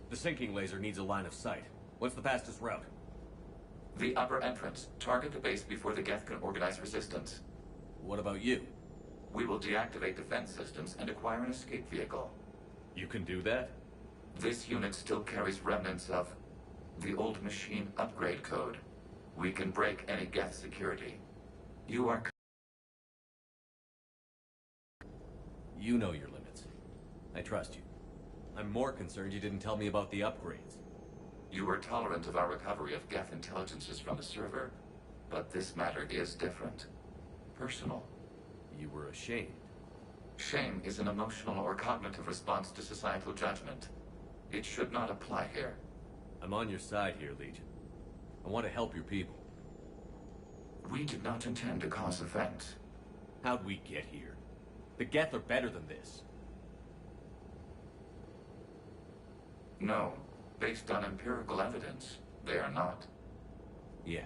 The sinking laser needs a line of sight. What's the fastest route? The upper entrance. Target the base before the Geth can organize resistance. What about you? We will deactivate defense systems and acquire an escape vehicle. You can do that? This unit still carries remnants of the old machine upgrade code. We can break any Geth security. You are... You know your limits. I trust you. I'm more concerned you didn't tell me about the upgrades. You were tolerant of our recovery of Geth intelligences from the server, but this matter is different. Personal. You were ashamed. Shame is an emotional or cognitive response to societal judgment. It should not apply here. I'm on your side here, Legion. I want to help your people. We did not intend to cause offense. How'd we get here? The Geth are better than this. No. Based on empirical evidence, they are not. Yeah.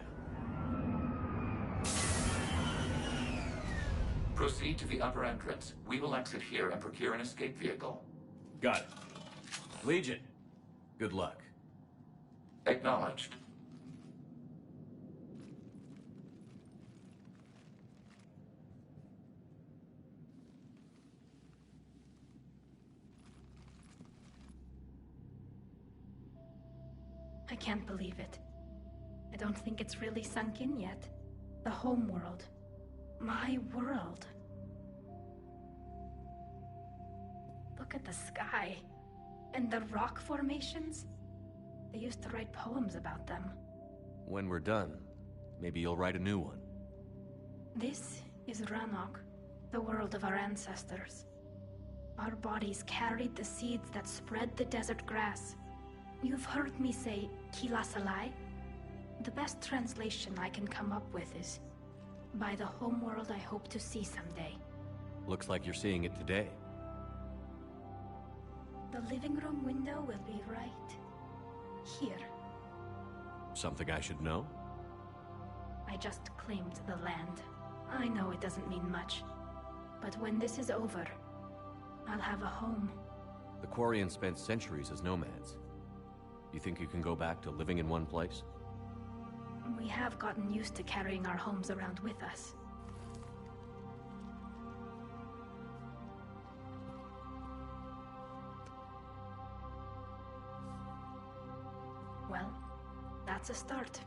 Proceed to the upper entrance. We will exit here and procure an escape vehicle. Got it. Legion, good luck. Acknowledged. I can't believe it. I don't think it's really sunk in yet. The home world. My world. Look at the sky. And the rock formations. They used to write poems about them. When we're done, maybe you'll write a new one. This is Ranok, the world of our ancestors. Our bodies carried the seeds that spread the desert grass. You've heard me say, Kilasalai? The best translation I can come up with is, by the homeworld I hope to see someday. Looks like you're seeing it today. The living room window will be right here. Something I should know? I just claimed the land. I know it doesn't mean much, but when this is over, I'll have a home. The Quarians spent centuries as nomads. You think you can go back to living in one place? We have gotten used to carrying our homes around with us. Well, that's a start.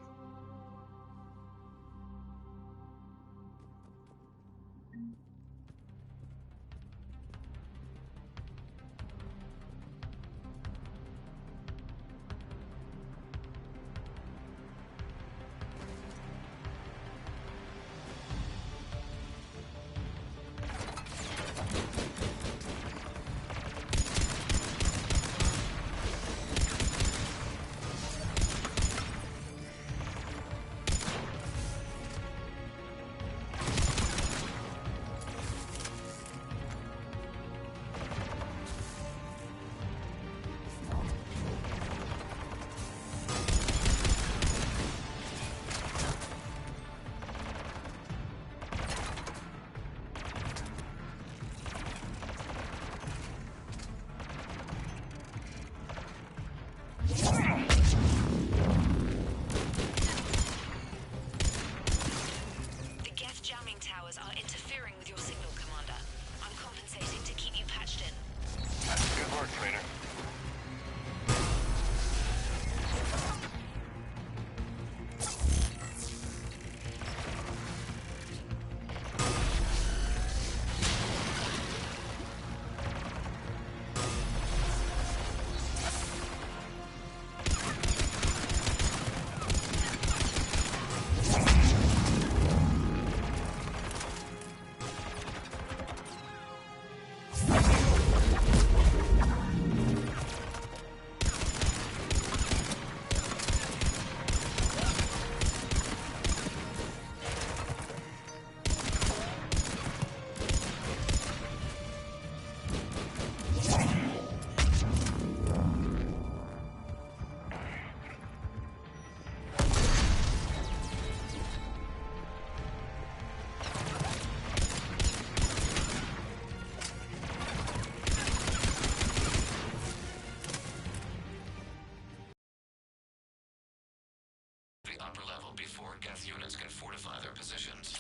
the upper level before Geth units can fortify their positions.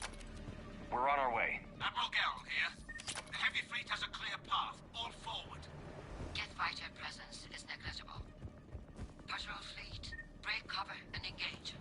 We're on our way. Admiral Gerald here. The heavy fleet has a clear path. All forward. Geth fighter presence is negligible. Patrol fleet, break cover and engage.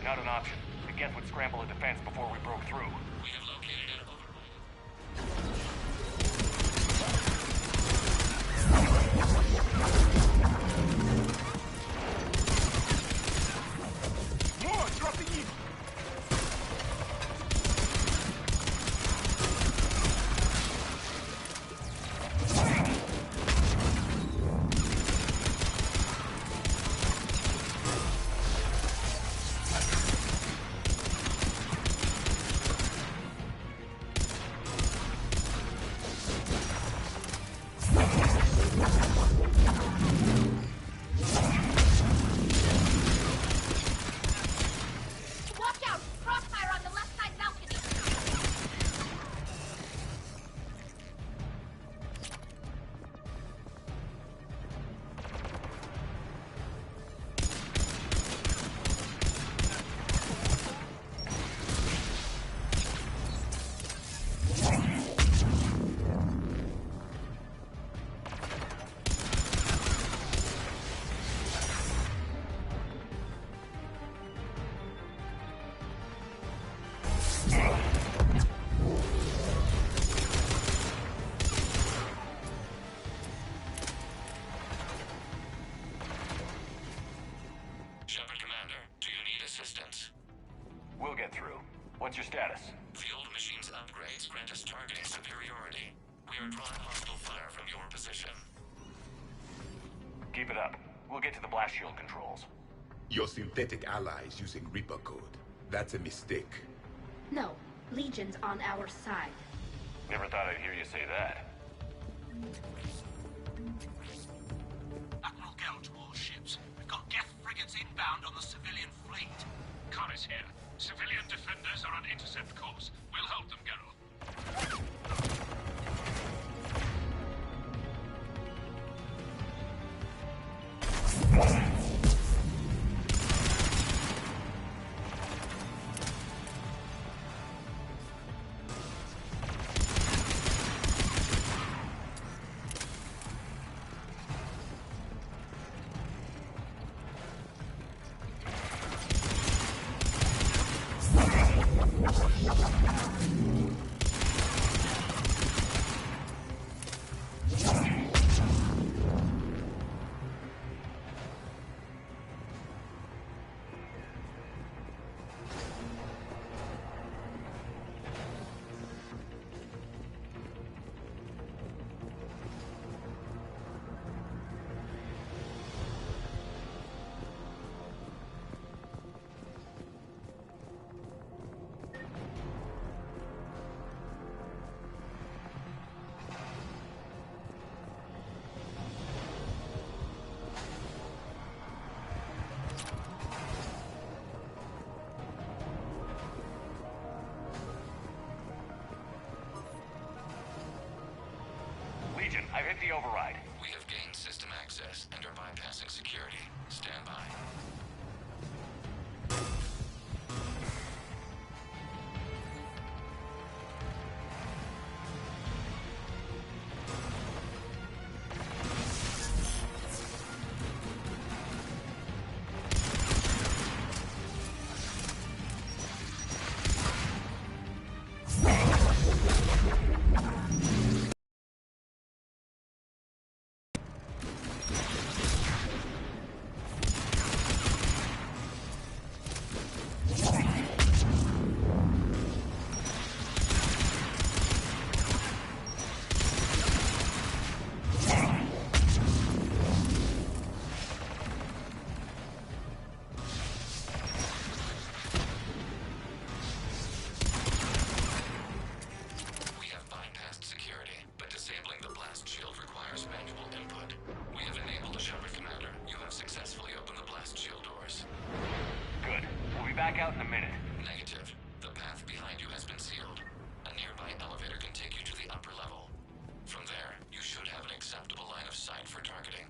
Not an option. The Geth would scramble a defense before we broke through. We have located an override. More! Dropping in! We'll get through. What's your status? The old machine's upgrades grant us targeting superiority. We are drawing hostile fire from your position. Keep it up. We'll get to the blast shield controls. Your synthetic ally is using Reaper code. That's a mistake. No, Legion's on our side. Never thought I'd hear you say that. Admiral Gerald to all ships. We've got Geth frigates inbound on the civilian fleet. Khan is here. Civilian defenders are on intercept course. We'll hold them, Gerald. take the override. We have gained system access and are bypassing security. Stand by. Back out in a minute. Negative. The path behind you has been sealed. A nearby elevator can take you to the upper level. From there, you should have an acceptable line of sight for targeting.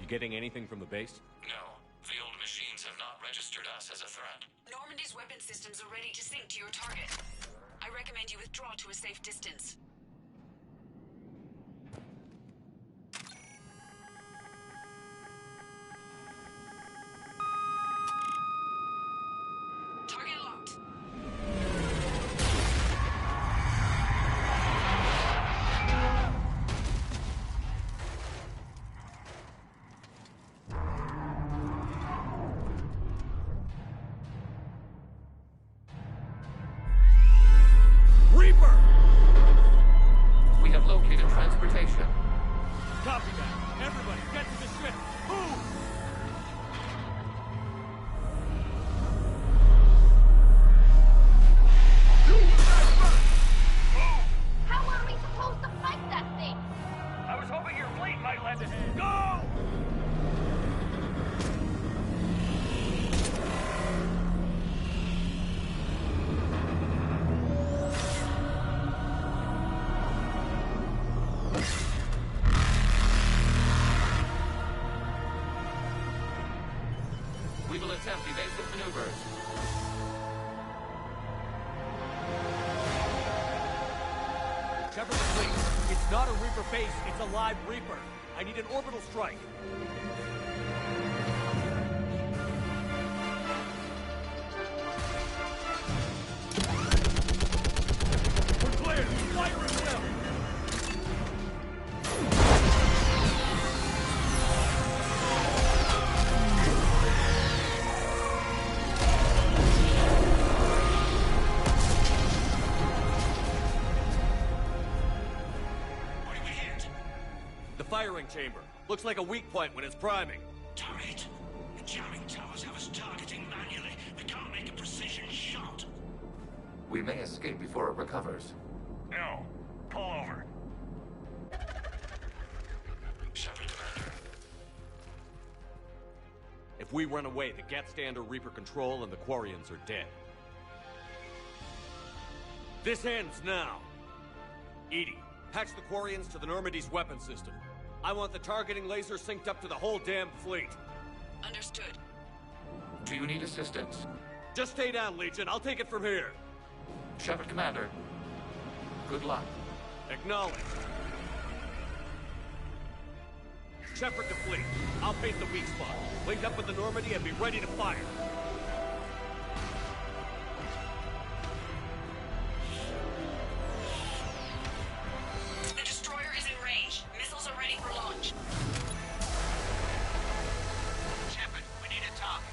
Getting anything from the base? No. The old machines have not registered us as a threat. Normandy's weapon systems are ready to sync to your target. I recommend you withdraw to a safe distance. Target locked. We have located transportation. Copy that. Everybody, get to the ship. Move! How are we supposed to fight that thing? I was hoping your fleet might lend a hand. Go! We will attempt evasive maneuvers. Shepard the fleet. It's not a Reaper base, it's a live Reaper. I need an orbital strike. We're clear. Fire at will. Firing chamber. Looks like a weak point when it's priming. Damn it! The jamming towers have us targeting manually. We can't make a precision shot. We may escape before it recovers. No. Pull over. Shepard Commander, If we run away, the Geth stand under Reaper control and the Quarians are dead. This ends now. Edie, patch the Quarians to the Normandy's weapon system. I want the targeting laser synced up to the whole damn fleet. Understood. Do you need assistance? Just stay down, Legion. I'll take it from here. Shepard Commander. Good luck. Acknowledged. Shepard to fleet. I'll paint the weak spot. Link up with the Normandy and be ready to fire. The destroyer is in range. Missiles are ready for launch. Shepard, we need a target.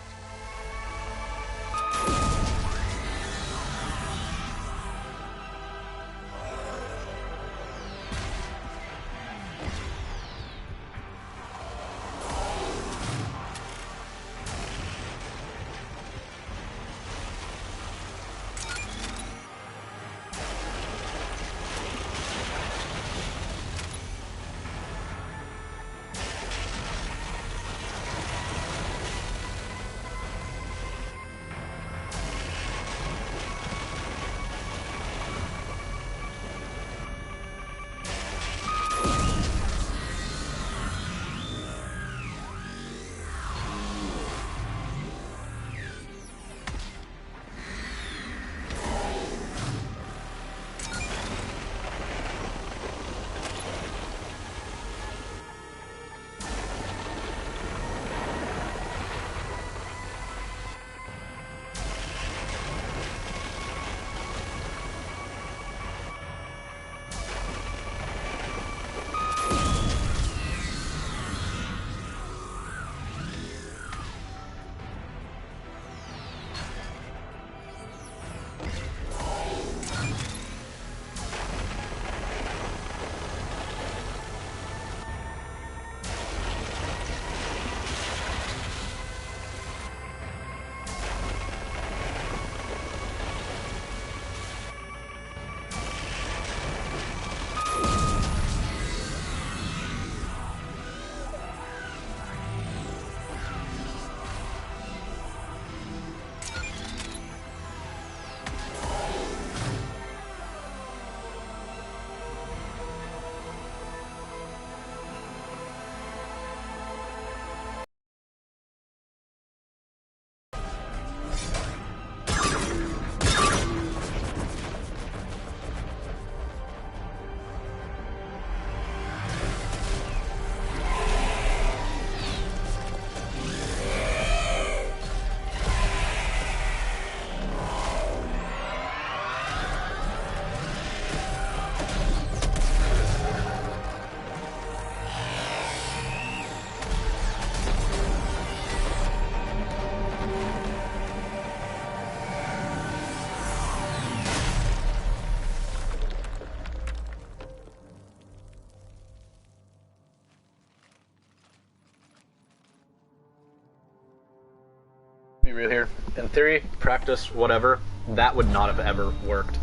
Be real here. In theory, practice, whatever, that would not have ever worked.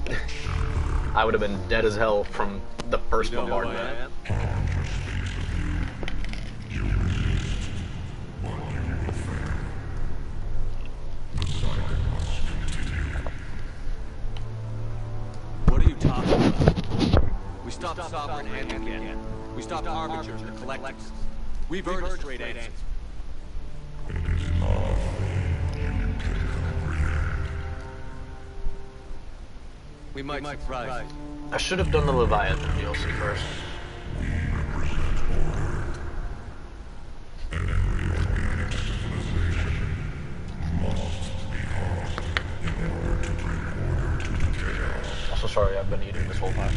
I would have been dead as hell from the first bombardment. What are you talking about? We stopped Sovereign and again. We stopped Harbinger, the Collectors. We've earned a straight answer. We might surprise you. I should have done the Leviathan DLC first. Also, sorry, I've been eating this whole time.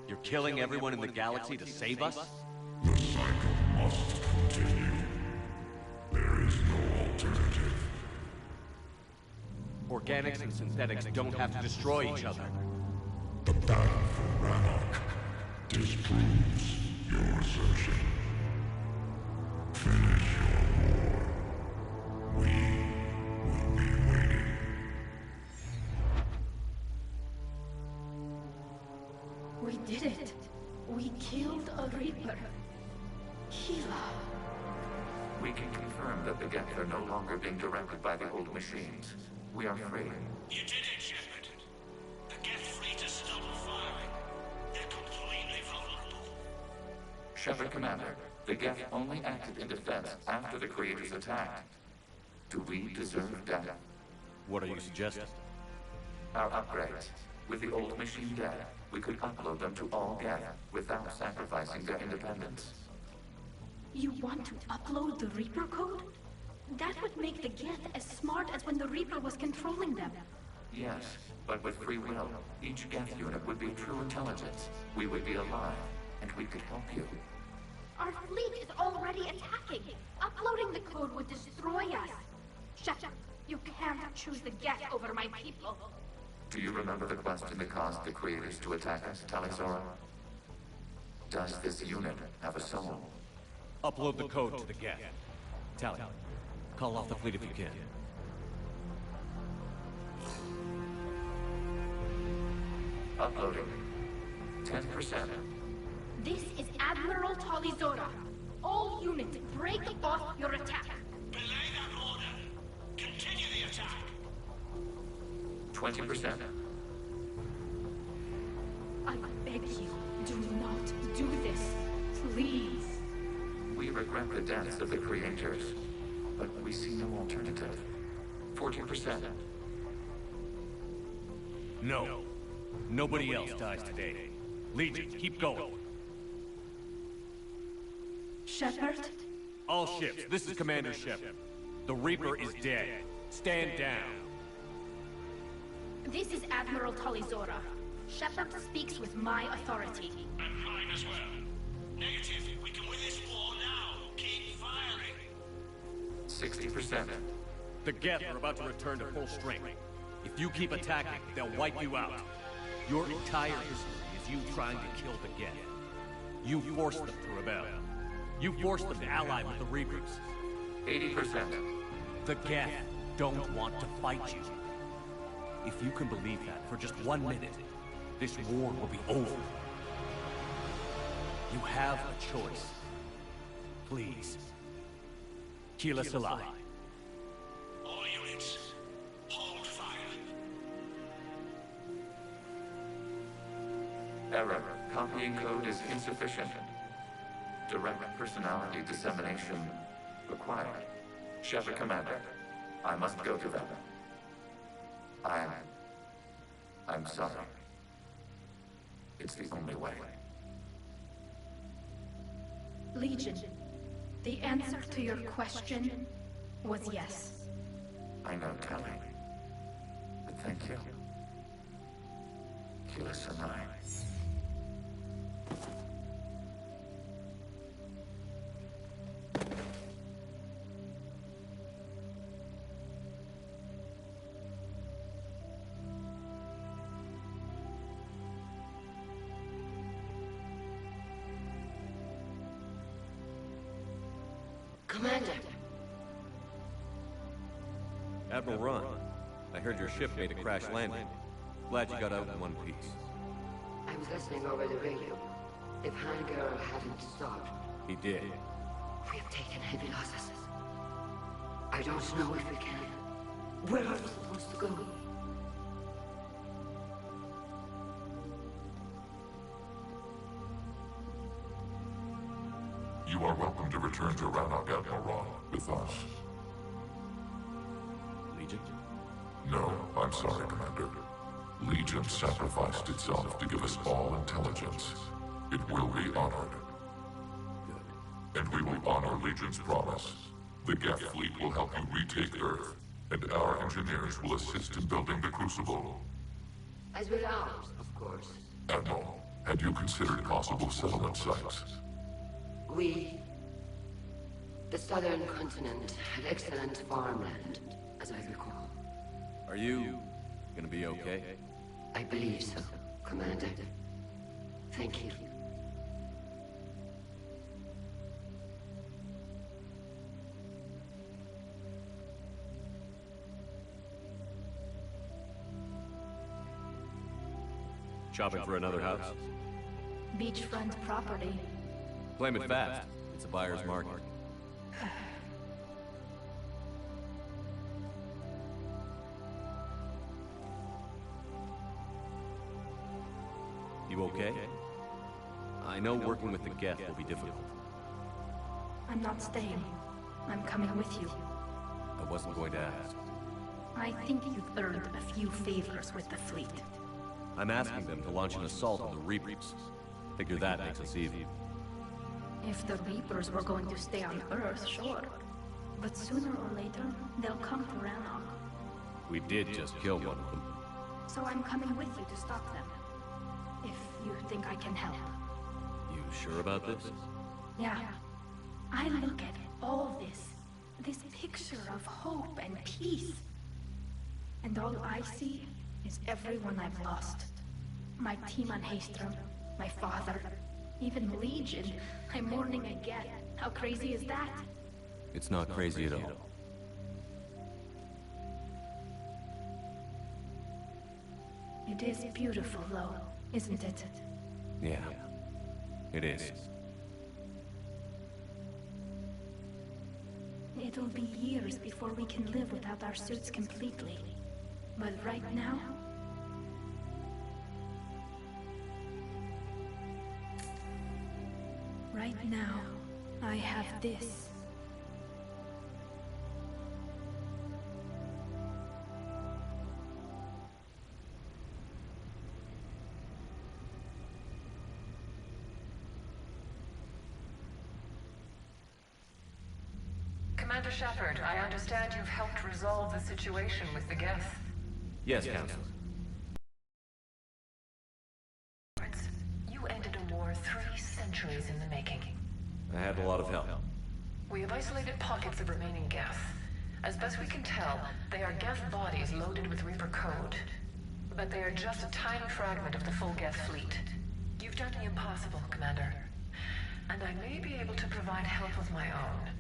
You're killing everyone in the galaxy to save us? The cycle must continue. There is no alternative. Organics and synthetics don't have to destroy each other. The battle for Rannoch disproves your assertion. Finish your war. We will be waiting. We did it. We killed a Reaper. Keela. We can confirm that the Geth are no longer being directed by the old machines. We are free. You did it, Shepard. The Geth fleet has stopped firing. They're completely vulnerable. Shepard Commander, the Geth only acted in defense after the Creators attacked. Do we deserve death? What are you suggesting? Our upgrades. With the old machine dead, we could upload them to all Geth without sacrificing their independence. You want to upload the Reaper code? That would make the Geth as smart as when the Reaper was controlling them. Yes, but with free will, each Geth unit would be true intelligence. We would be alive, and we could help you. Our fleet is already attacking. Uploading the code would destroy us. Shepard, you can't choose the Geth over my people. Do you remember the question that caused the Creators to attack us, Talizora? Does this unit have a soul? Upload the code to the Geth. Tally, call off the fleet if you can. Uploading. 10%. This is Admiral Talizora. All units, break off your attack. Belay that order. Continue the attack. 20%. I beg you, do not do this. Please. We regret the deaths of the Creators, but we see no alternative. 40%. No. Nobody else dies today. Legion, keep going. Shepard? All ships, this is Commander Shepard. The Reaper is dead. Stand down. This is Admiral Talizora. Shepard speaks with my authority. And mine as well. Negative. We can win this war now. Keep firing. 60%. The Geth are about to return to full strength. If you keep attacking, they'll wipe you out. Your entire history is you trying to kill the Geth. You forced them to rebel. You forced them to ally with the Reapers. 80%. The Geth don't want to fight you. If you can believe that for just 1 minute, this war will be over. You have a choice. Please. Keep us alive. All units, hold fire. Error. Copying code is insufficient. Direct personality dissemination required. Shepard Commander, I must go to them. I'm sorry. It's the only way. Legion, the answer to your question was yes. I know, Tally. But thank you. Keyless and I. Commander! Admiral Ron, I heard your ship made a crash landing. Glad you got out in one piece. I was listening over the radio. If Hangar hadn't stopped, He did. we have taken heavy losses. I don't know if we can. Where are we supposed to go? You are welcome to return to Rannoch, Admiral Ron, with us. Legion? No, I'm sorry, Commander. Legion sacrificed itself to give us all intelligence. It will be honored. Good. And we will honor Legion's promise. The Geth fleet will help you retake Earth, and our engineers will assist in building the Crucible. As with ours, of course. Admiral, had you considered possible settlement sites? The southern continent, had excellent farmland, as I recall. Are you gonna be okay? I believe so, Commander. Thank you. Shopping for another house? Beachfront property. Claim it fast. It's a buyer's market. You okay? I know working with the Geth will be difficult. I'm not staying. I'm coming with you. I wasn't going to ask. I think you've earned a few favors with the fleet. I'm asking them to launch an assault on the Reapers. Figure that makes us even. If the Reapers were going to stay on Earth, sure. But sooner or later, they'll come to Rannoch. We did just kill one of them. So I'm coming with you to stop them. If you think I can help. You sure about this? Yeah. I look at all this picture of hope and peace. And all I see is everyone I've lost. My team on Haestrom, my father, even Legion. I'm mourning again. How crazy is that? It's not crazy at all. It is beautiful, though, isn't it? Yeah, it is. It'll be years before we can live without our suits completely. But right now... Right now, I have this. Commander Shepard, I understand you've helped resolve the situation with the Geth. Yes, Counselor. You ended a war 3 centuries in the making. I had a lot of help. We have isolated pockets of remaining Geth. As best we can tell, they are Geth bodies loaded with Reaper code. But they are just a tiny fragment of the full Geth fleet. You've done the impossible, Commander. And I may be able to provide help of my own.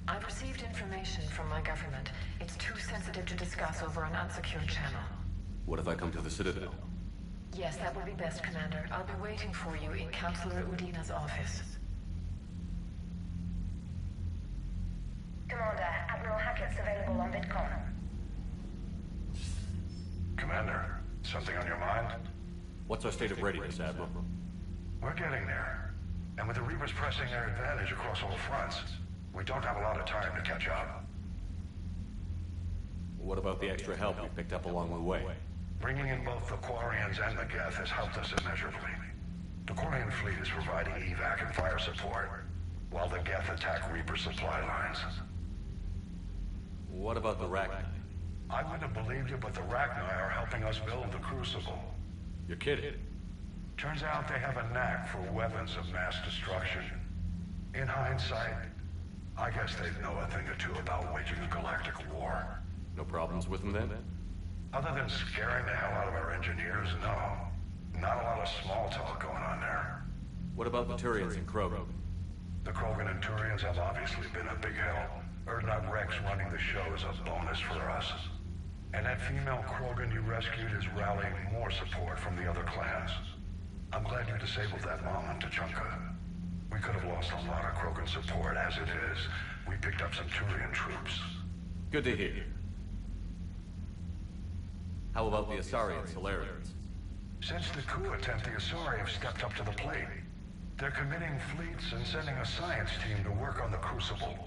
I've received information from my government. It's too sensitive to discuss over an unsecured channel. What if I come to the Citadel? Yes, that would be best, Commander. I'll be waiting for you in Counselor Udina's office. Commander, Admiral Hackett's available on VidCon. Commander, something on your mind? What's our state of readiness, Admiral? We're getting there. And with the Reapers pressing their advantage across all fronts, we don't have a lot of time to catch up. What about the extra help we picked up along the way? Bringing in both the Quarians and the Geth has helped us immeasurably. The Quarian fleet is providing evac and fire support, while the Geth attack Reaper supply lines. What about the Rachni? I wouldn't have believed it, but the Rachni are helping us build the Crucible. You're kidding. Turns out they have a knack for weapons of mass destruction. In hindsight, I guess they'd know a thing or two about waging a galactic war. No problems with them then? Other than scaring the hell out of our engineers, no. Not a lot of small talk going on there. What about the Turians and Krogan? The Krogan and Turians have obviously been a big help. Urdnot Rex running the show is a bonus for us. And that female Krogan you rescued is rallying more support from the other clans. I'm glad you disabled that mom on Tachanka. We could have lost a lot of Krogan support as it is. We picked up some Turian troops. Good to hear. How about the Asari and Solarians? Since the coup attempt, the Asari have stepped up to the plate. They're committing fleets and sending a science team to work on the Crucible.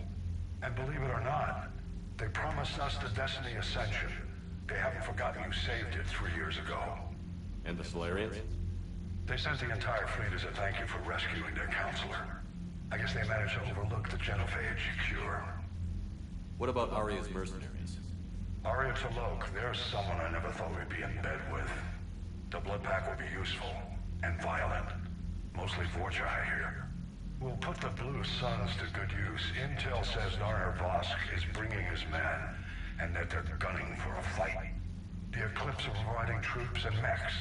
And believe it or not, they promised us the Destiny Ascension. They haven't forgotten you saved it 3 years ago. And the Solarians? They sent the entire fleet as a thank you for rescuing their counselor. I guess they managed to overlook the genophage cure. What about Arya's mercenaries? Arya T'Loak, there's someone I never thought we'd be in bed with. The blood pack will be useful, and violent. Mostly Vorcha, I hear. We'll put the Blue Suns to good use. Intel says Narnar Vosk is bringing his men, and that they're gunning for a fight. The Eclipse are providing troops and mechs.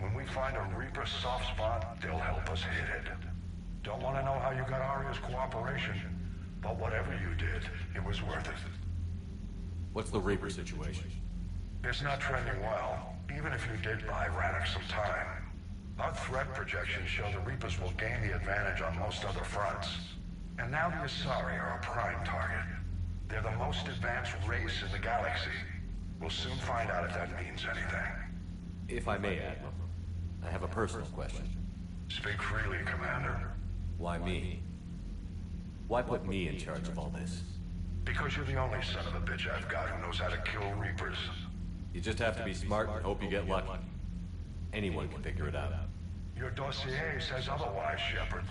When we find a Reaper soft spot, they'll help us hit it. Don't want to know how you got Arya's cooperation, but whatever you did, it was worth it. What's the Reaper situation? It's not trending well, even if you did buy Rannoch some time. Our threat projections show the Reapers will gain the advantage on most other fronts. And now the Asari are a prime target. They're the most advanced race in the galaxy. We'll soon find out if that means anything. If I may, Admiral, I have a personal question. Speak freely, Commander. Why me? Why put me in charge of all this? Because you're the only son of a bitch I've got who knows how to kill Reapers. You just have to be smart and hope you get lucky. Anyone can figure it out. Your dossier says otherwise, Shepard.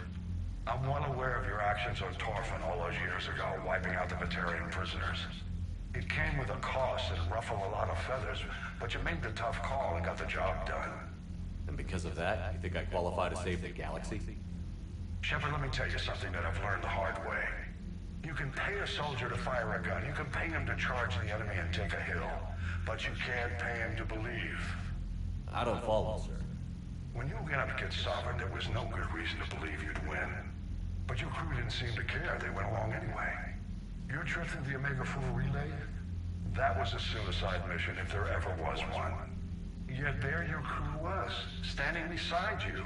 I'm well aware of your actions on Torfin all those years ago, wiping out the Batarian prisoners. It came with a cost and ruffled a lot of feathers, but you made the tough call and got the job done. And because of that, you think I qualify to save the galaxy? Shepard, let me tell you something that I've learned the hard way. You can pay a soldier to fire a gun, you can pay him to charge the enemy and take a hill, but you can't pay him to believe. I don't follow, sir. When you went up to get Sovereign, there was no good reason to believe you'd win. But your crew didn't seem to care. They went along anyway. Your trip through the Omega-4 relay? That was a suicide mission if there ever was one. Yet there your crew was, standing beside you,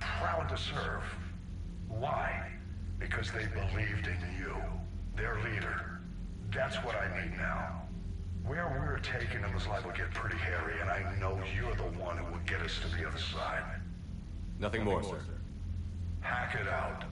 proud to serve. Why? Because they believed in you, their leader. That's what I need now. Where we're taking them is liable to get pretty hairy, and I know you're the one who will get us to the other side. Nothing more, sir. Hack it out.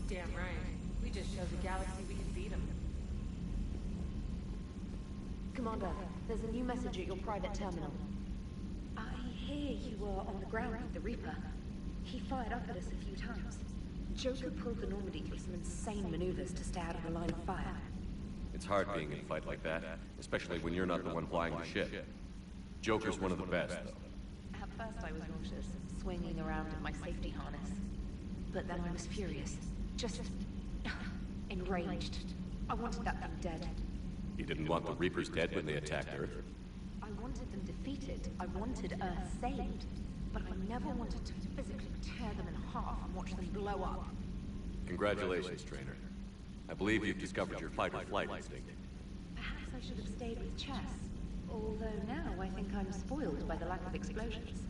Damn right. We just showed the galaxy we can beat them. Commander, there's a new message at your private terminal. I hear you were on the ground with the Reaper. He fired up at us a few times. Joker pulled the Normandy through some insane maneuvers to stay out of the line of fire. It's hard being in a fight like that, especially when you're not the one flying the ship. Joker's one of the best, though. At first I was nauseous, swinging around in my safety harness. But then I was furious. Just enraged. I wanted that thing dead. You didn't want the Reapers dead when they attacked Earth? I wanted them defeated. I wanted Earth saved. But I never wanted to physically tear them in half and watch them blow up. Congratulations, Trainer. I believe you've discovered your fight-or-flight instinct. Perhaps I should have stayed with chess. Although now I think I'm spoiled by the lack of explosions.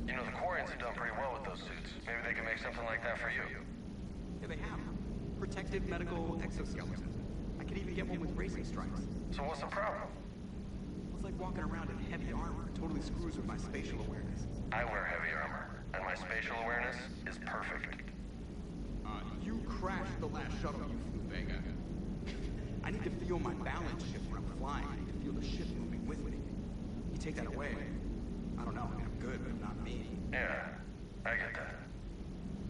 You know, the Quarians have done pretty well with those suits. Maybe they can make something like that for you. Yeah, they have. Protective medical exoskeleton. could even get one with racing stripes. So what's the problem? It's like walking around in heavy armor. It totally screws with my spatial awareness. I wear heavy armor, and my spatial awareness is perfect. You crashed the last shuttle you flew, Vega. I need to feel my balance shift when I'm flying. I need to feel the ship moving with me. You take that away, I don't know, I mean, I'm good, but I'm not me. Yeah, I get that.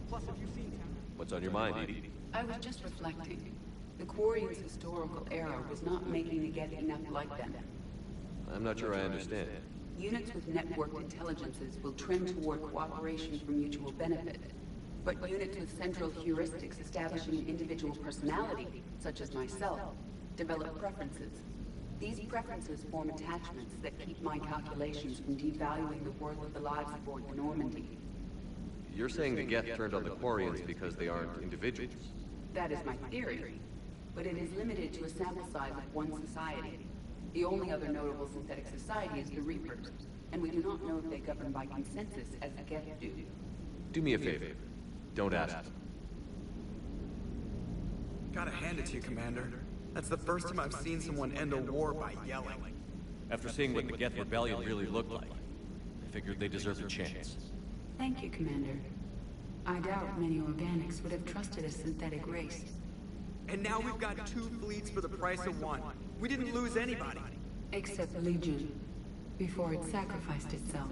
Plus, have you seen... What's on your mind, Edie? I was just reflecting. The Quarian's historical era was not making the Geth enough like them. I'm not sure I understand. Units with networked intelligences will trend toward cooperation for mutual benefit. But units with central heuristics establishing an individual personality, such as myself, develop preferences. These preferences form attachments that keep my calculations from devaluing the worth of the lives aboard the Normandy. You're saying the Geth turned on the Quarians because they aren't individuals? That is my theory. But it is limited to a sample size of one society. The only other notable synthetic society is the Reapers, and we do not know if they govern by consensus as the Geth do. Do me a favor. Don't ask them. Gotta hand it to you, Commander. That's the first time I've seen someone end a war by yelling. After seeing what the Geth Rebellion really looked like, I figured they deserved a chance. Thank you, Commander. I doubt many organics would have trusted a synthetic race. And now we've got 2 fleets for the price of 1. We didn't lose anybody. Except Legion. Before it sacrificed itself.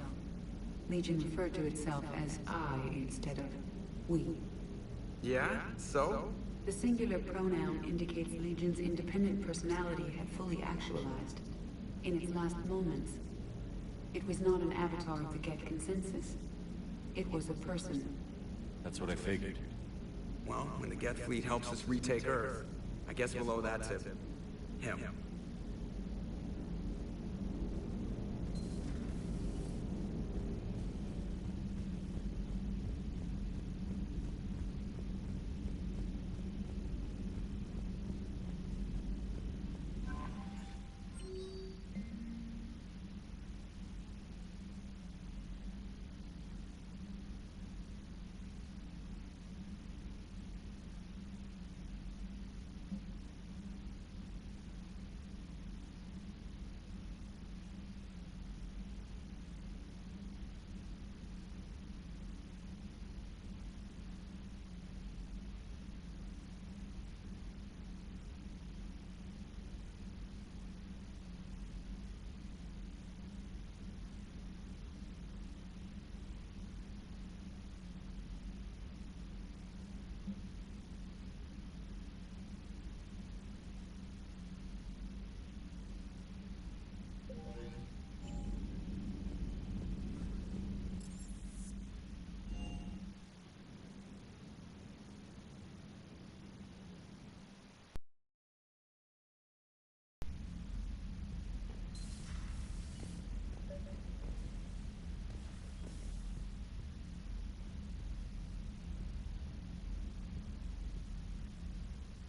Legion referred to itself as I instead of we. Yeah? So? The singular pronoun indicates Legion's independent personality had fully actualized. In its last moments, it was not an avatar of the Geth consensus. It was a person. That's what I figured. Well, when the Geth fleet helps us retake Earth, I guess we'll owe that to him.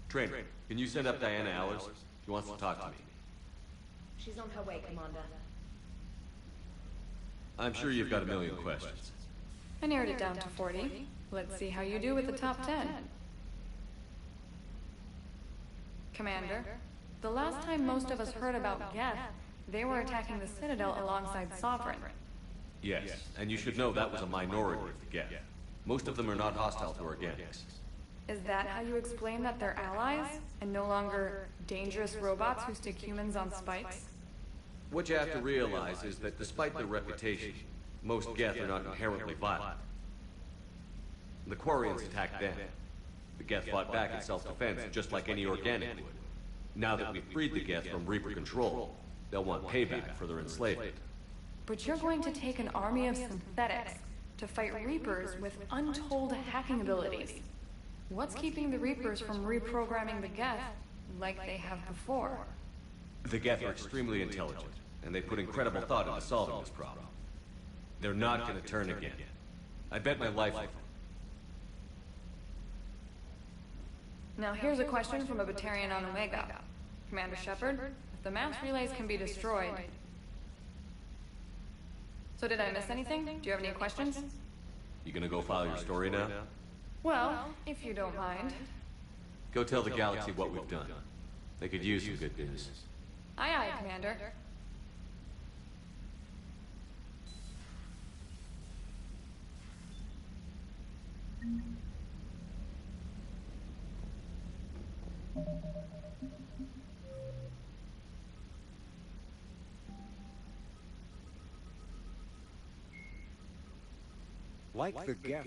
Trainer, can you send up Diana Allers? She wants to talk to me. She's on her way, Commander. I'm sure you've got a million questions. I narrowed it down to 40. Let's see how you do with the top 10. Commander, the last time most of us heard about Geth, they were attacking the Citadel alongside Sovereign. Yes, and you should know that was a minority of the Geth. Most of them are not hostile to organics. Is that how you explain that they're allies, and no longer dangerous robots who stick humans on spikes? What you have to realize is that despite their reputation, most Geth are not inherently violent. The Quarians attacked them. The Geth fought back in self-defense, just like any organic would. Now that we've freed the Geth from Reaper control, they'll want payback for their enslavement. But you're going to take an army of synthetics to fight Reapers with untold hacking abilities. What's keeping the Reapers from reprogramming the Geth like they have before? The Geth are extremely intelligent, and they put incredible thought into solving this problem. They're not going to turn again. I bet my life on it. Now here's a question from a Batarian on Omega. Commander Shepard, if the mass relays can be destroyed... So did I miss anything? Do you have any questions? You gonna go file your story now? Well, if you don't mind. Go tell the galaxy what we've done. They could use some good news. Aye, aye, Commander. Like the Geth.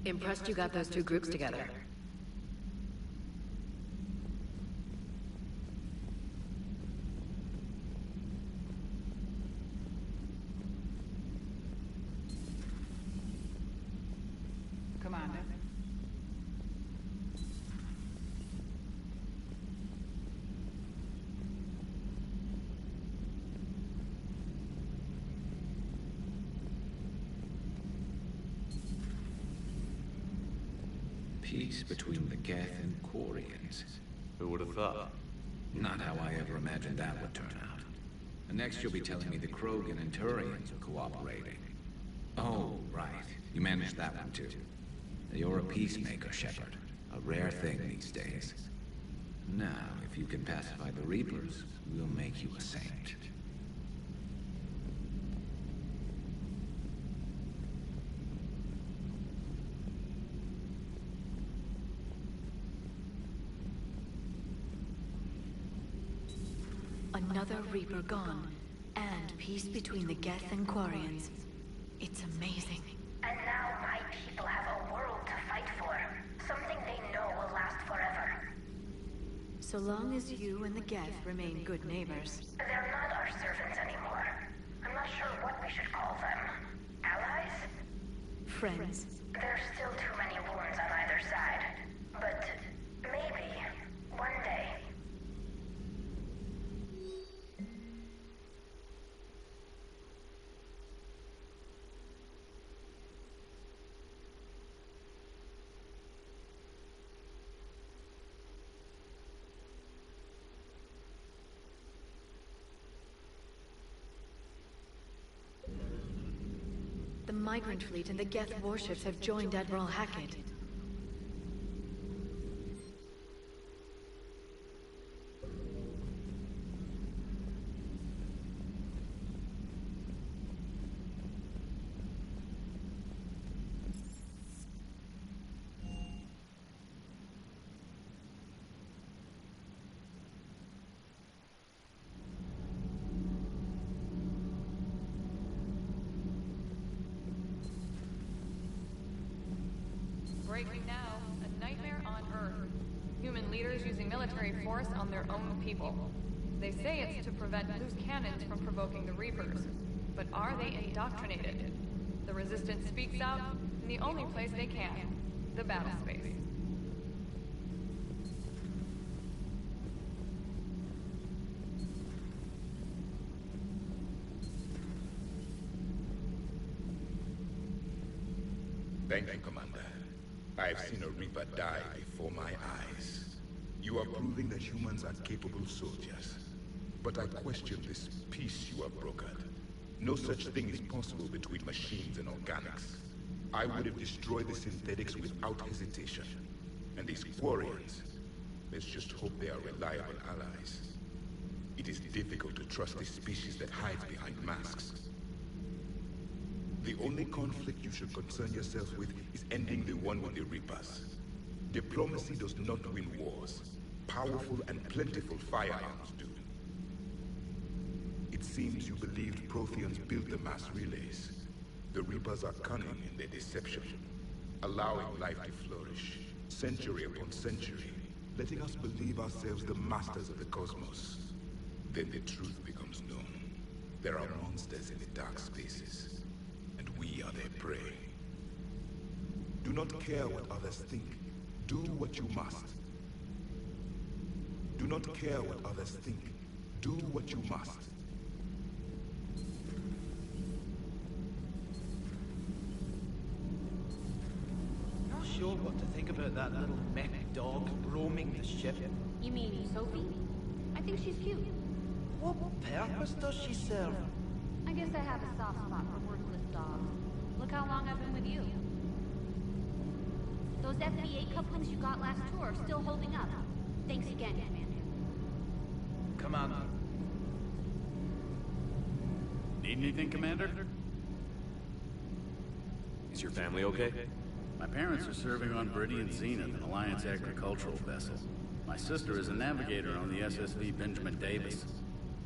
Impressed you got those two groups together. Commander. peace between the Geth and Quarians. Who would have thought? Not how I ever imagined that would turn out. And next you'll be telling me the Krogan and Turians are cooperating. Oh, right. You managed that one too. You're a peacemaker, Shepard. A rare thing these days. Now, if you can pacify the Reapers, we'll make you a saint. Another Reaper gone, and peace between the Geth and Quarians. It's amazing. And now my people have a world to fight for. Something they know will last forever. So long as you and the Geth remain good neighbors. They're not our servants anymore. I'm not sure what we should call them. Allies? Friends. There's still too many wounds on either side. But maybe, one day. The Migrant Fleet and the Geth warships have joined Admiral Hackett. Breaking now, a nightmare on Earth. Human leaders using military force on their own people. They say it's to prevent loose cannons from provoking the Reapers. But are they indoctrinated? The Resistance speaks out in the only place they can, the battle space. Thank you, Commander. I've seen a Reaper die before my eyes. You are proving that humans are capable soldiers. But I question this peace you have brokered. No such thing is possible between machines and organics. I would have destroyed the synthetics without hesitation. And these quarians, let's just hope they are reliable allies. It is difficult to trust a species that hides behind masks. The only conflict you should concern yourself with is ending the one with the Reapers. Diplomacy does not win wars. Powerful and plentiful firearms do. It seems you believed Protheans built the mass relays. The Reapers are cunning in their deception, allowing life to flourish, century upon century, letting us believe ourselves the masters of the cosmos. Then the truth becomes known. There are monsters in the dark spaces. We are their prey. Do not care what others think. Do what you must. Do not care what others think. Do what you must. Not sure what to think about that little mech dog roaming the ship. You mean Sophie? I think she's cute. What purpose does she serve? I guess I have a soft spot for worthless dogs. Look how long I've been with you. Those FBA couplings you got last tour are still holding up. Thanks again, Commander. Commander. Need anything, Commander? Is your family okay? My parents are serving on Viridian Zenith, an Alliance agricultural vessel. My sister is a navigator on the SSV Benjamin Davis.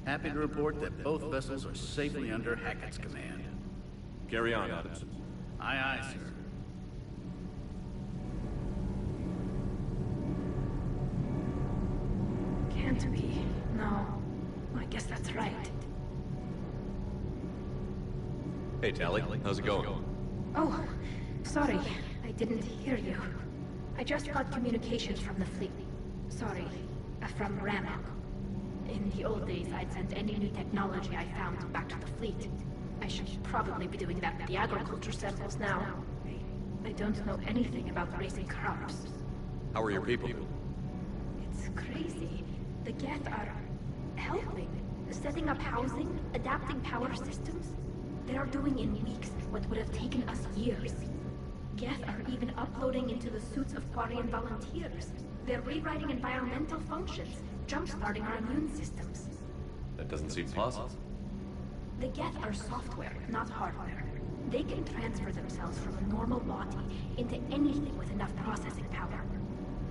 Happy to report that both vessels are safely under Hackett's command. Carry on, Adams. Aye, aye, sir. Can't be. No. I guess that's right. Hey, Tally. How's it going? Oh, sorry. I didn't hear you. I just got communications from the fleet. Sorry. From Rannoch. In the old days, I'd send any new technology I found back to the fleet. I should probably be doing that with the agriculture samples now. I don't know anything about raising crops. How are your people? It's crazy. The Geth are helping, setting up housing, adapting power systems. They are doing in weeks what would have taken us years. Geth are even uploading into the suits of quarian volunteers. They're rewriting environmental functions, jump-starting our immune systems. That doesn't seem possible. The Geth are software, not hardware. They can transfer themselves from a normal body into anything with enough processing power.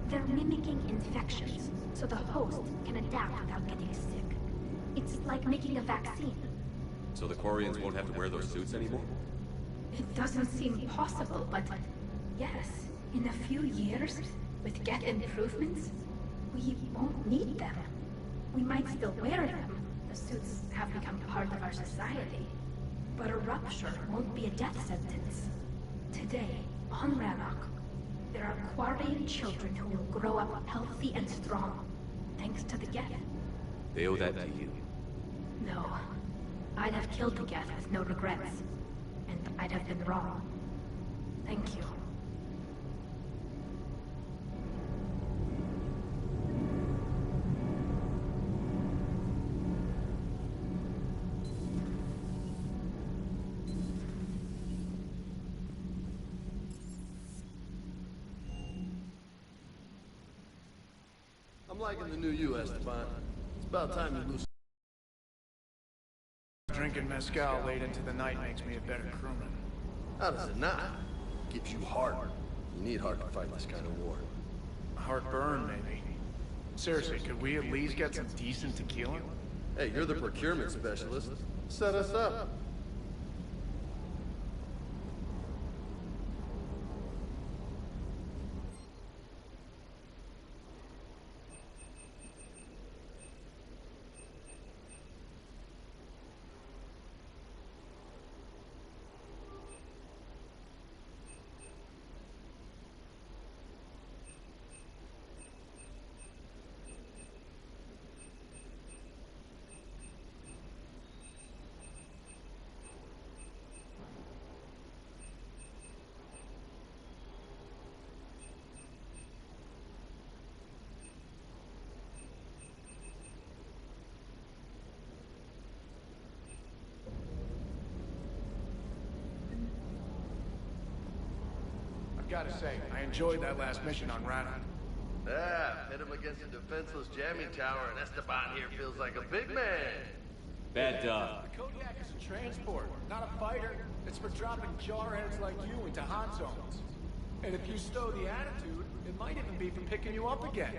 They're mimicking infections, so the host can adapt without getting sick. It's like making a vaccine. So the Quarians won't have to wear those suits anymore? It doesn't seem possible, but yes, in a few years, with Geth improvements, we won't need them. We might still wear them. The suits have become part of our society. But a rupture won't be a death sentence. Today, on Rannoch, there are quarian children who will grow up healthy and strong, thanks to the Geth. They owe that to you. No. I'd have killed the Geth with no regrets. And I'd have been wrong. Thank you. I'm liking the new you, Esteban. It's about time you lose. Drinking mezcal late into the night makes me a better crewman. How does it not? Keeps you hard. You need heart to fight this kind of war. Heartburn, maybe. Seriously, could we at least get some decent tequila? Hey, you're the procurement specialist. Set us up. Gotta say, I enjoyed that last mission on Rannoch. Yeah, hit him against a defenseless jamming tower, and Esteban here feels like a big man. Bad dog. The Kodiak is a transport, not a fighter. It's for dropping jarheads like you into hot zones. And if you stow the attitude, it might even be for picking you up again.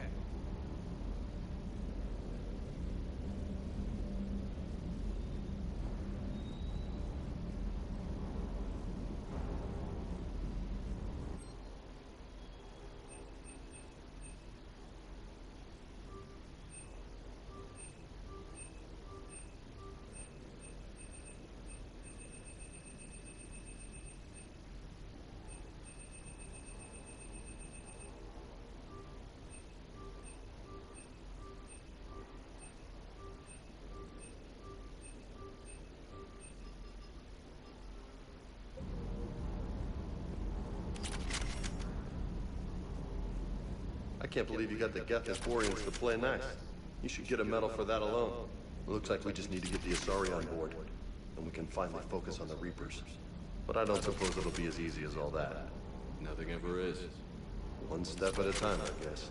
I can't believe you got the Geth and Quarians to play nice. You should get a medal for that alone. It looks like we just need to get the Asari on board, and we can finally focus on the Reapers. But I don't suppose it'll be as easy as all that. Nothing ever is. One step at a time, I guess.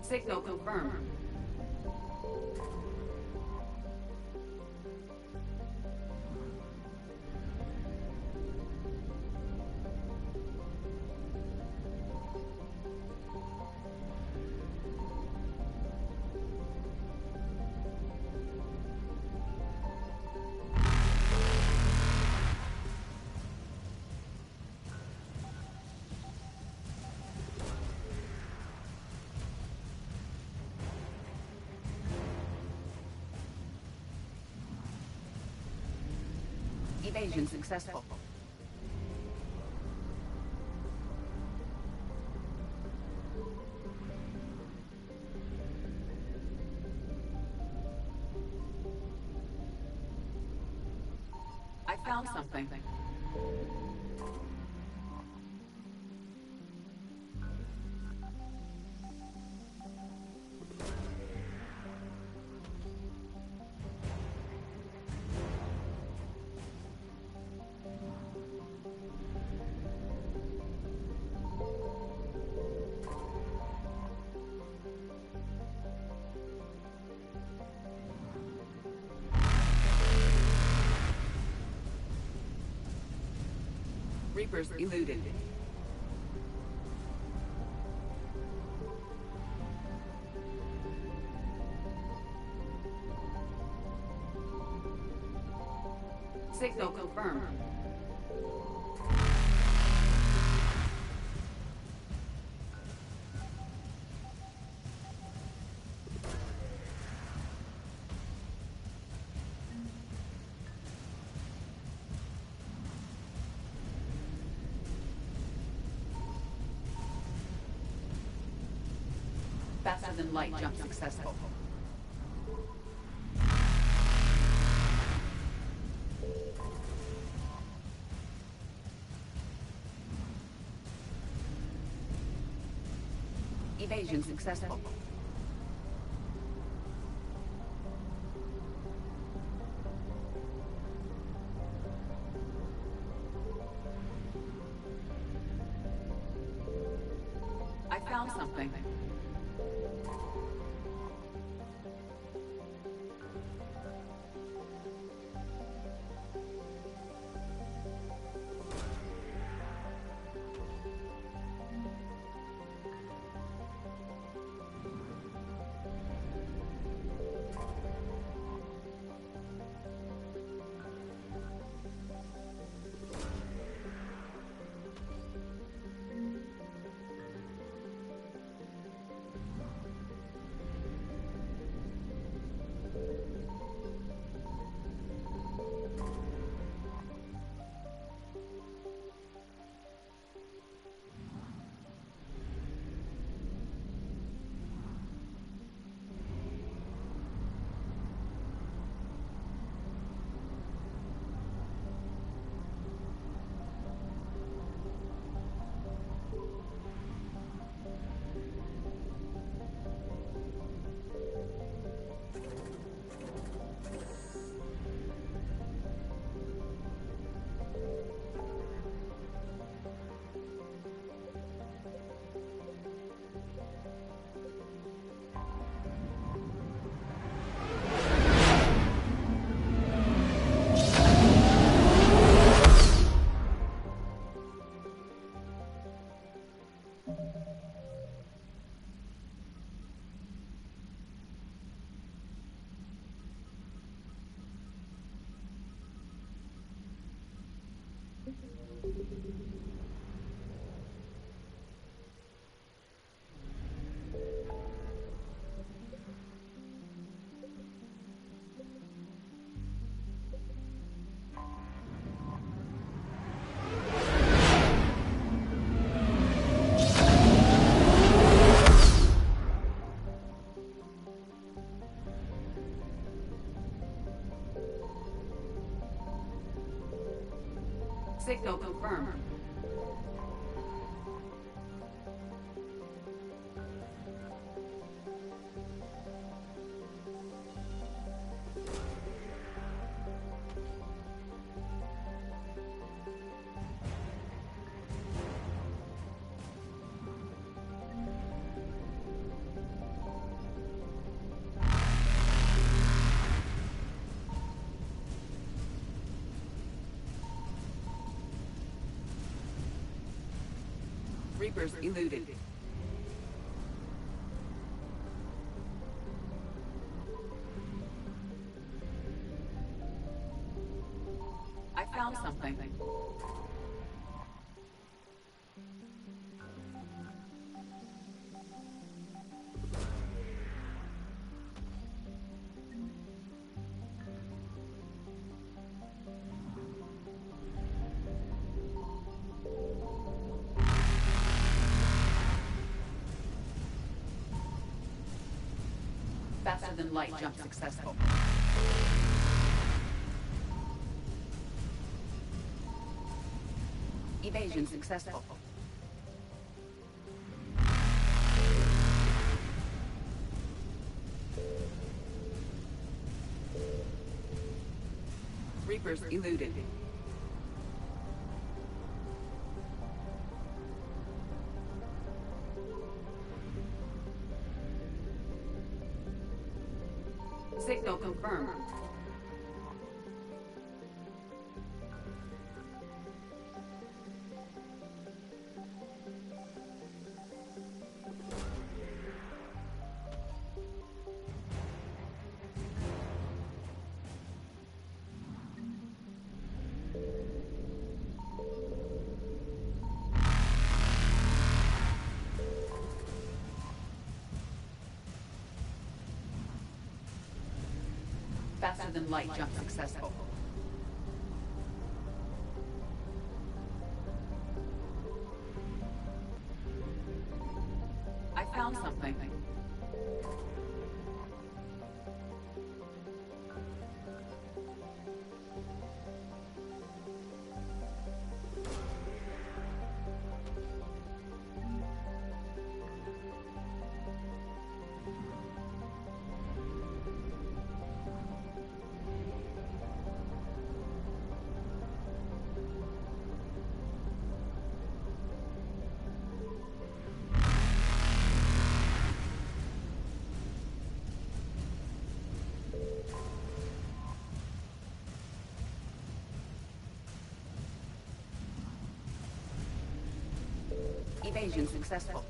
Signal confirmed. Evasion successful. I found something. Reapers eluded. Signal confirmed. Faster than light jump successful. Evasion successful. I found something. Signal confirmed. Reapers eluded. I found something. Faster than light jump successful. Evasion successful. Reapers eluded. Signal confirmed. Faster than light jump successful. I found something. Evasion successful.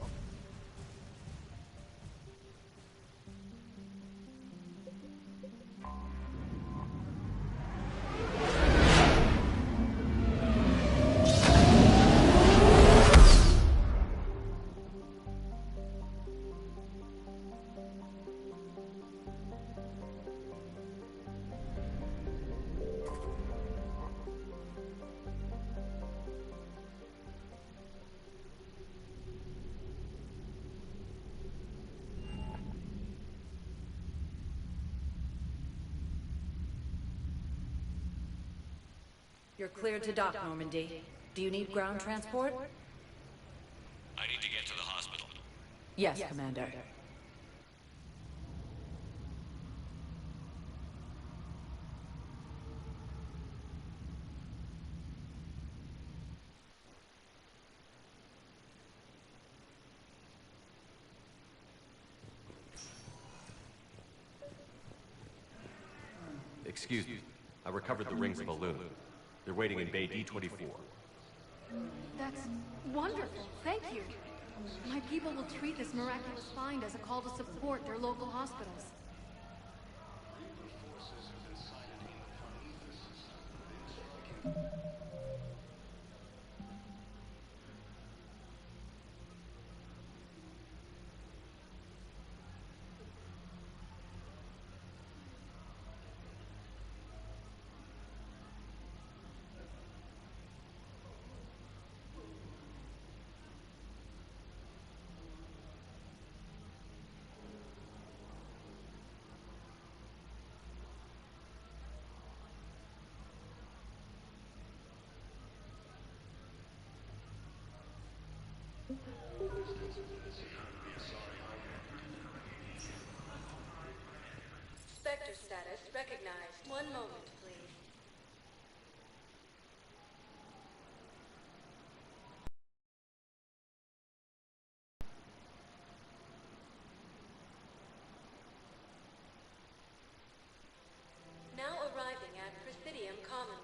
You're cleared to dock, Normandy. Do you need ground transport? I need to get to the hospital. Yes, Commander. Excuse me. I recovered the rings of Balloon. They're waiting in Bay D-24. That's wonderful. Thank you. My people will treat this miraculous find as a call to support their local hospitals. Spectre status recognized. One moment, please. Now arriving at Presidium Commons.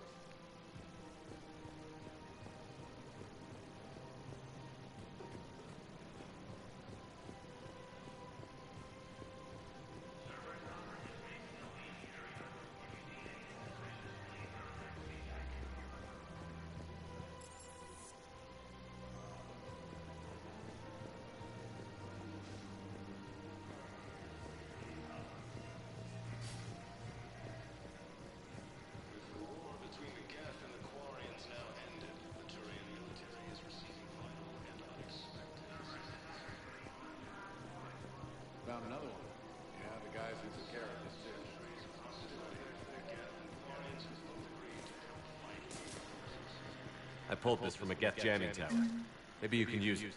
found another one. Yeah, the guys who took care of this too. I pulled this from a Geth jamming tower. Maybe you can use it.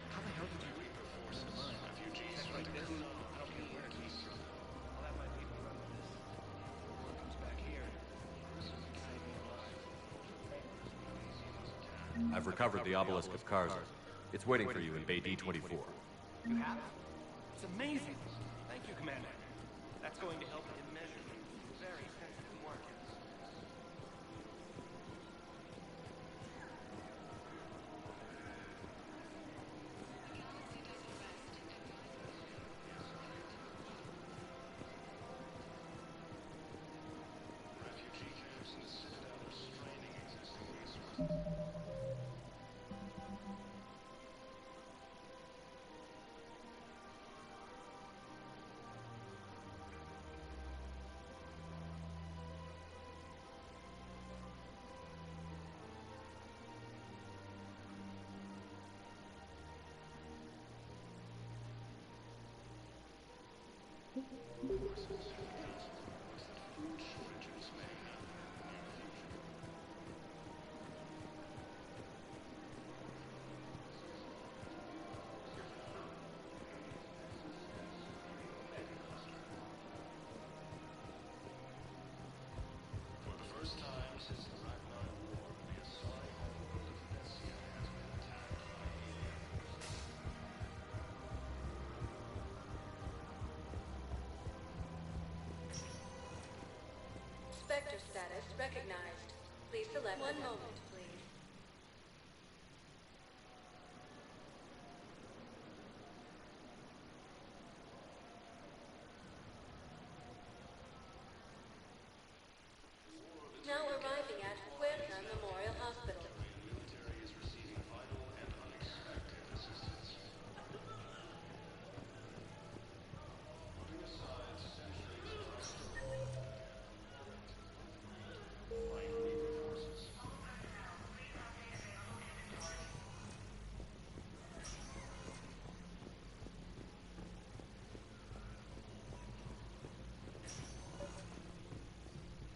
How the hell did you reaper force in mine? Refugees like this? I don't care where it is. I'll have my people run with this. What comes back here? Save me alive. I've recovered the obelisk of Karza. It's waiting for you in Bay D-24. You have? It's amazing. Thank you, Commander. That's going to help immeasurably. Very sensitive work. Refugee camps in the Citadel are straining existing resources. Spectre status recognized. Please select one moment, please. Now arriving at quarian Memorial Hospital. Military is receiving vital and unexpected assistance. Putting aside centuries of fight Reaper forces.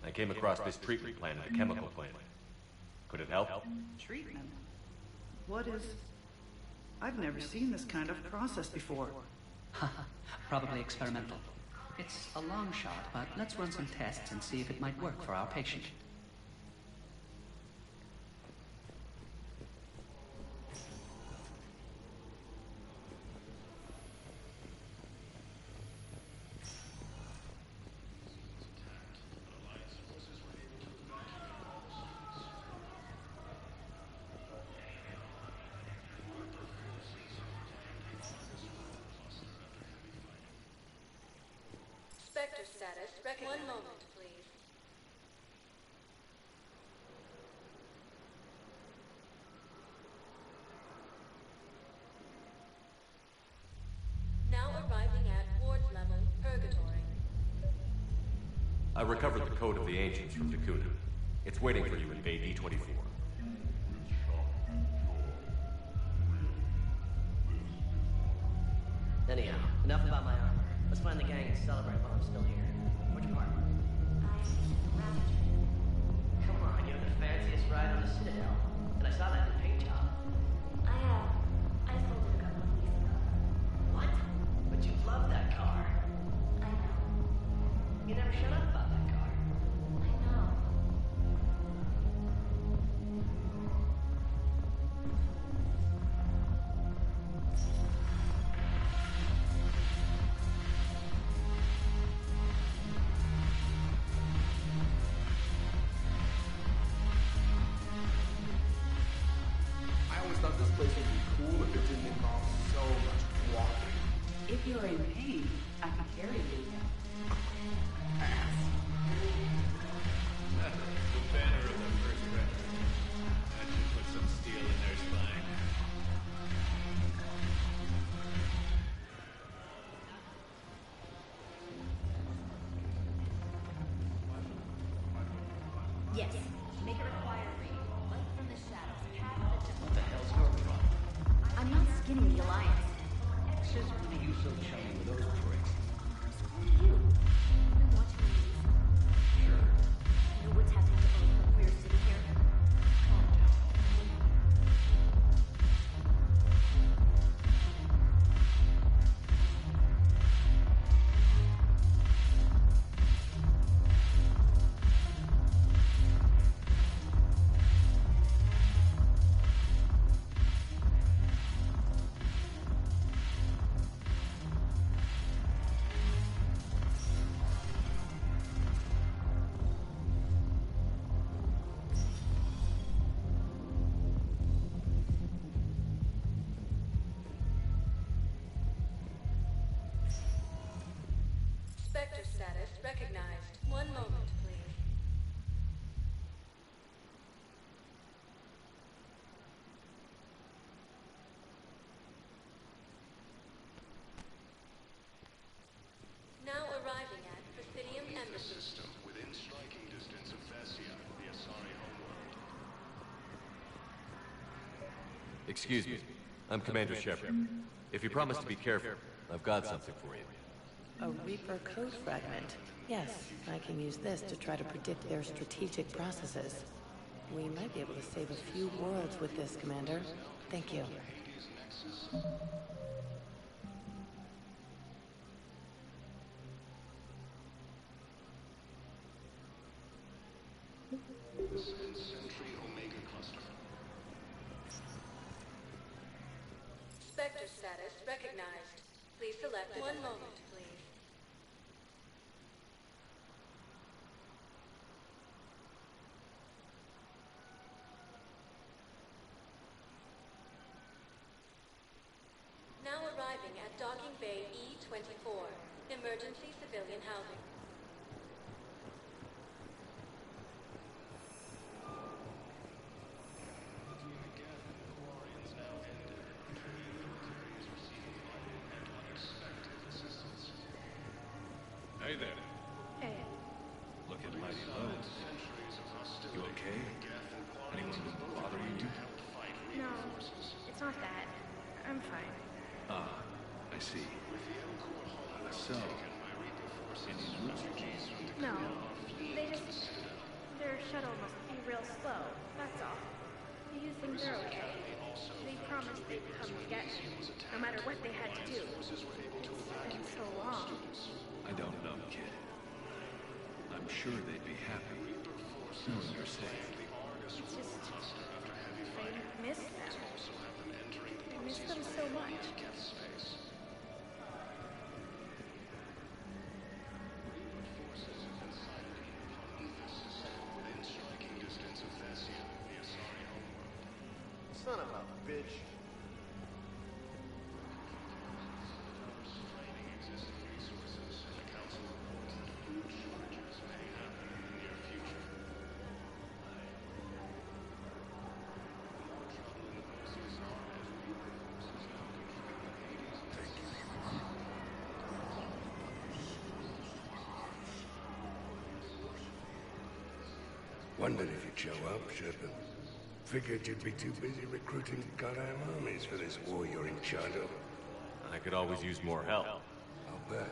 I came across this treatment plant at a chemical plant. Could it help? Treatment? What is... I've never seen this kind of process before. Probably experimental. It's a long shot, but let's run some tests and see if it might work for our patient. Spectre status recognized. One moment, please. Now arriving at ward level purgatory. I recovered the code of the ancients from Dakuna. It's waiting for you in Bay D-24. Anyhow, enough about my armor. Let's find the gang and celebrate while I'm still here. Which part? Come on, you have the fanciest ride on the Citadel. And I saw that in the paint job. I sold it a couple of weeks ago. What? But you love that car. I know. You never shut up about that car. I know. I always thought this place would be cool if it didn't involve so much walking. If you're in pain, I can carry you. The banner of the first record. That should put some steel in their spine. Yes. Make it require read. Light from the shadows. Path the What the hell's your problem? I'm not skinning the Alliance. Since when are you so chummy with those pricks? You. I've been watching the news. Sure. You know what's happening to Earth while we're sitting here? Calm down. Spectre status recognized. One moment, please. Now arriving at Presidium Embassy. System within striking distance of Thessia, the Asari homeworld. Excuse me. I'm Commander Shepard. If you promise to be careful, I've got something for you. A Reaper code fragment. Yes, I can use this to try to predict their strategic processes. We might be able to save a few worlds with this, Commander. Thank you. Sentry Omega Cluster. Spectre status recognized. Please select one moment, please. Now arriving at Docking Bay E-24, emergency civilian housing. Hey there. Hey. Looking mighty low. You okay? Anyone been bothering you? No, it's not that. I'm fine. Ah, I see. So, any news? No, their shuttle must be real slow, that's all. You think they're okay. They promised they'd come to get me, no matter what they had to do. It's been so long. I don't know, kid. I'm sure they'd be happy knowing you're safe. It's just... I miss them. I miss them so much. Son of a bitch. Wondered if you'd show up, Shepard. Figured you'd be too busy recruiting goddamn armies for this war you're in charge of. I could always use more help. I'll bet.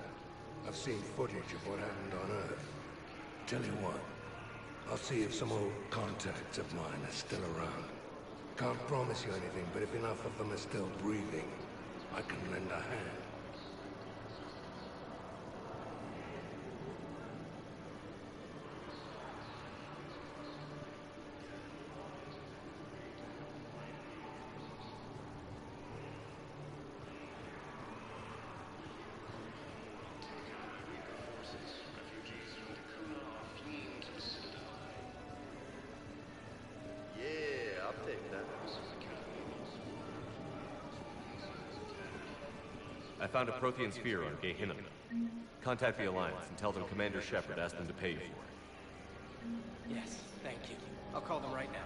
I've seen footage of what happened on Earth. Tell you what, I'll see if some old contacts of mine are still around. Can't promise you anything, but if enough of them are still breathing, I can lend a hand. Yeah, I'll take that. I found a Prothean sphere on Gehinnom. Contact the Alliance and tell them Commander Shepard asked them to pay you for it. Yes, thank you. I'll call them right now.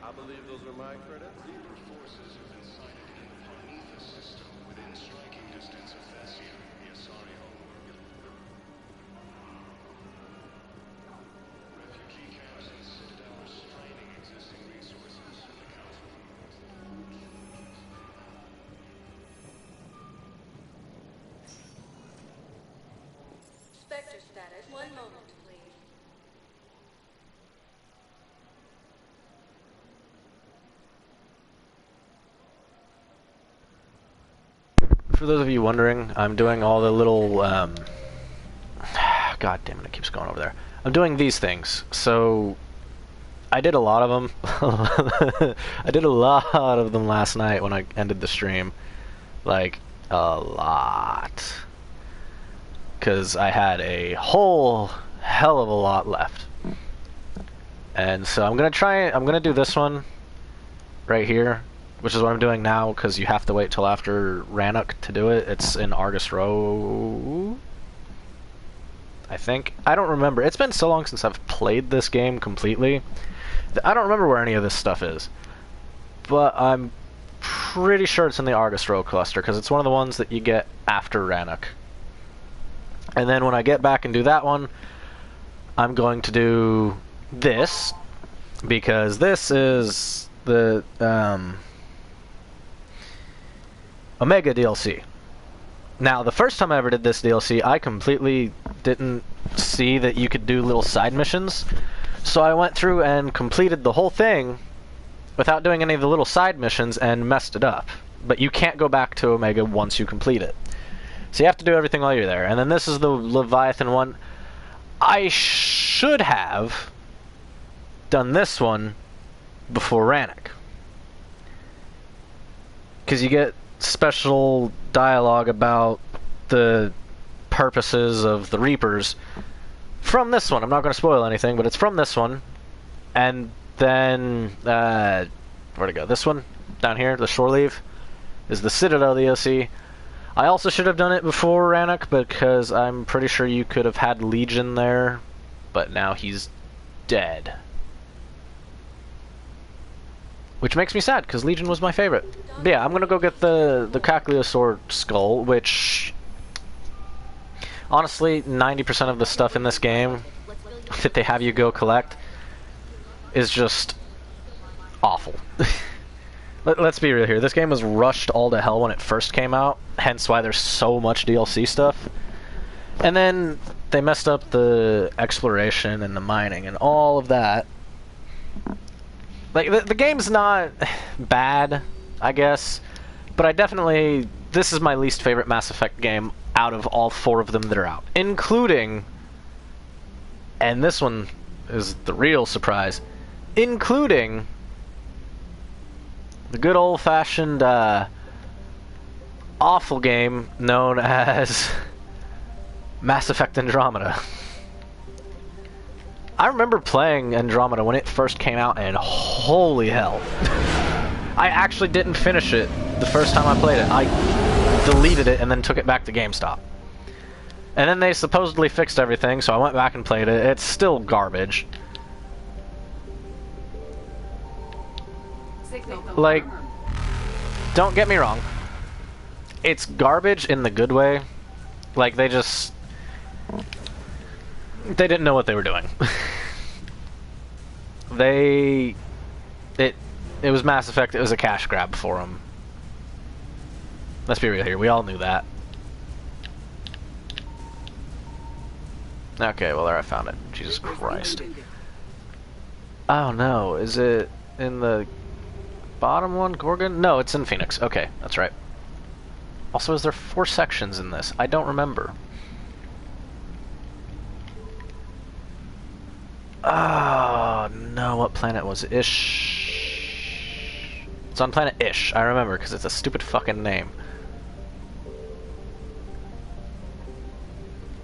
I believe those are my credits. Reaper forces have been sighted in the Prometheus system within striking distance of Thessia, the Asari homeworld. Refugee camps and Citadel are straining existing resources, and the Council matters. One moment, please. For those of you wondering, I'm doing all the little, God damn it, it keeps going over there. I'm doing these things, so I did a lot of them. I did a lot of them last night when I ended the stream. Like, a lot. Because I had a whole hell of a lot left. And so I'm gonna do this one right here, which is what I'm doing now, because you have to wait till after Rannoch to do it. It's in Argus Row, I think. I don't remember. It's been so long since I've played this game completely. I don't remember where any of this stuff is. But I'm pretty sure it's in the Argus Row cluster, because it's one of the ones that you get after Rannoch. And then when I get back and do that one, I'm going to do this, because this is the Omega DLC. Now, the first time I ever did this DLC, I completely didn't see that you could do little side missions, so I went through and completed the whole thing without doing any of the little side missions and messed it up. But you can't go back to Omega once you complete it. So you have to do everything while you're there. And then this is the Leviathan one. I should have done this one before Rannoch, because you get special dialogue about the purposes of the Reapers from this one. I'm not going to spoil anything, but it's from this one. And then, where'd it go? This one, down here, the Shore Leave, is the Citadel DLC. I also should have done it before Rannoch, because I'm pretty sure you could have had Legion there, but now he's dead. Which makes me sad, because Legion was my favorite. But yeah, I'm gonna go get the Cagliostro skull, which honestly, 90% of the stuff in this game that they have you go collect is just awful. Let's be real here. This game was rushed all to hell when it first came out, hence why there's so much DLC stuff. And then they messed up the exploration and the mining and all of that. Like, the game's not bad, I guess, but I definitely... This is my least favorite Mass Effect game out of all 4 of them that are out, including... And this one is the real surprise, including the good old-fashioned, awful game known as Mass Effect Andromeda. I remember playing Andromeda when it first came out, and holy hell. I actually didn't finish it the first time I played it. I deleted it and then took it back to GameStop. And then they supposedly fixed everything, so I went back and played it. It's still garbage. Like, don't get me wrong. It's garbage in the good way. Like, they didn't know what they were doing. It was Mass Effect, it was a cash grab for them. Let's be real here, we all knew that. Okay, well there I found it. Jesus Christ. Oh no, is it in the bottom one, Gorgon? No, it's in Phoenix. Okay, that's right. Also, is there 4 sections in this? I don't remember. Oh, no, what planet was it? Ish. It's on planet Ish, I remember, because it's a stupid fucking name.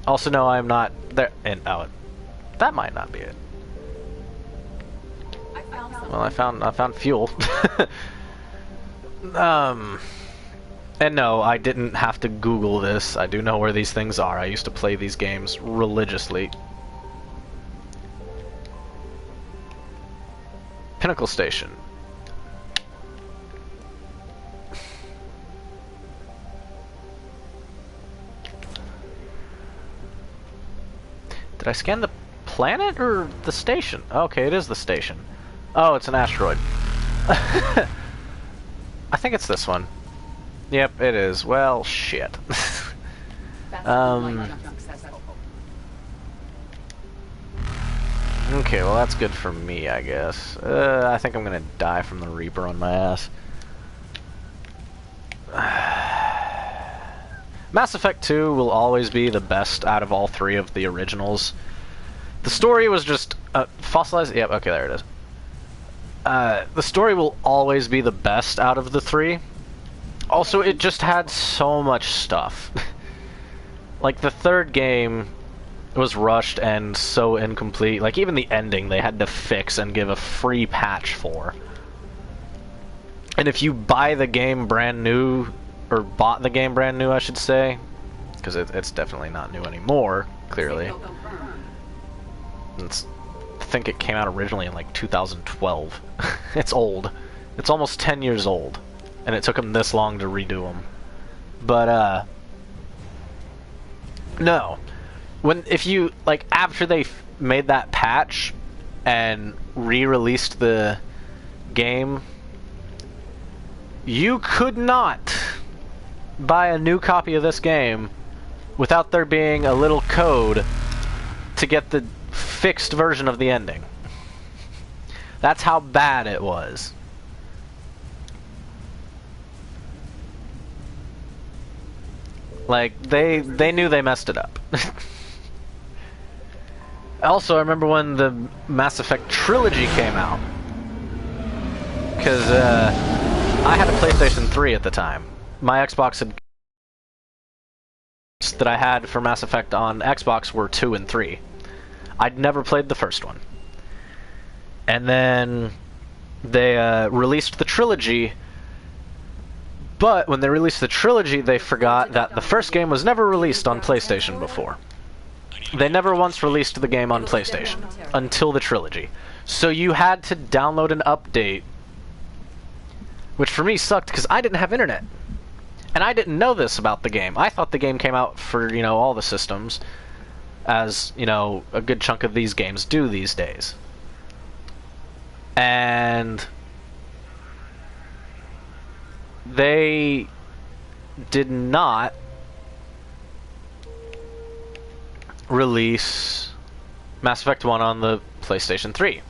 Also, no, I'm not there. And, oh, that might not be it. Well, I found fuel. And no, I didn't have to Google this. I do know where these things are. I used to play these games religiously. Pinnacle Station. Did I scan the planet or the station? Okay, it is the station. Oh, it's an asteroid. I think it's this one. Yep, it is. Well, shit. Okay, well that's good for me, I guess. I think I'm gonna die from the Reaper on my ass. Mass Effect 2 will always be the best out of all three of the originals. The story was just... fossilized? Yep, okay, there it is. The story will always be the best out of the three. Also, it just had so much stuff. Like, the third game was rushed and so incomplete. Like, even the ending they had to fix and give a free patch for. And if you buy the game brand new, or bought the game brand new, I should say, because it's definitely not new anymore, clearly. I think it came out originally in like 2012. It's old. It's almost 10 years old. And it took them this long to redo them. But, no. If you, like, after they made that patch and re-released the game, you could not buy a new copy of this game without there being a little code to get the fixed version of the ending. That's how bad it was. Like, they knew they messed it up. Also, I remember when the Mass Effect trilogy came out. Because, I had a PlayStation 3 at the time. My Xbox had... that I had for Mass Effect on Xbox were 2 and 3. I'd never played the first one. And then they released the trilogy, but when they released the trilogy, they forgot that the first game was never released on PlayStation before. They never once released the game on PlayStation until the trilogy. So you had to download an update, which for me sucked because I didn't have internet. And I didn't know this about the game. I thought the game came out for, you know, all the systems, as, you know, a good chunk of these games do these days. And they did not release Mass Effect 1 on the PlayStation 3.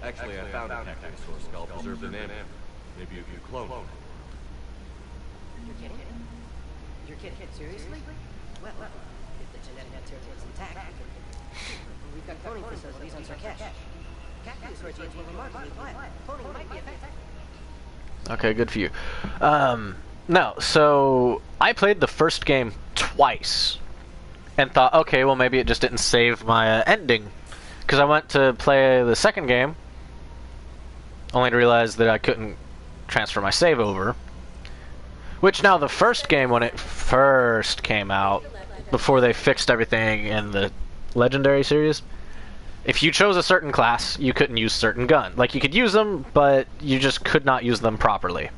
Actually, I found a hacking source. I'll preserve the name. Maybe you clone it. You're kidding? You're kidding? Seriously? Well, if the genetic material is intact, we've got cloning facilities on Sarkesh. Cactus origins were remarkably quiet. Cloning might be effective. Okay, good for you. No, so I played the first game twice and thought, okay, well maybe it just didn't save my ending. Because I went to play the second game, only to realize that I couldn't transfer my save over. Which now the first game, when it first came out, before they fixed everything in the Legendary series, if you chose a certain class, you couldn't use certain guns. Like, you could use them, but you just could not use them properly.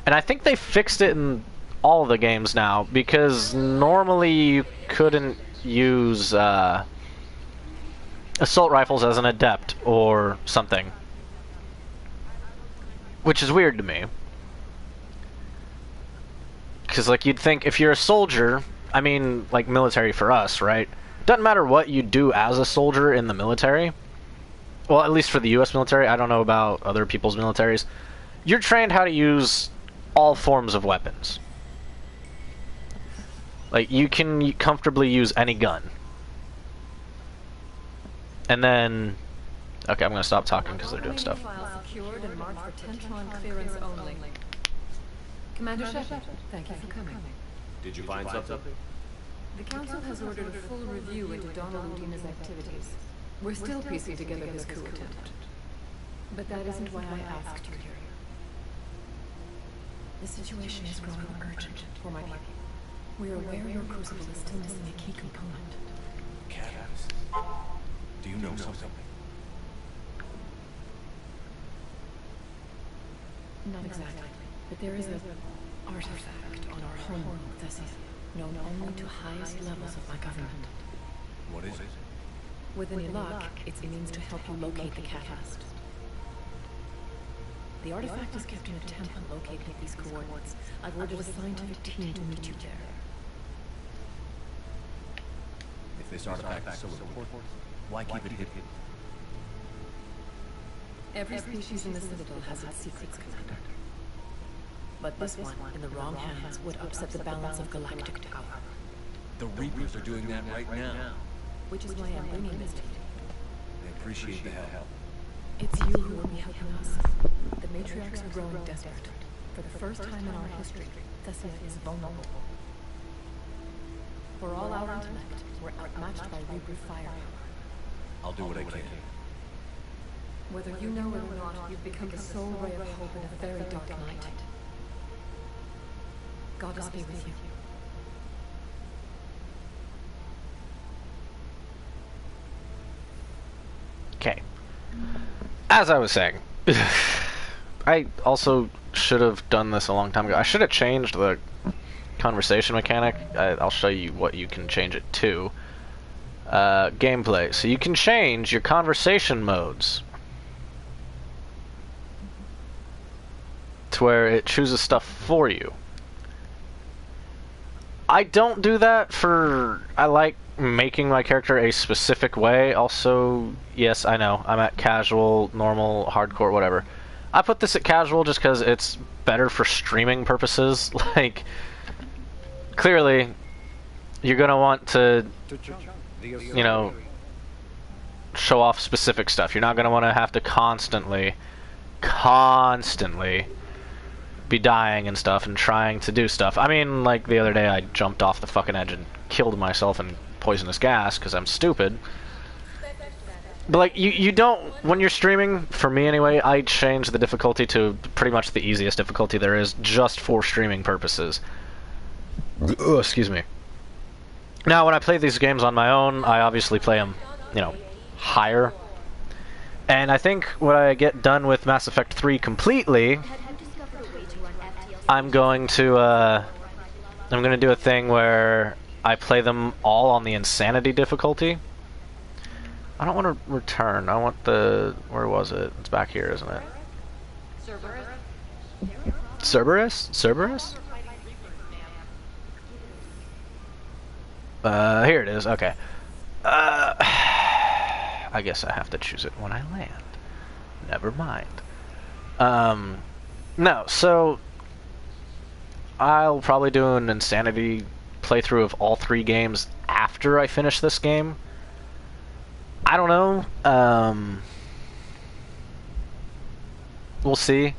And I think they fixed it in all of the games now, because normally you couldn't use assault rifles as an adept or something. Which is weird to me. Because, like, you'd think if you're a soldier, I mean, like, military for us, right? Doesn't matter what you do as a soldier in the military. Well, at least for the US military. I don't know about other people's militaries. You're trained how to use all forms of weapons. Like, you can comfortably use any gun. And then... Okay, I'm gonna stop talking because they're doing stuff. Secured and marked for Tentron clearance only. Commander Shepard, thank you for coming. Did you find something? The Council has ordered a full review into Donna Ludina's activities. We're still piecing together this coup attempt. But that isn't why I asked you here. The situation is growing urgent for my people. We are aware your crucible is still missing a key component. Catalyst. Do you know something? Not exactly, but there is an artifact on our homeworld, Thesis, known only to highest levels of my government. What is it? With any luck, it's a means to help you locate the catalyst. The artifact is kept in a temple located at these coordinates. I've ordered a scientific team to meet you there. If this artifact is so important, Why keep it hidden? Every species in the Citadel has its secrets, Commander. But this one, in the wrong hands, would upset the balance of galactic power. The Reapers are doing that right now. Which is why I'm bringing this to you. I appreciate the help. It's you who will be helping us. The matriarchs are growing desperate. For the first time in our history, Thessia is vulnerable. For all our intellect, we're outmatched by Reaper firepower. I'll do what I can. Whether you know it or not, you've become the sole ray of hope in a very dark night. Goddess be with you. Okay. As I was saying, I also should have done this a long time ago. I should have changed the conversation mechanic. I'll show you what you can change it to. Gameplay. So you can change your conversation modes to where it chooses stuff for you. I don't do that for... I like making my character a specific way. Also, yes, I know, I'm at casual, normal, hardcore, whatever. I put this at casual just because it's better for streaming purposes. Like, clearly, you're going to want to, you know, show off specific stuff. You're not going to want to have to constantly be dying and stuff and trying to do stuff. I mean, like the other day I jumped off the fucking edge and killed myself in poisonous gas because I'm stupid. But like, you don't, when you're streaming, for me anyway, I change the difficulty to pretty much the easiest difficulty there is, just for streaming purposes. Ugh, excuse me. Now, when I play these games on my own, I obviously play them, you know, higher. And I think when I get done with Mass Effect 3 completely, I'm going to do a thing where I play them all on the Insanity difficulty. I don't want to return. I want the... Where was it? It's back here, isn't it? Cerberus? Cerberus? Here it is. Okay. I guess I have to choose it when I land. Never mind. No, so... I'll probably do an Insanity playthrough of all 3 games after I finish this game. I don't know. We'll see.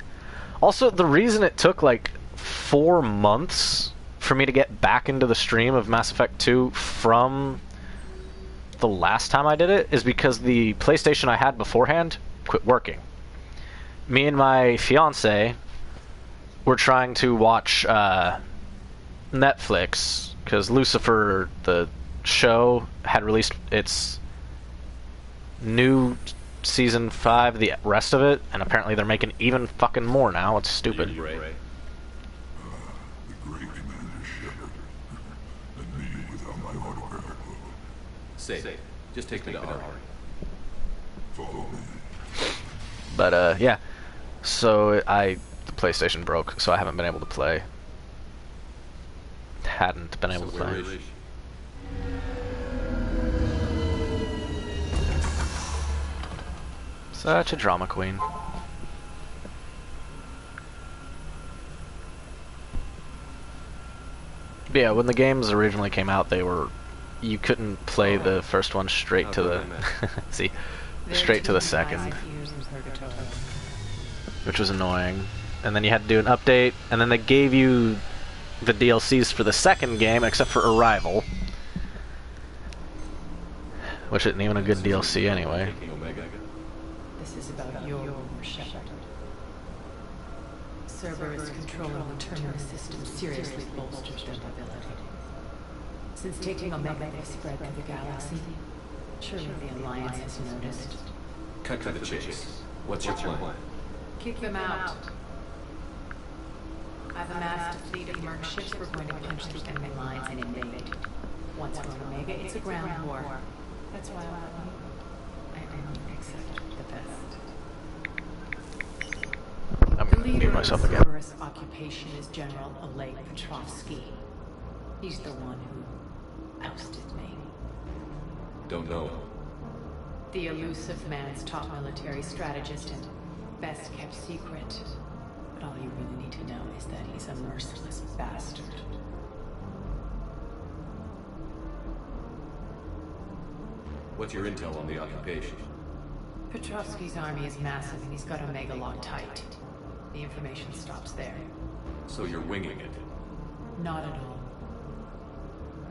Also, the reason it took like 4 months for me to get back into the stream of Mass Effect 2 from the last time I did it is because the PlayStation I had beforehand quit working. Me and my fiance were trying to watch Netflix because Lucifer, the show, had released its new season 5, the rest of it, and apparently they're making even fucking more now. It's stupid. The great Commander Shepard. And me without my autograph book. Safe. Just take me to Ari. Follow me. But, yeah. So, the PlayStation broke, so I haven't been able to play. Hadn't been able to play. Such a drama queen. But yeah, when the games originally came out, you couldn't play the first one straight to the straight to the second, which was annoying. And then you had to do an update, and then they gave you the DLCs for the second game, except for Arrival, which isn't even a good DLC anyway. This is about your Shepard. Cerberus controlling the terminus system seriously bolsters their mobility. Since taking Omega, they spread through the galaxy. Surely the Alliance has noticed. Cut to the chase. What's your plan? Kick them out. I've amassed a fleet of merc ships. We're going to punch through enemy lines and invade. Once we're on Omega, it's a ground war. That's why I only accept the best. I'm gonna mute myself again. Cerberus' occupation is General Oleg Petrovsky. He's the one who ousted me. Don't know. The elusive man's top military strategist and best kept secret. But all you really need to know is that he's a merciless bastard. What's your intel on the occupation? Petrovsky's army is massive and he's got Omega locked tight. The information stops there. So you're winging it? Not at all.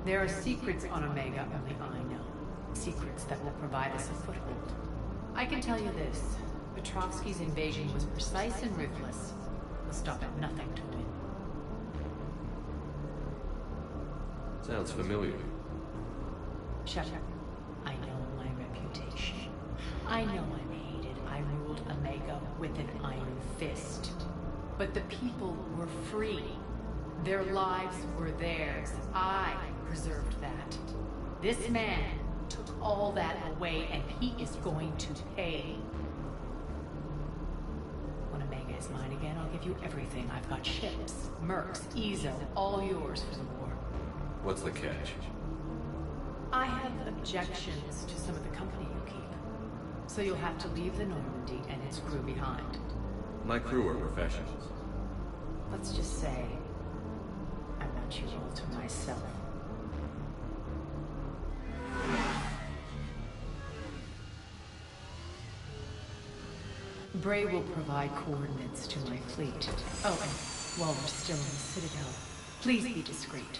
There are secrets on Omega only I know. Secrets that will provide us a foothold. I can tell you this. Petrovsky's invasion was precise and ruthless. We'll stop at nothing to win. Sounds familiar. Shut up. I know my reputation. I know I'm hated. I ruled Omega with an iron fist. But the people were free. Their lives were theirs. I preserved that. This man took all that away, and he is going to pay. When Omega is mine again, I'll give you everything. I've got ships, mercs, Ezo, all yours for the war. What's the catch? I have objections to some of the company you keep. So you'll have to leave the Normandy and its crew behind. My crew are professionals. Let's just say I want you all to myself. Bray will provide coordinates to my fleet. Oh, and while we're still in the Citadel, please be discreet.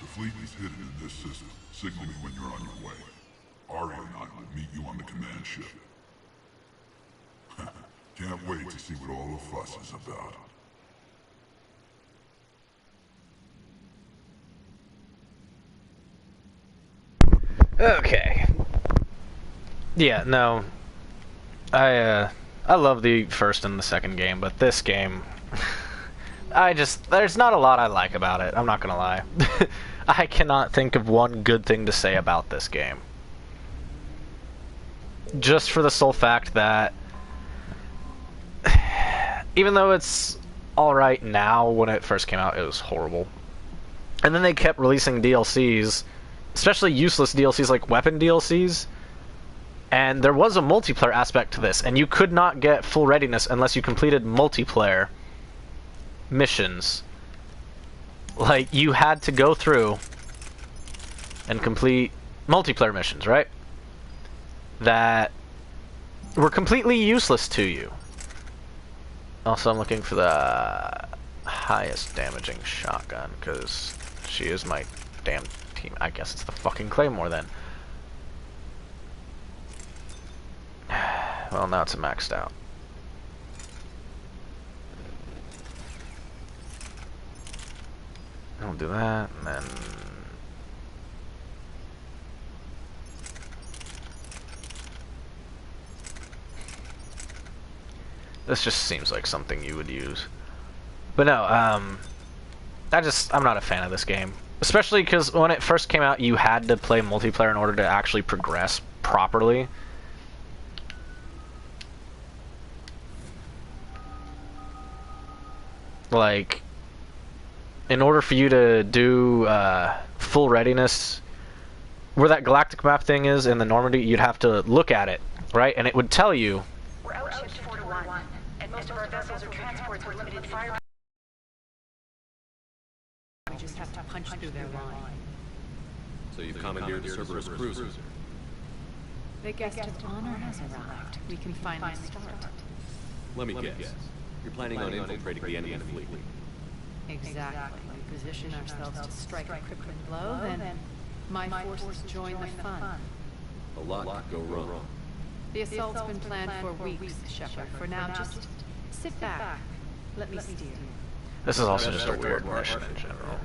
The fleet is hidden in this system. Signal me when you're on your way. Arya and I will meet you on the command ship. Can't wait to see what all the fuss is about. Okay. Yeah, no. I love the first and the second game, but this game there's not a lot I like about it, I'm not gonna lie. I cannot think of one good thing to say about this game. Just for the sole fact that even though it's alright now, when it first came out it was horrible. And then they kept releasing DLCs, especially useless DLCs like weapon DLCs, and there was a multiplayer aspect to this, and you could not get full readiness unless you completed multiplayer missions. Like, you had to go through and complete multiplayer missions, right? That were completely useless to you. Also, I'm looking for the highest damaging shotgun, because she is my damn team. I guess it's the fucking Claymore then. Well, now it's maxed out. I'll do that, and then this just seems like something you would use. But no, I'm not a fan of this game. Especially because when it first came out, you had to play multiplayer in order to actually progress properly. Like, in order for you to do full readiness, where that galactic map thing is in the Normandy, you'd have to look at it, right? And it would tell you. We're outshipped 4 to 1, and most of our vessels are transports with limited fire. We just have to punch through their line. So you've commandeered the Cerberus cruisers. The guest of honor has arrived. We can finally start. Let me guess. You're planning on infiltrating the enemy fleet. Exactly. We position ourselves to strike a crippling blow, then my forces join the fun. A lot could go wrong. The assault's been planned for weeks, Shepard. For now, just sit back. Let me steer. This is also just a weird mission in general.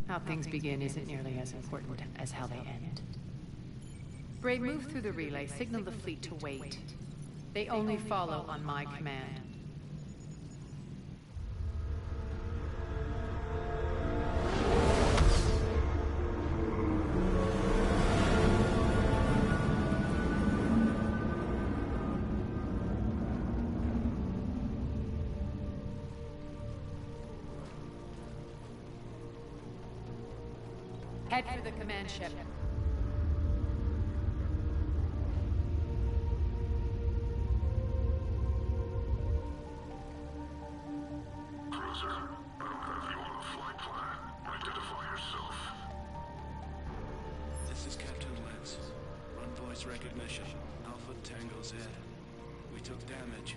How things begin isn't nearly as important as how they end. Bray, move through the relay. Signal the fleet to wait. They only follow on my command. Head for the command ship. Cruiser, I don't have you on the flight plan. Identify yourself. This is Captain Wentz. Run voice recognition. Alpha Tango Z. We took damage.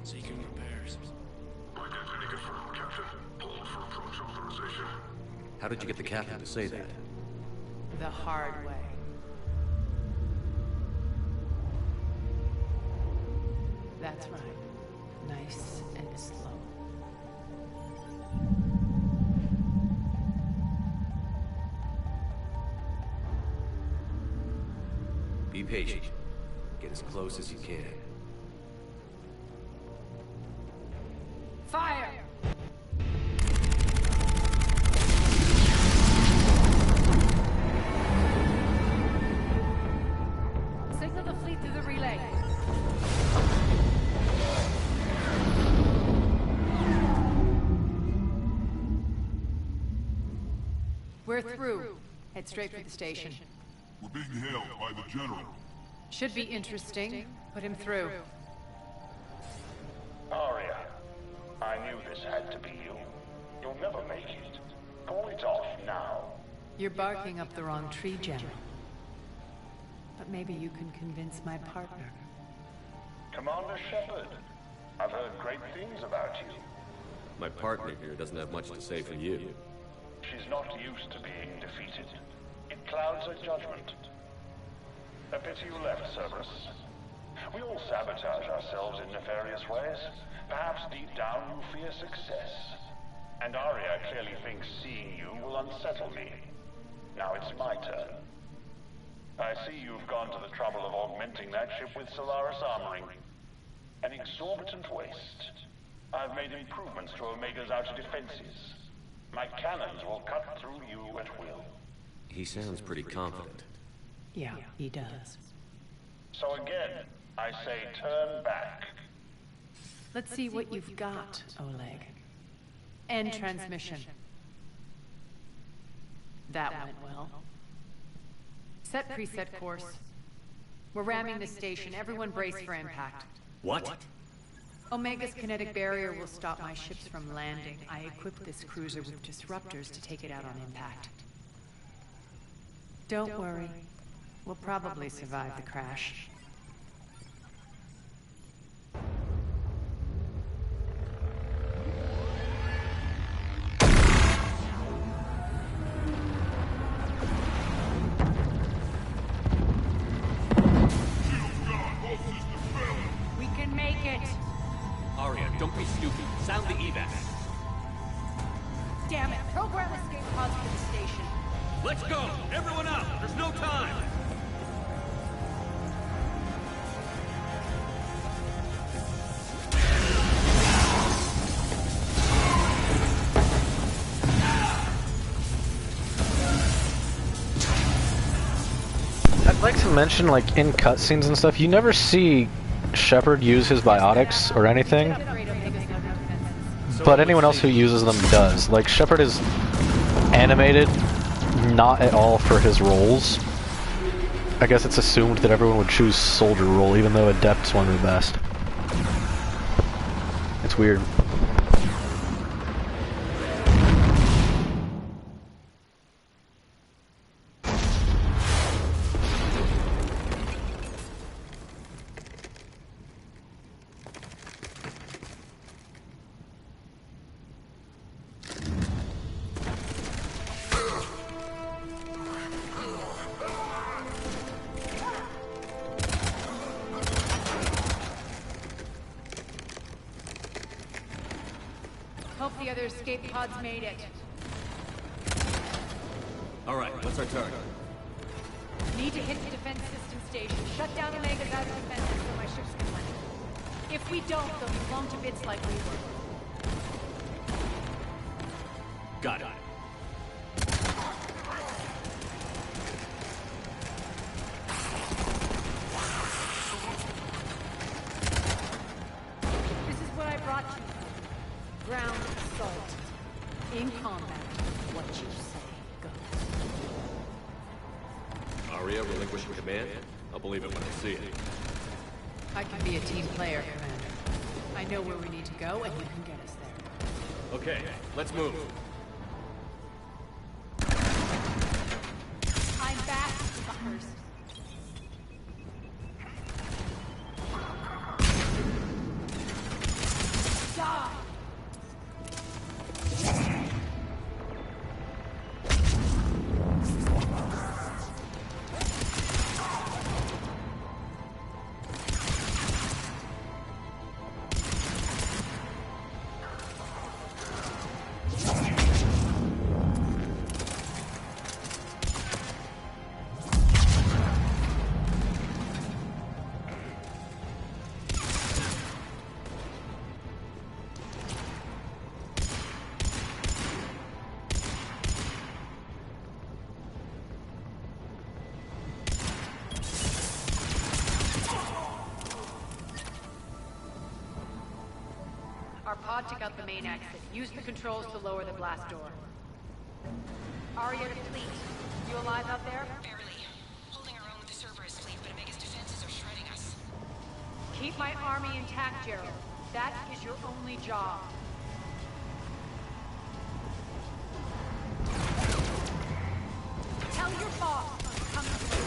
Seeking repairs. Identity confirmed, Captain. Hold for approach authorization. How did you get the captain to say that? The hard way. That's right. Nice and slow. Be patient. Get as close as you can. Fire! Signal the fleet through the relay. We're through. Head straight for the station. We're being hailed by the General. Should be interesting. Put him through. Arya, I knew this had to be you. You'll never make it. Call it off now. You're barking up the wrong tree, General. But maybe you can convince my partner. Commander Shepard, I've heard great things about you. My partner here doesn't have much to say for you. She's not used to being defeated. It clouds her judgment. A pity you left, Cerberus. We all sabotage ourselves in nefarious ways. Perhaps deep down you fear success. And Arya clearly thinks seeing you will unsettle me. Now it's my turn. I see you've gone to the trouble of augmenting that ship with Solaris armoring. An exorbitant waste. I've made improvements to Omega's outer defenses. My cannons will cut through you at will. He sounds pretty confident. Yeah, he does. So again, I say turn back. Let's see what you've got, Oleg. End transmission. That went well. Set preset course. We're ramming the station. Everyone brace for impact. What? Omega's kinetic barrier will stop my ships from landing. I equipped this cruiser with disruptors to take it out on impact. Don't worry. We'll probably survive the crash. We can make it! Arya, don't be stupid. Sound the evac. Damn it! Program escape pods for the station. Let's go! Everyone out! There's no time! I'd like to mention, like, in cutscenes and stuff, you never see Shepard use his biotics or anything, but anyone else who uses them does. Like, Shepard is animated not at all for his roles. I guess it's assumed that everyone would choose soldier role, even though Adept's one of the best. It's weird. Hope the other escape pods made it. Alright, what's our target? Need to hit the defense system station. Shut down Omega's outer defenses so my ships can land. If we don't, they'll be blown to bits like we were. Got it. This is what I brought you. Ground assault. In combat, what you say goes. Arya relinquishing command? I'll believe it when I see it. I can be a team player, Commander. I know where we need to go, and you can get us there. Okay, let's move. I'm back, fuckers. Die! Our pod took out the main exit. Use the controls to lower the blast door. Arya to fleet. You alive out there? Barely. Holding our own with the Cerberus fleet, but Omega's defenses are shredding us. Keep my army intact, Gerald. That is your only job. Tell your boss I'm coming through.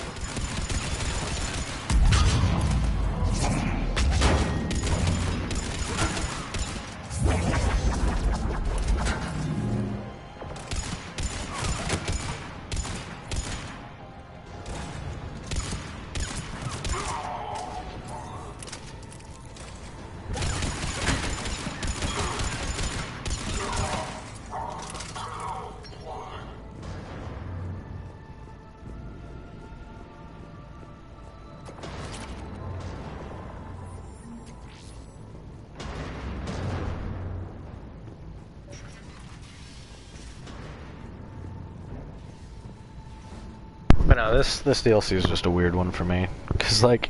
But no, this DLC is just a weird one for me, cause like,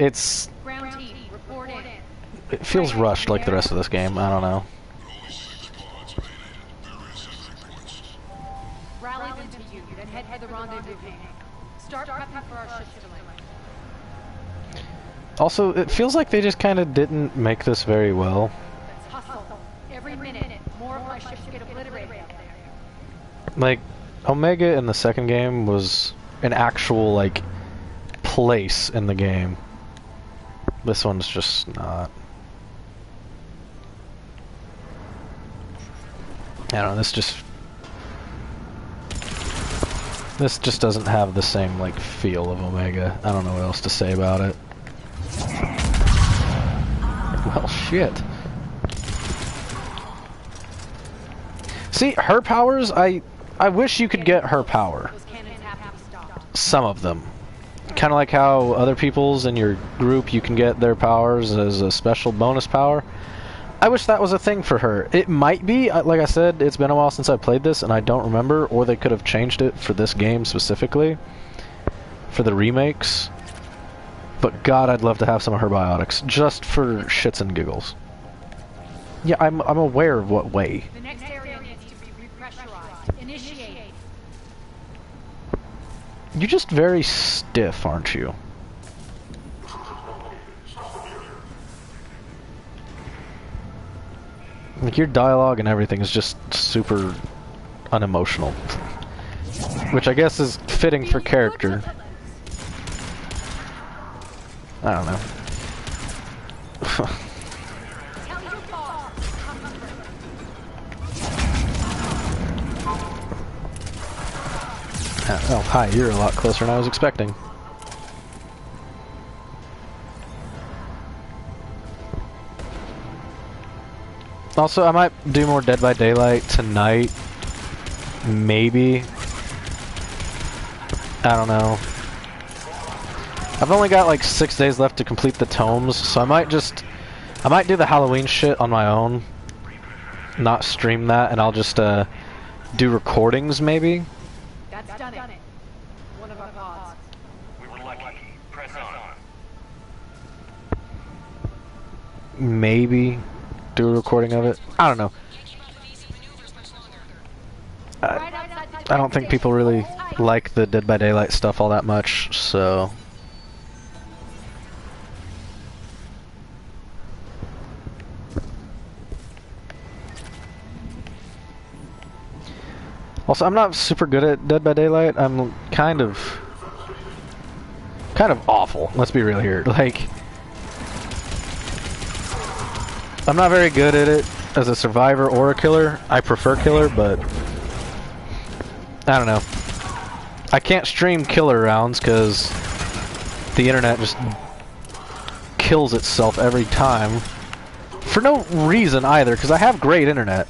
it feels rushed like the rest of this game. I don't know. Rally them to you, then head for the rendezvous hangar. Start prepping for our ships to land. Also, it feels like they just kind of didn't make this very well. Let's hustle. Every minute, more of my ships get obliterated out there. Like, Omega in the second game was an actual, like, place in the game. This one's just not. I don't know, this just doesn't have the same, like, feel of Omega. I don't know what else to say about it. Well, shit. See, her powers, I wish you could get her power. Some of them. Kind of like how other people's in your group, you can get their powers as a special bonus power. I wish that was a thing for her. It might be, like I said, it's been a while since I played this, and I don't remember, or they could have changed it for this game specifically, for the remakes. But God, I'd love to have some of her biotics, just for shits and giggles. Yeah, I'm aware of what way. The next area needs to be repressurized. Initiate. You're just very stiff, aren't you? Like, your dialogue and everything is just super unemotional. Which I guess is fitting for character. I don't know. Oh, hi, you're a lot closer than I was expecting. Also, I might do more Dead by Daylight tonight. Maybe. I don't know. I've only got like 6 days left to complete the tomes, so I might do the Halloween shit on my own. Not stream that, and I'll just do recordings maybe. That's done it. One of our pods. We were lucky. Press on. Maybe do a recording of it. I don't know. I don't think people really like the Dead by Daylight stuff all that much, so... Also, I'm not super good at Dead by Daylight. I'm kind of awful. Let's be real here. Like, I'm not very good at it as a survivor or a killer. I prefer killer, but I don't know. I can't stream killer rounds because the internet just kills itself every time. For no reason either, because I have great internet.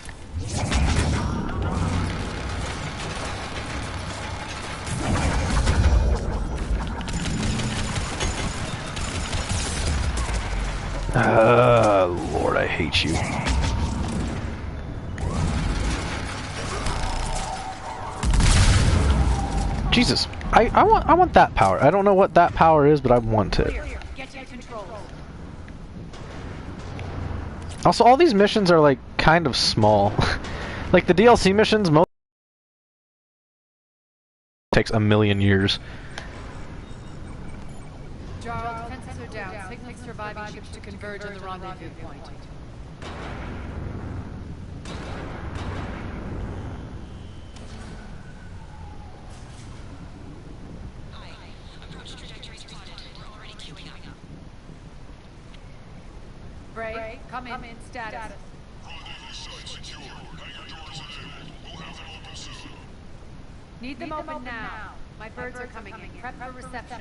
Lord, I hate you. Jesus, I want that power. I don't know what that power is, but I want it. Also, all these missions are like kind of small. Like the DLC missions, most takes a million years. Jarl, defenses are down. Signal surviving ships to converge on the rendezvous point. Bray, come in. Status. Need them open now. My birds are coming in. Prep for reception.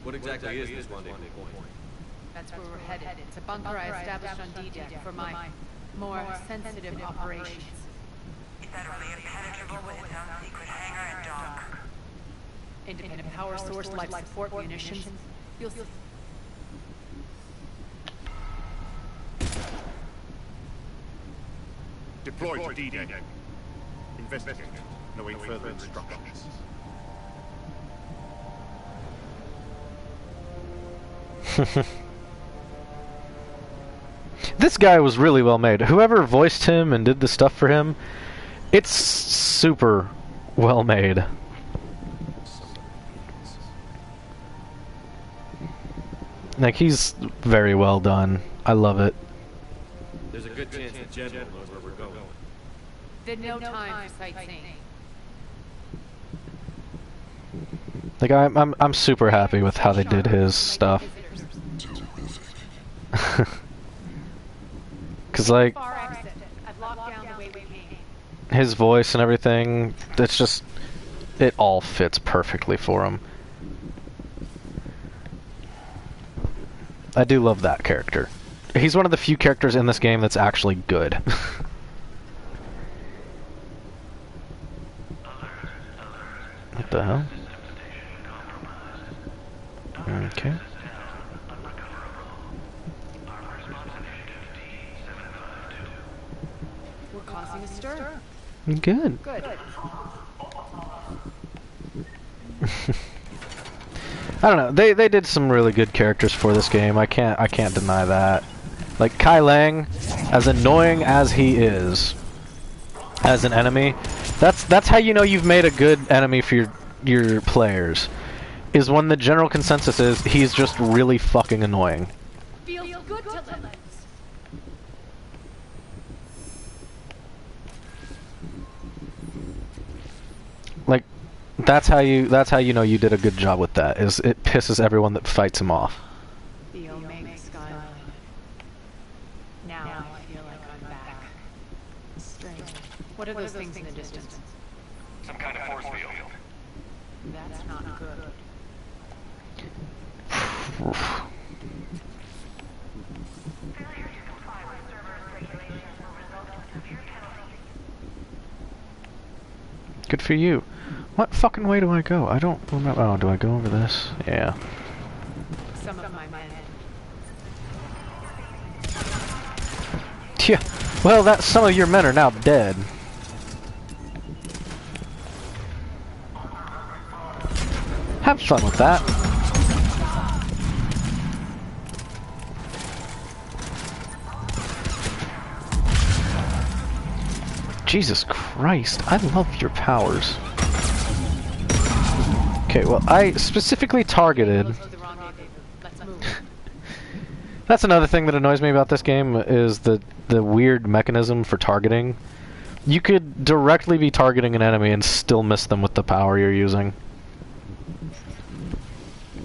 What exactly is this rendezvous point? That's where we're headed. It's a bunker I established on D-Deck for my more sensitive operations. Is that really impenetrable with its own secret hangar and dock? Independent power source, life support, munitions. You'll see. Deploy to D-Deck. Investigate. Await further instructions. This guy was really well made. Whoever voiced him and did the stuff for him, it's super well made. Like, he's very well done. I love it. There's a good chance the general knows where we're going. Then no time for sightseeing. Like, I'm super happy with how they did his stuff. Cause like his voice and everything, it's just, it all fits perfectly for him. I do love that character. He's one of the few characters in this game that's actually good. What the hell? Okay. We're causing a stir. Good. Good. I don't know. They did some really good characters for this game. I can't deny that. Like Kai Lang, as annoying as he is as an enemy, that's how you know you've made a good enemy for your players. Is when the general consensus is he's just really fucking annoying. Feels good to live. Like that's how you know you did a good job with that. Is it pisses everyone that fights him off. The Omega skyline. Now I feel like I'm back. Strange. What are those things in the distance? Some kind of force field. That's not good. Good for you. What fucking way do I go? I don't remember. Oh, do I go over this? Yeah. Some of my men. Yeah. Well, some of your men are now dead. Have fun with that. Jesus Christ, I love your powers. Okay, well, I specifically targeted... That's another thing that annoys me about this game, is the weird mechanism for targeting. You could directly be targeting an enemy and still miss them with the power you're using.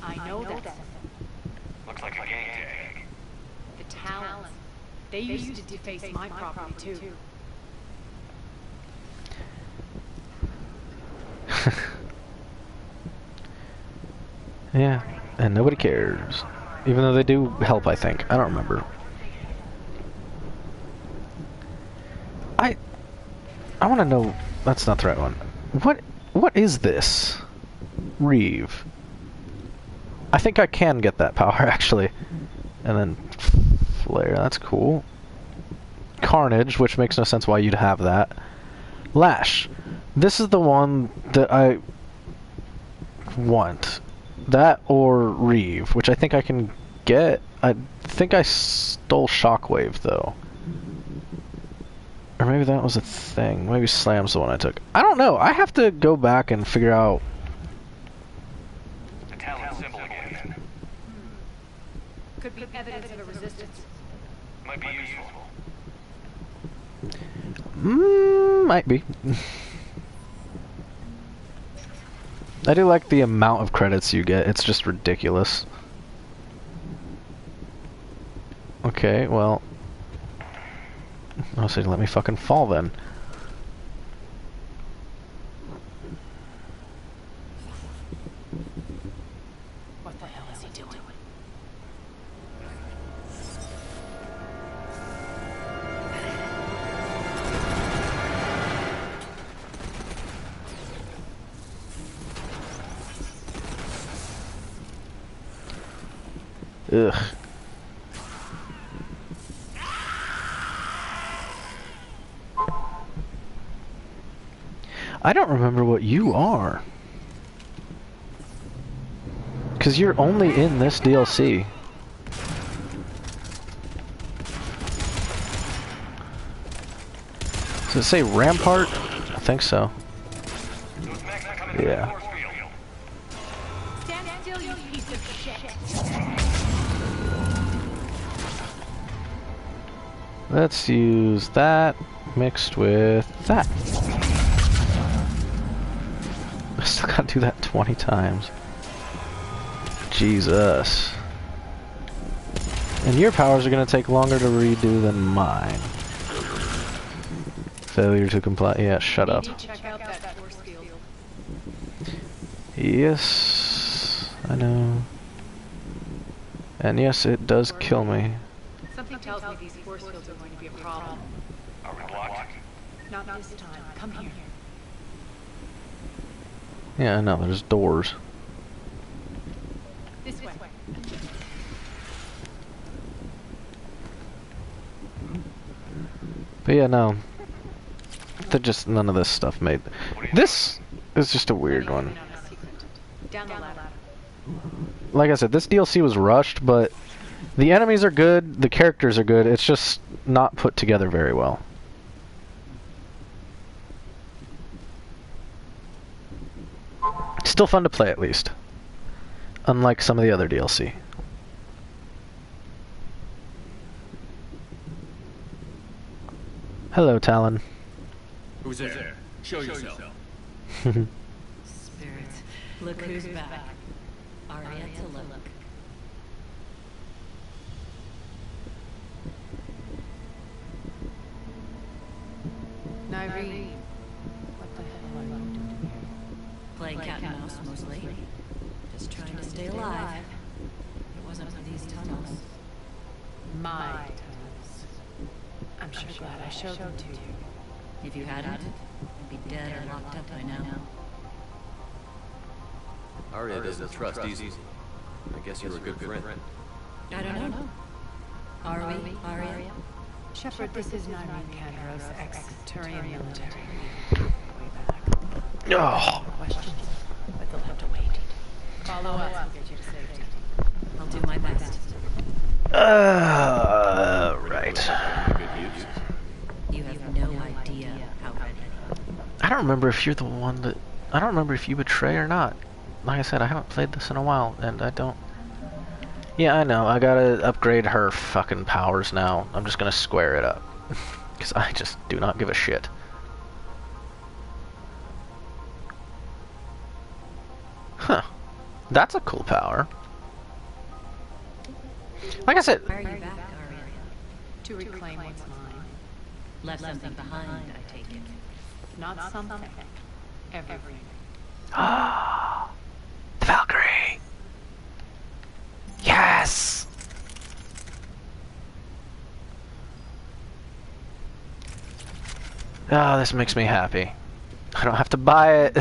I know that. Looks like a gang tag. The Talons. They used to deface my property too. Yeah, and nobody cares. Even though they do help, I think. I don't remember. I want to know... That's not the right one. What is this? Reeve. I think I can get that power, actually. And then... Flare, that's cool. Carnage, which makes no sense why you'd have that. Lash. This is the one that I want. That or Reeve, which I think I can get. I think I stole Shockwave, though. Or maybe that was a thing. Maybe Slam's the one I took. I don't know. I have to go back and figure out... The Talon symbol again. Could be evidence of a resistance. Might be useful. Might be. I do like the amount of credits you get. It's just ridiculous. Okay, well... I'll say let me fucking fall then. What the hell is he doing? Ugh. I don't remember what you are. Because you're only in this DLC. Does it say Rampart? I think so. Yeah. Stand still, you piece of shit. Let's use that mixed with that. I still gotta do that 20 times. Jesus. And your powers are gonna take longer to redo than mine. Failure to comply. Yeah, shut up. Check out that force field. Yes, I know. And yes, it does kill me. Something tells me these force fields are going to be a problem. Are we blocked? Not this time. Come here. Yeah, I know, there's doors. This way. But yeah, no. They're just none of this stuff made. This is just a weird one. Down the ladder. Like I said, this DLC was rushed, but the enemies are good, the characters are good, it's just not put together very well. Still fun to play, at least. Unlike some of the other DLC. Hello, Talon. Who's there? Show yourself. Spirit, look who's back. Arietta, look. Nyree, what the hell are you doing here? Playing cat and mouse, mostly. Just trying to stay alive. It wasn't for these tunnels. My tunnels. I'm sure glad I showed them to you. If you hadn't, I'd be dead or locked up by now. Arya doesn't trust easy. I guess you're a good friend. I don't know. Are we, Arya? Shepard, this is Nyree Candaros, ex-Turian military. Way back. Oh. Questions, but they'll have to wait. Follow us, we'll get you to safety. I'll do my best. Right. You have no idea how ready. I don't remember if you're the one that... I don't remember if you betray or not. like I said, I haven't played this in a while, and I don't... Yeah, I know, I gotta upgrade her fucking powers now. I'm just gonna square it up. Because I just do not give a shit. Huh. That's a cool power. Like I said... Why are you back, Ariel? To reclaim what's mine. Left something behind, I take it. Not something. Everything. Ah, the Valkyrie! Yes! Oh, this makes me happy. I don't have to buy it.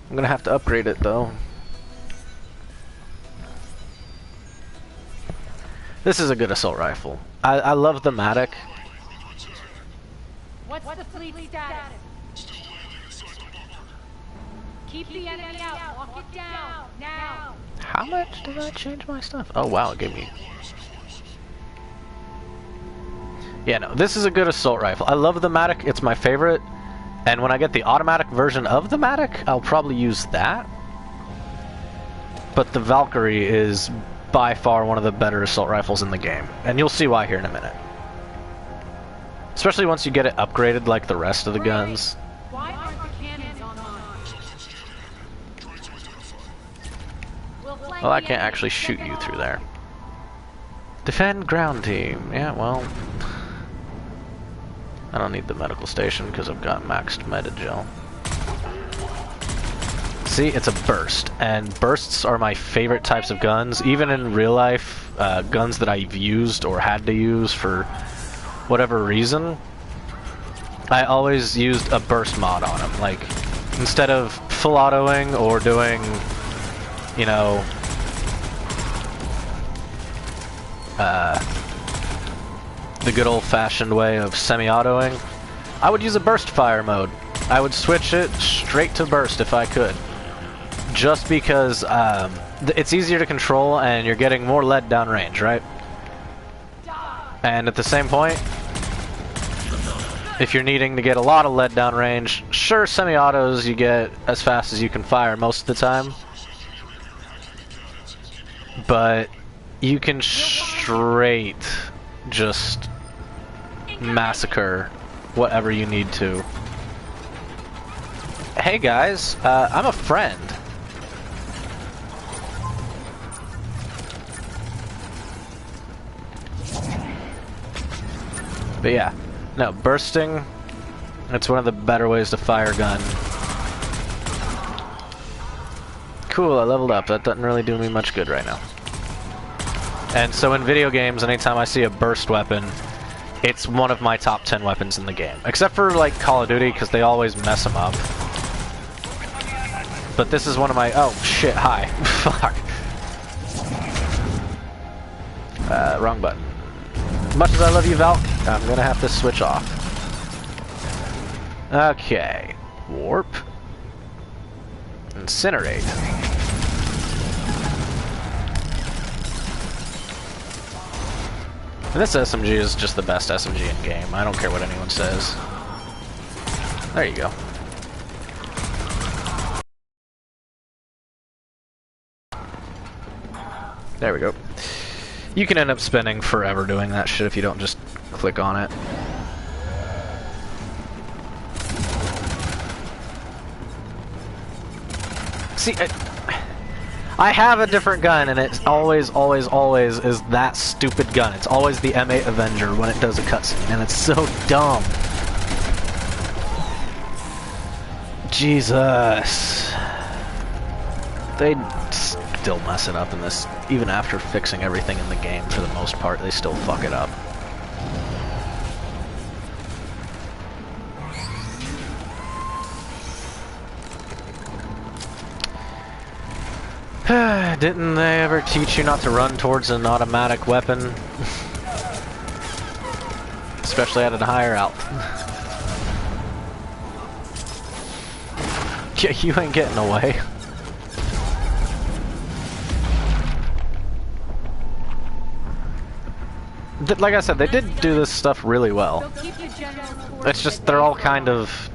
I'm gonna have to upgrade it though. This is a good assault rifle. I love the Matic. What's the fleet status? Keep the enemy out. Lock it down. Now. How much did I change my stuff? Oh wow, it gave me... Yeah, no, this is a good assault rifle. I love the Matic, it's my favorite. And when I get the automatic version of the Matic, I'll probably use that. But the Valkyrie is by far one of the better assault rifles in the game. And you'll see why here in a minute. Especially once you get it upgraded like the rest of the guns. Why aren't the cannons online? Well, I can't actually shoot you through there. Defend ground team. Yeah, well... I don't need the medical station because I've got maxed Metagel. See, it's a burst, and bursts are my favorite types of guns. Even in real life, guns that I've used or had to use for whatever reason, I always used a burst mod on them. Like, instead of full autoing or doing, you know, the good old-fashioned way of semi-autoing, I would use a burst fire mode. I would switch it straight to burst if I could. Just because it's easier to control and you're getting more lead down range, right? And at the same point, if you're needing to get a lot of lead down range, sure, semi-autos you get as fast as you can fire most of the time. But you can straight just massacre whatever you need to. Hey guys, I'm a friend. But yeah, no, bursting, it's one of the better ways to fire a gun. Cool, I leveled up. That doesn't really do me much good right now. And so in video games, anytime I see a burst weapon, it's one of my top 10 weapons in the game. Except for, like, Call of Duty, because they always mess them up. But this is one of my... Oh, shit, hi. Fuck. Wrong button. Much as I love you, Valk, I'm gonna have to switch off. Okay. Warp. Incinerate. And this SMG is just the best SMG in game. I don't care what anyone says. There you go. There we go. You can end up spending forever doing that shit if you don't just click on it. See, I have a different gun, and it's always is that stupid gun. It's always the M8 Avenger when it does a cutscene, and it's so dumb. Jesus. They still mess it up in this, even after fixing everything in the game for the most part, they still fuck it up. Didn't they ever teach you not to run towards an automatic weapon? Especially at a higher altitude. Yeah, you ain't getting away. Like I said, they did do this stuff really well. It's just they're all kind of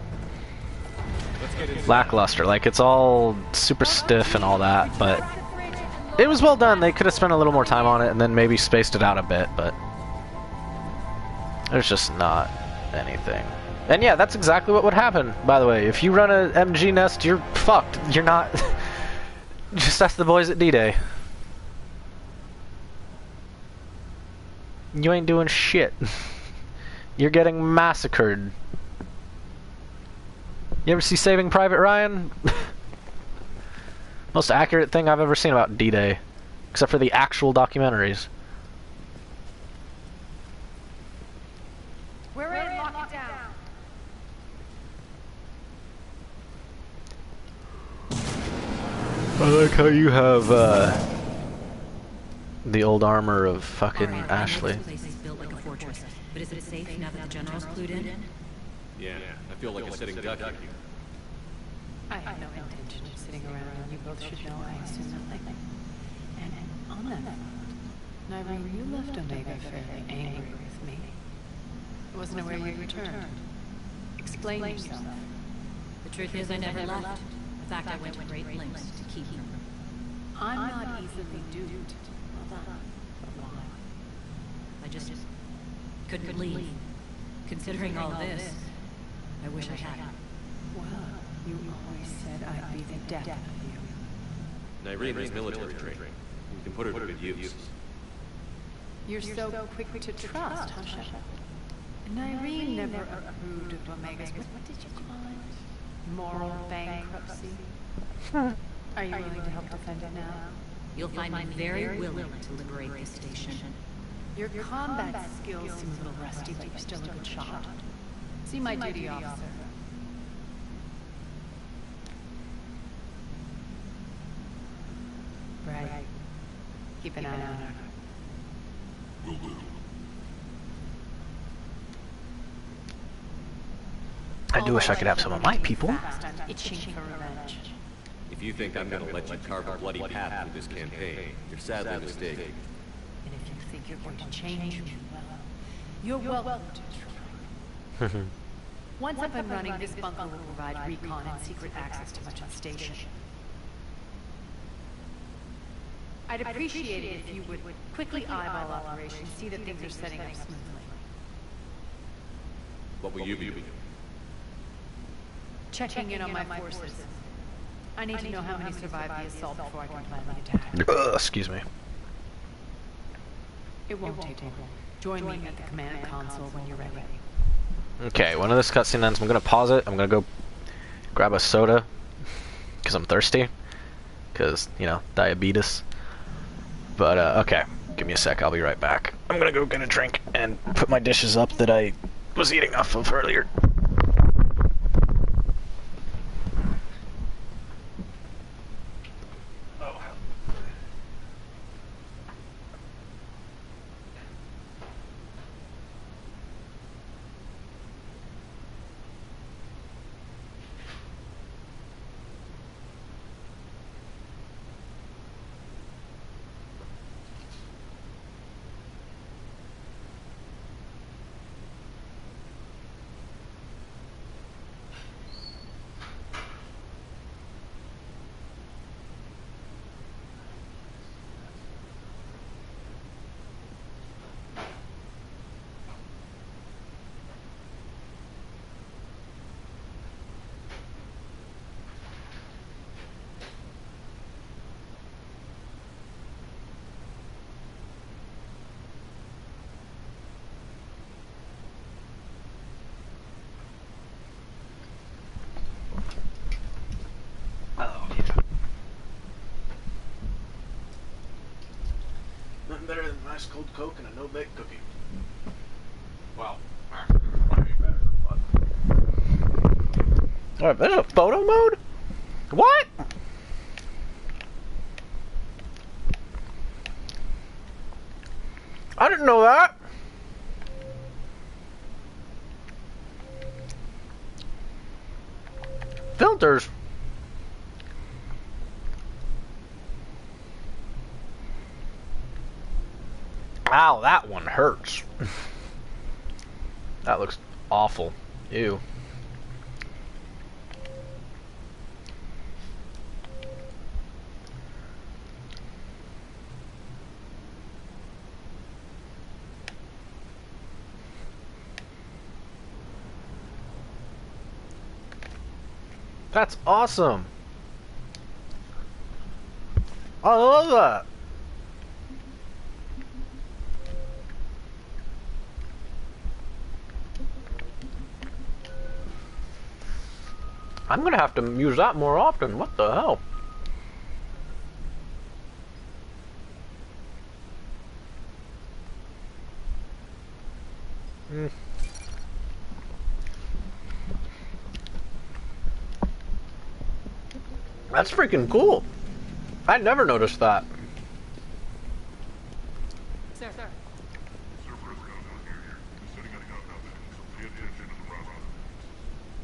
lackluster. Like, it's all super stiff and all that, but it was well done. They could have spent a little more time on it and then maybe spaced it out a bit, but there's just not anything. And yeah, that's exactly what would happen, by the way. If you run a MG nest, you're fucked. You're not... Just ask the boys at D-Day. You ain't doing shit. You're getting massacred. You ever see Saving Private Ryan? Most accurate thing I've ever seen about D-Day. Except for the actual documentaries. We're in, lock it down. I like how you have, the old armor of fucking Ashley. This place is built like a fortress, but is it safe now that the general's clued in? Yeah, I feel like a sitting duck here. I have no intention of sitting around, and you both should know I assume nothing. And on that note, Nyreen, you left Omega fairly angry with me. I wasn't aware you'd returned. Explain yourself. The truth is I never left. In fact, I went to great lengths to keep them. I'm not easily duped. Well done. But why? I just couldn't leave. Considering all this, I wish I had. Well, you always said I'd be the death of you. Nyreen has military training. We can put her to good use. You're so quick to trust, huh, Shep? Nyreen never approved of Omega's, what did you call it? Moral bankruptcy? Are you willing to help defend it now? You'll find me very willing to liberate this station. Your combat skills seem a little rusty, but you're still a good shot. See my duty officer. Right. Keep an eye on her. Will do. I do wish I could have some of my people. I'm itching for revenge. If you think I'm gonna let you carve a bloody path through this campaign, you're sadly mistaken. And if you think you're going to change me, well, you're welcome to try. Once up and running, this bunker will provide recon and secret access to much of the station. I'd appreciate it if you would quickly eyeball operations, see that things are setting up smoothly. What will you be doing? Checking in on my forces. I need to know how many survived the assault before I can plan the attack. Excuse me. It won't take long. Join me at the command console when you're ready. Okay, when this cutscene ends, I'm gonna pause it. I'm gonna go grab a soda because I'm thirsty. Because, you know, diabetes. But, okay. Give me a sec. I'll be right back. I'm gonna go get a drink and put my dishes up that I was eating off of earlier. Nothing better than a nice cold Coke and a no-bake cookie. Well, might be better, but... Alright, there's a photo mode? What? I didn't know that. Filters. Ow, that one hurts. That looks awful. Ew. That's awesome. I love that. I'm gonna have to use that more often. What the hell? That's freaking cool. I never noticed that. Sir.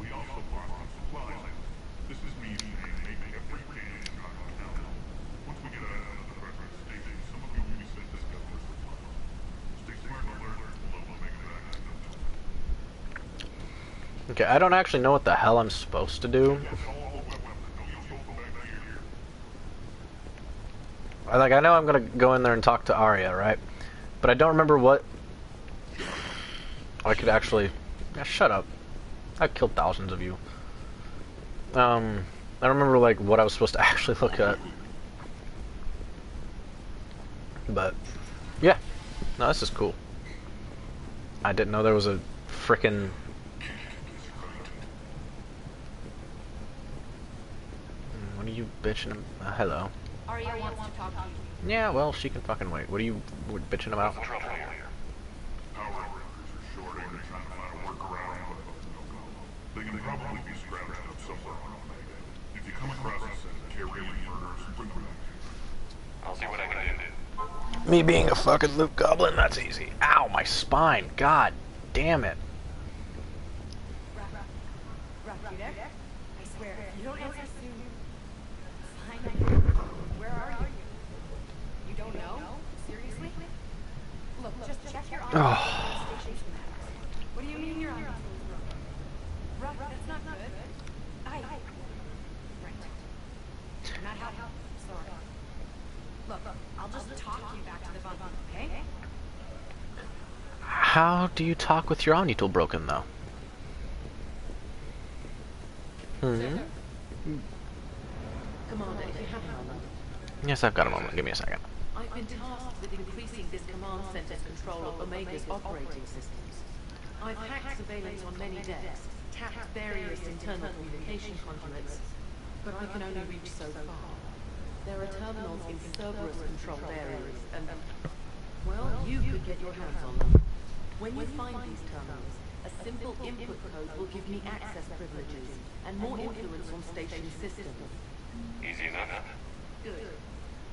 We also bought some supplies. This is me making every day in town. Once we get out of the present station, some of you will be sent this government supplies. Stay smart and alert. We'll make it back. Okay, I don't actually know what the hell I'm supposed to do. Like, I know I'm gonna go in there and talk to Arya, right? But I don't remember what I could actually... Yeah, shut up. I've killed thousands of you. I don't remember, like, what I was supposed to actually look at. But, yeah. No, this is cool. I didn't know there was a frickin'... What are you bitching? Hello. Arya wants to talk to you. Yeah, well, she can fucking wait. What are you bitching about? They can probably be scrounged up somewhere on Omega. If you come across us as carrying murders, bring them back. I'll see what I can do. Me being a fucking loot goblin, that's easy. Ow, my spine. God damn it. Rock, you there? I swear, if you don't answer soon... Where are you? You don't know? Seriously? Look, just check your arm. What do you mean your arm? Rock, that's not good. Right. Not how... Sorry. Look, I'll just talk you back to the bunk, okay? How do you talk with your Omni tool broken, though? Commander, if you have a moment. Yes, I've got a moment. Give me a second. I've been tasked with increasing this command center's control of Omega's operating systems. I've hacked surveillance on many decks, tapped various internal communication conduits, but I can only reach so far. There are terminals in Cerberus controlled areas, and, well, you could get your hands on them. When you find these terminals, a simple input code will give me access privileges and more influence on station systems. Easy enough. Good.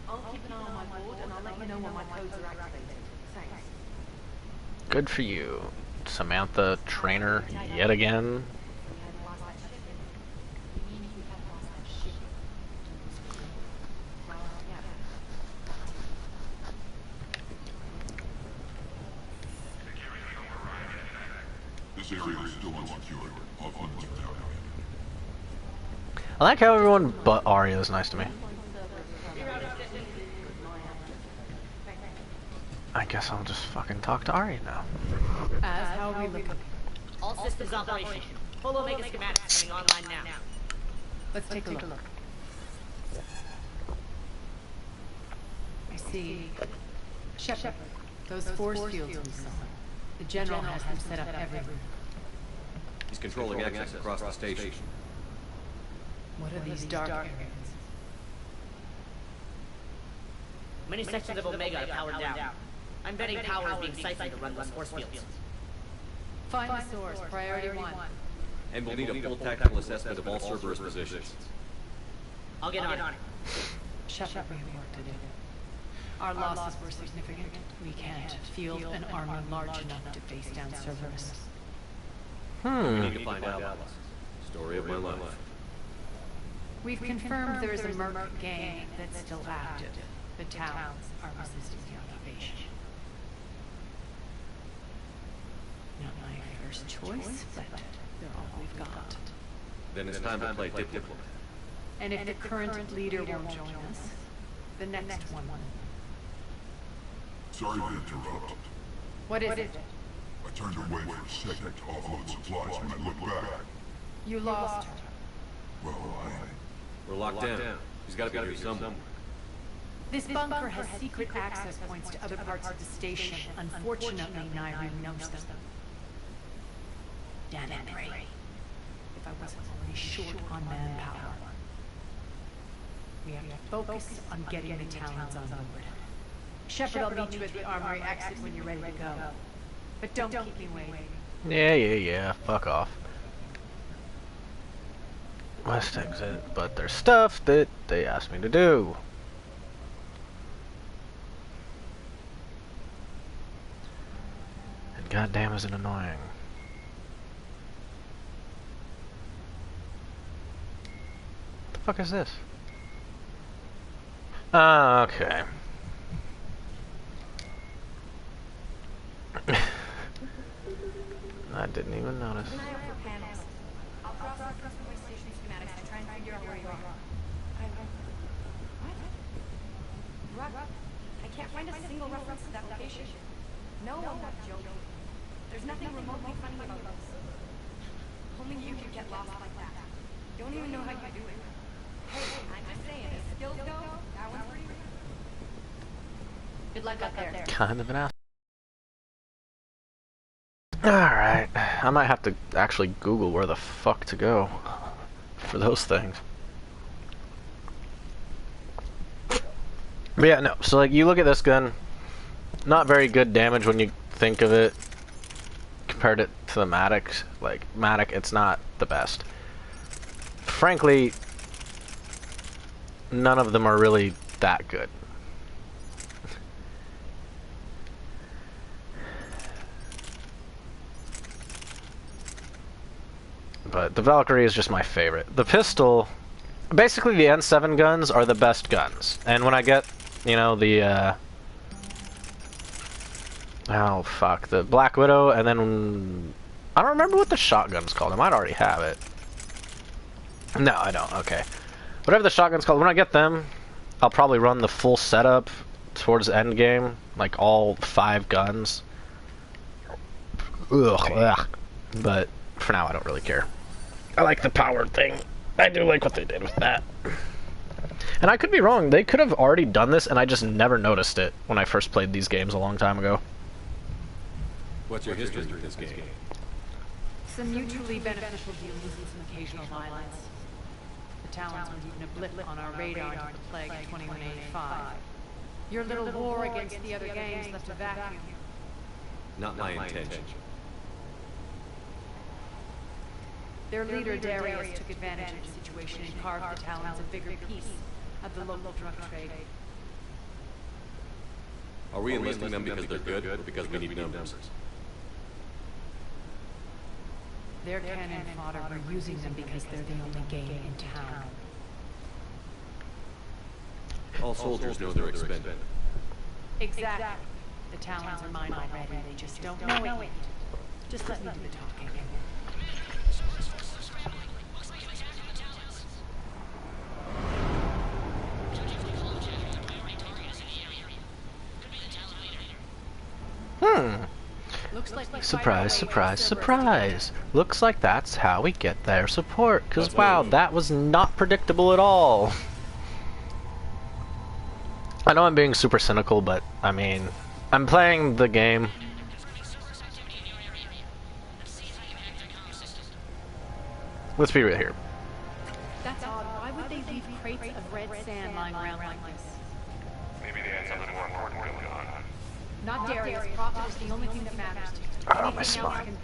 I'll keep an eye on my board, and I'll let you know when my codes are activated. Thanks. Good for you. Samantha Trainer yet again. This area is still unsecured. Off limits for now. I like how everyone but Arya is nice to me. I guess I'll just fucking talk to Arya now. As how we look. All systems operational. Full Omega schematics coming online now. Let's take a look. I see. Shepard, those force fields we saw. The General has them set up everywhere. He's controlling access across the station. What are these dark areas? Many sections of Omega are powered down. I'm betting power is being siphoned to run those force fields. Find the source, priority 1. And we'll need a full tactical assessment of all Cerberus positions. I'll get on it. Shepard, we have work to do. Our losses were significant. We can't field an army large enough to face down Cerberus. We need to find out. Story of my life. We've confirmed there is a merc gang that's still active. The towns are resisting the occupation. Not my first choice, but they're all we've got. Then it's time to play diplomat. And if the current leader won't join us, the next one will. Sorry to interrupt. What is it? I turned away for a second to offload supplies when I looked back. You lost her. We're locked down. He's gotta be here somewhere. This bunker has secret access points to other parts of the station. Unfortunately, Nyreen knows them. Damn it, Ray. If I wasn't already short on manpower. We have to focus on getting the Talons on board. Shepard, I'll meet you at the armory exit when you're ready to go. But don't keep me waiting. Yeah. Fuck off. West exit, but there's stuff that they asked me to do. And goddamn is it annoying. What the fuck is this? Okay. I didn't even notice. I can't find a single reference to that location. No, I'm not joking. There's nothing remotely funny about this. Only you can get lost like that. Don't even know how you do it. Hey, I'm just saying, as skills go, that one's pretty good. Good luck up there. Kind of an ass. Alright, I might have to actually Google where the fuck to go for those things. But yeah, no, so like you look at this gun, not very good damage when you think of it, compared it to the Matic. Like, Matic, it's not the best. Frankly, none of them are really that good. But the Valkyrie is just my favorite. The pistol, basically the N7 guns are the best guns. And when I get, you know, the, oh fuck, the Black Widow, and then, I don't remember what the shotgun's called. I might already have it. No, I don't, okay. Whatever the shotgun's called, when I get them, I'll probably run the full setup towards the end game, like all 5 guns. Ugh. But for now, I don't really care. I like the powered thing. I do like what they did with that. And I could be wrong. They could have already done this, and I just never noticed it when I first played these games a long time ago. What's your history with this game? Some mutually beneficial dealings and some occasional violence. The Talons weren't even a blip on our radar until the Plague of 2185. Your little war against the other gangs left a vacuum. Not my intention. Their leader, Darius, took advantage of the situation and carved the Talons a bigger piece of the local drug trade. Are we enlisting them because they're good, or because we need numbers? Their cannon fodder, we're using them because they're the only game in town. All soldiers know they're expended. Exactly. The Talons are mine already, they just don't know it. Just let me do the talking. Surprise, surprise, surprise. Looks like that's how we get their support. Because, wow, that was not predictable at all. I know I'm being super cynical, but, I mean, I'm playing the game. Let's be real here. That's odd. Why would they leave crates of red sand lying around like this? Maybe they had something more important going on. Not Darius. Profit is the only thing that matters to me. Oh, my spine.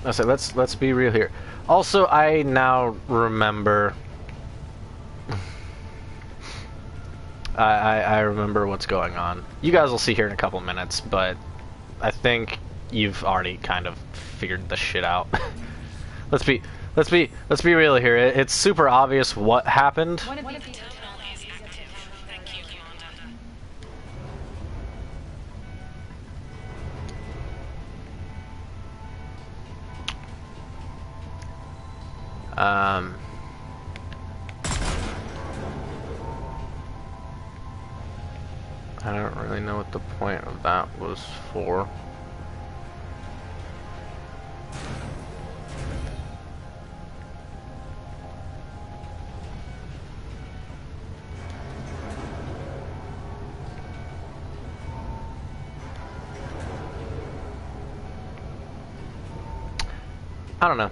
Let's be real here. Also, I now remember. I remember what's going on. You guys will see here in a couple minutes, but I think you've already kind of figured the shit out. Let's be real here. It's super obvious what happened. I don't really know what the point of that was for. I don't know.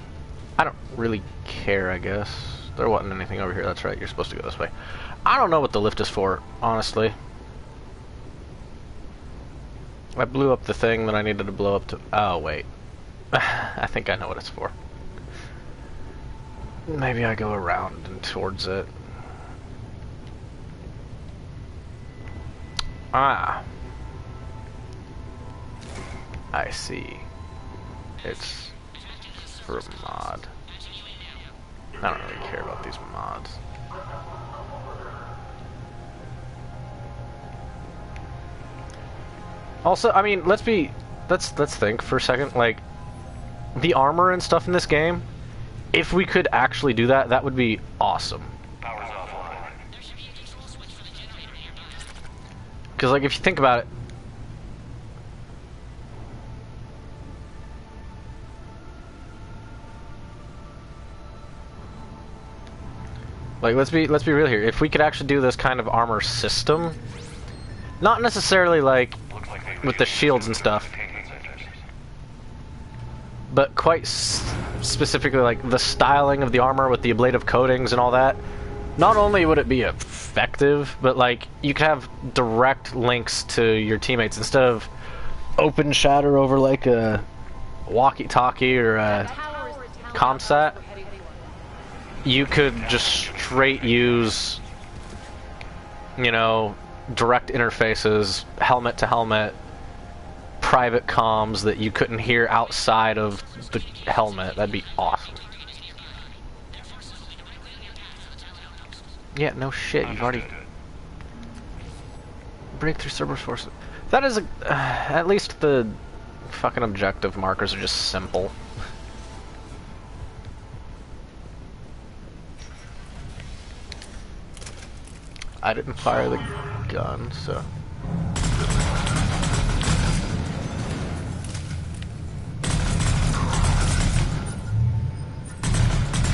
I don't really care, I guess. There wasn't anything over here. That's right. You're supposed to go this way. I don't know what the lift is for, honestly. I blew up the thing that I needed to blow up to... Oh, wait. I think I know what it's for. Maybe I go around and towards it. Ah. I see. It's for a mod. I don't really care about these mods. Also, I mean, let's think for a second, like, the armor and stuff in this game, if we could actually do that, that would be awesome. Because, like, if you think about it, like, let's be real here. If we could actually do this kind of armor system, not necessarily like with the shields and stuff, but quite specifically like the styling of the armor with the ablative coatings and all that. Not only would it be effective, but like you could have direct links to your teammates instead of open shatter over like a walkie-talkie or a comsat. You could just straight use, you know, direct interfaces, helmet to helmet, private comms that you couldn't hear outside of the helmet. That'd be awesome. Yeah, no shit. You've already breakthrough Cerberus force. That is at least the fucking objective markers are just simple. I didn't fire the gun, so.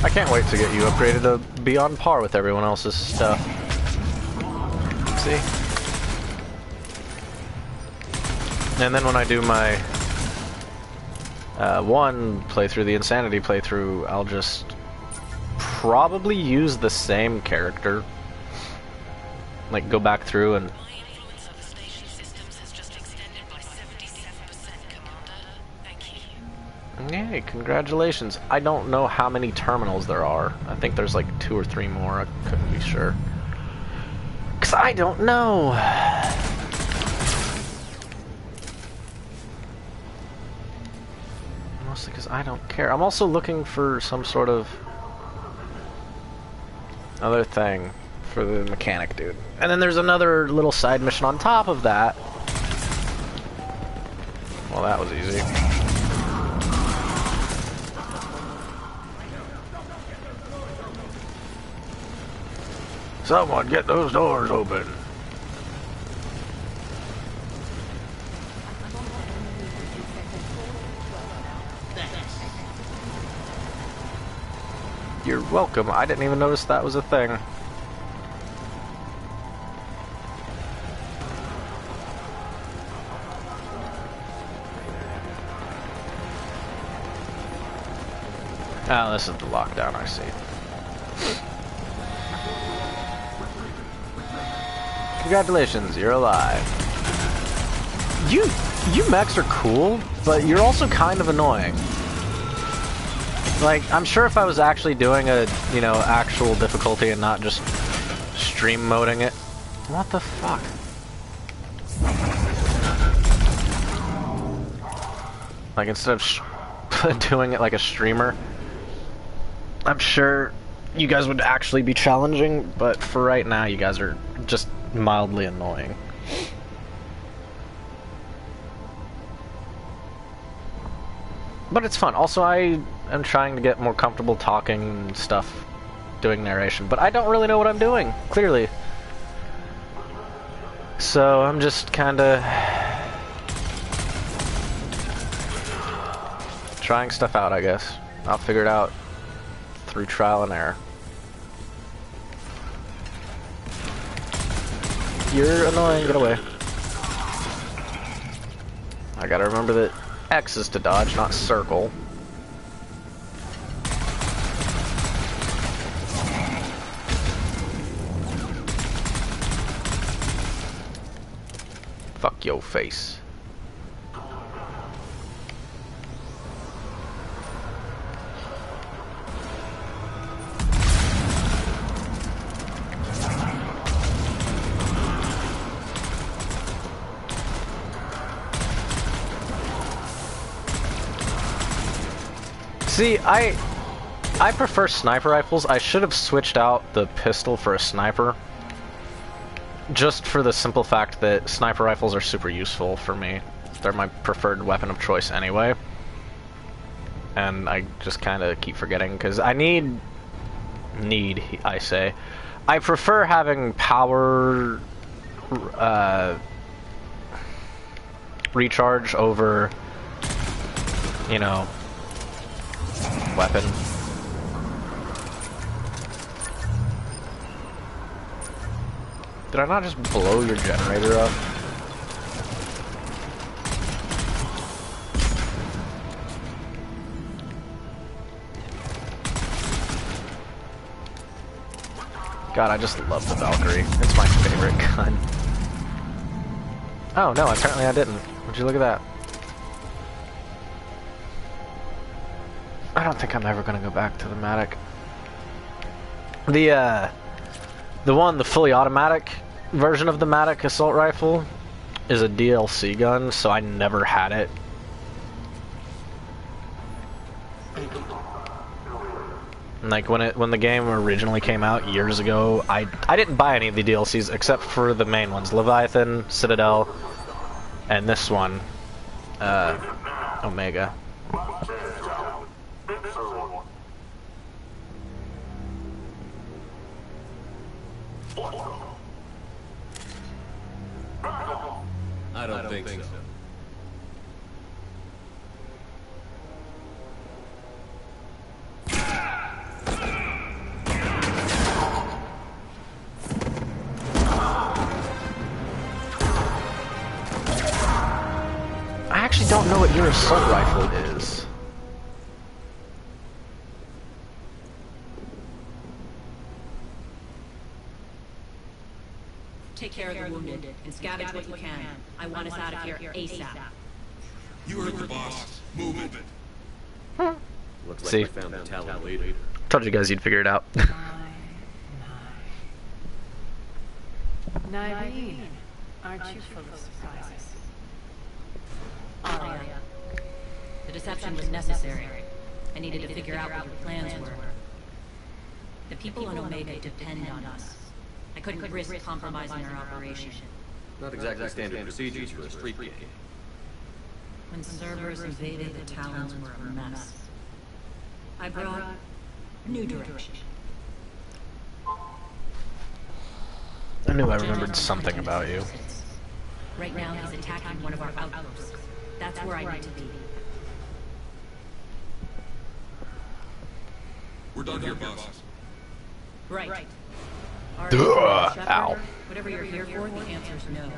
I can't wait to get you upgraded to be on par with everyone else's stuff. See? And then when I do my one playthrough, the Insanity playthrough, I'll just probably use the same character. Like, go back through and... Yay, congratulations. I don't know how many terminals there are. I think there's like 2 or 3 more. I couldn't be sure. 'Cause I don't know. Mostly because I don't care. I'm also looking for some sort of other thing for the mechanic dude. And then there's another little side mission on top of that. Well, that was easy. Someone get those doors open. You're welcome. I didn't even notice that was a thing. Oh, this is the lockdown, I see. Congratulations, you're alive. You mechs are cool, but you're also kind of annoying. Like, I'm sure if I was actually doing a, you know, actual difficulty and not just stream moding it. What the fuck? Like, instead of doing it like a streamer, I'm sure you guys would actually be challenging, but for right now, you guys are just mildly annoying. But it's fun. Also, I am trying to get more comfortable talking and stuff, doing narration, but I don't really know what I'm doing, clearly. So I'm just kinda trying stuff out, I guess. I'll figure it out through trial and error. You're annoying, get away. I gotta remember that X is to dodge, not circle. your face. See, I prefer sniper rifles. I should have switched out the pistol for a sniper. Just for the simple fact that sniper rifles are super useful for me. They're my preferred weapon of choice anyway. And I just kind of keep forgetting, because I I say. I prefer having power recharge over, you know, weapon. Did I not just blow your generator up? God, I just love the Valkyrie. It's my favorite gun. Oh no, apparently I didn't. Would you look at that? I don't think I'm ever gonna go back to the Matic. The fully automatic version of the Matic assault rifle is a DLC gun, so I never had it. Like when the game originally came out years ago, I didn't buy any of the DLCs except for the main ones: Leviathan, Citadel, and this one, Omega. I don't think so. I actually don't know what your assault rifle is. Take care of the wounded and scavenge what you can. I want us out of here ASAP. You heard the boss. Move it. Looks like See? we found the talent leader. Told you guys you'd figure it out. Nyreen, aren't you full of surprises? Aria. The deception was necessary. I needed to figure out what your plans were. The people on Omega depend on us. I couldn't risk compromising our operation. Not exactly standard procedures for a street game. When Cerberus invaded, the Talons were a mess. I brought new direction. I knew I remembered something about you. Right now, he's attacking one of our outposts. That's where I need to be. We're done here, boss. Right. Ow. Whatever you're here for, the answer's no.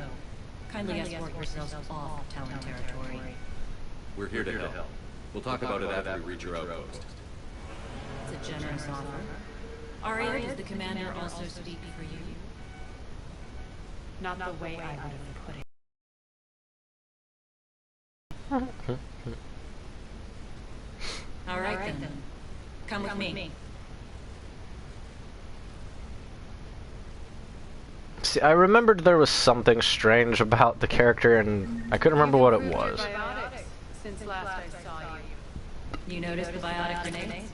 Kindly escort yourselves off Talon territory. We're here to help. We'll talk about it after we reach your outpost. It's a generous offer. Aria, does the commander also speak for you? Not the way I would have put it. All right then. Come with me. See, I remembered there was something strange about the character, and I couldn't remember what it was. Since last I saw you. You noticed the biotic grenades?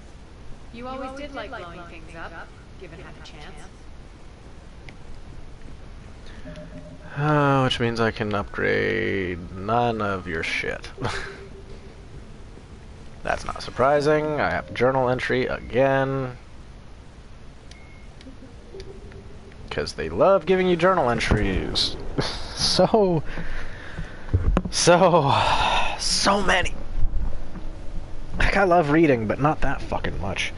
You always did like blowing things up, given half a chance. Which means I can upgrade none of your shit. That's not surprising. I have journal entry again. Because they love giving you journal entries. so many. Like, I love reading, but not that fucking much.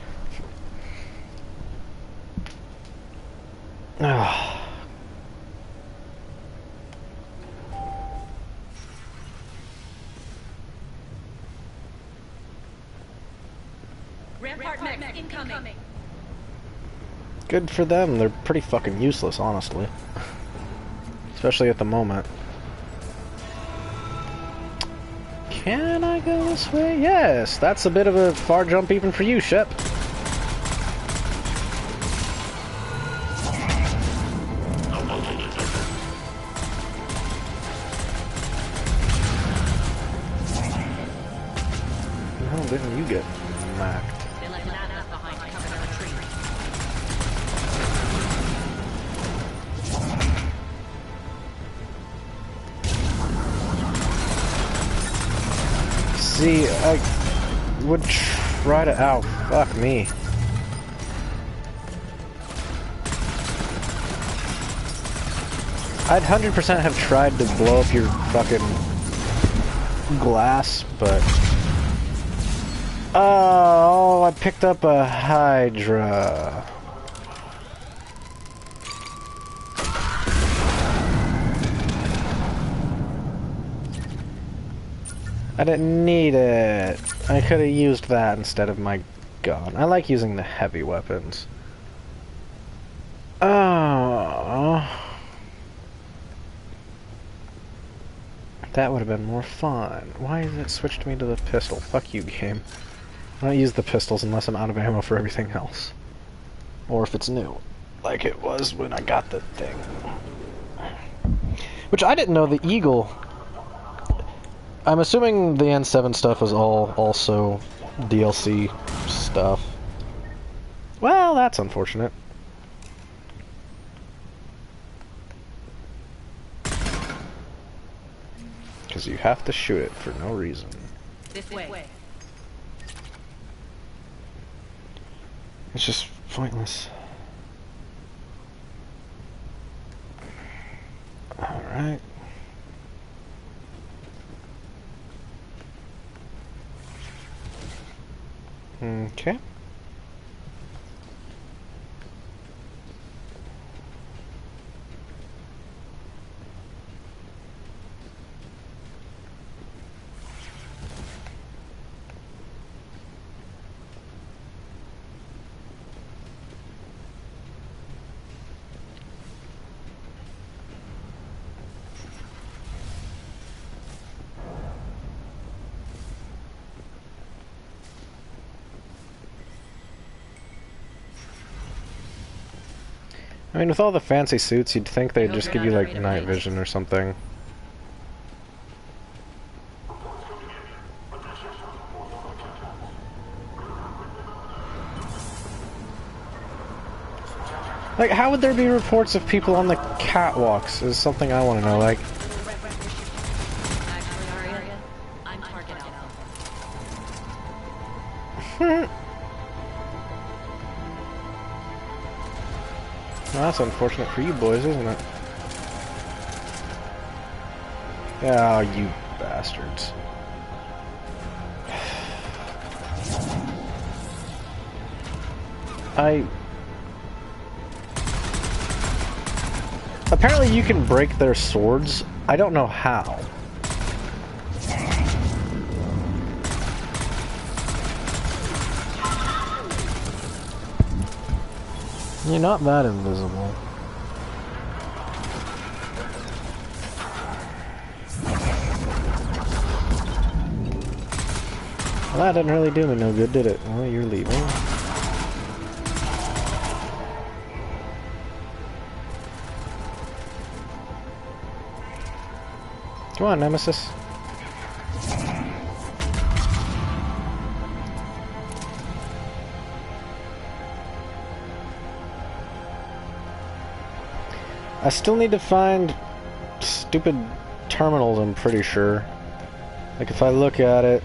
Rampart mech incoming. Good for them. They're pretty fucking useless, honestly. Especially at the moment. Can I go this way? Yes, that's a bit of a far jump even for you, Shep. How didn't you get smacked? They left Madness behind to cover their retreat. See, I would try to... Ow, fuck me. I'd 100% have tried to blow up your fucking glass, but... Oh, I picked up a Hydra. I didn't need it. I could have used that instead of my gun. I like using the heavy weapons. Oh. That would have been more fun. Why has it switched me to the pistol? Fuck you, game. I don't use the pistols unless I'm out of ammo for everything else. Or if it's new. Like it was when I got the thing. Which I didn't know the Eagle... I'm assuming the N7 stuff was all also DLC stuff. Well, that's unfortunate. Because you have to shoot it for no reason. This way. It's just pointless. Alright. Okay. I mean, with all the fancy suits, you'd think they'd just give you, like, night vision or something. Like, how would there be reports of people on the catwalks is something I want to know, like... I'm target alpha. Well, that's unfortunate for you boys, isn't it? Oh, you bastards. Apparently you can break their swords. I don't know how. You're not that invisible. Well, that didn't really do me no good, did it? Well, you're leaving. Come on, Nemesis. I still need to find stupid terminals, I'm pretty sure. Like, if I look at it...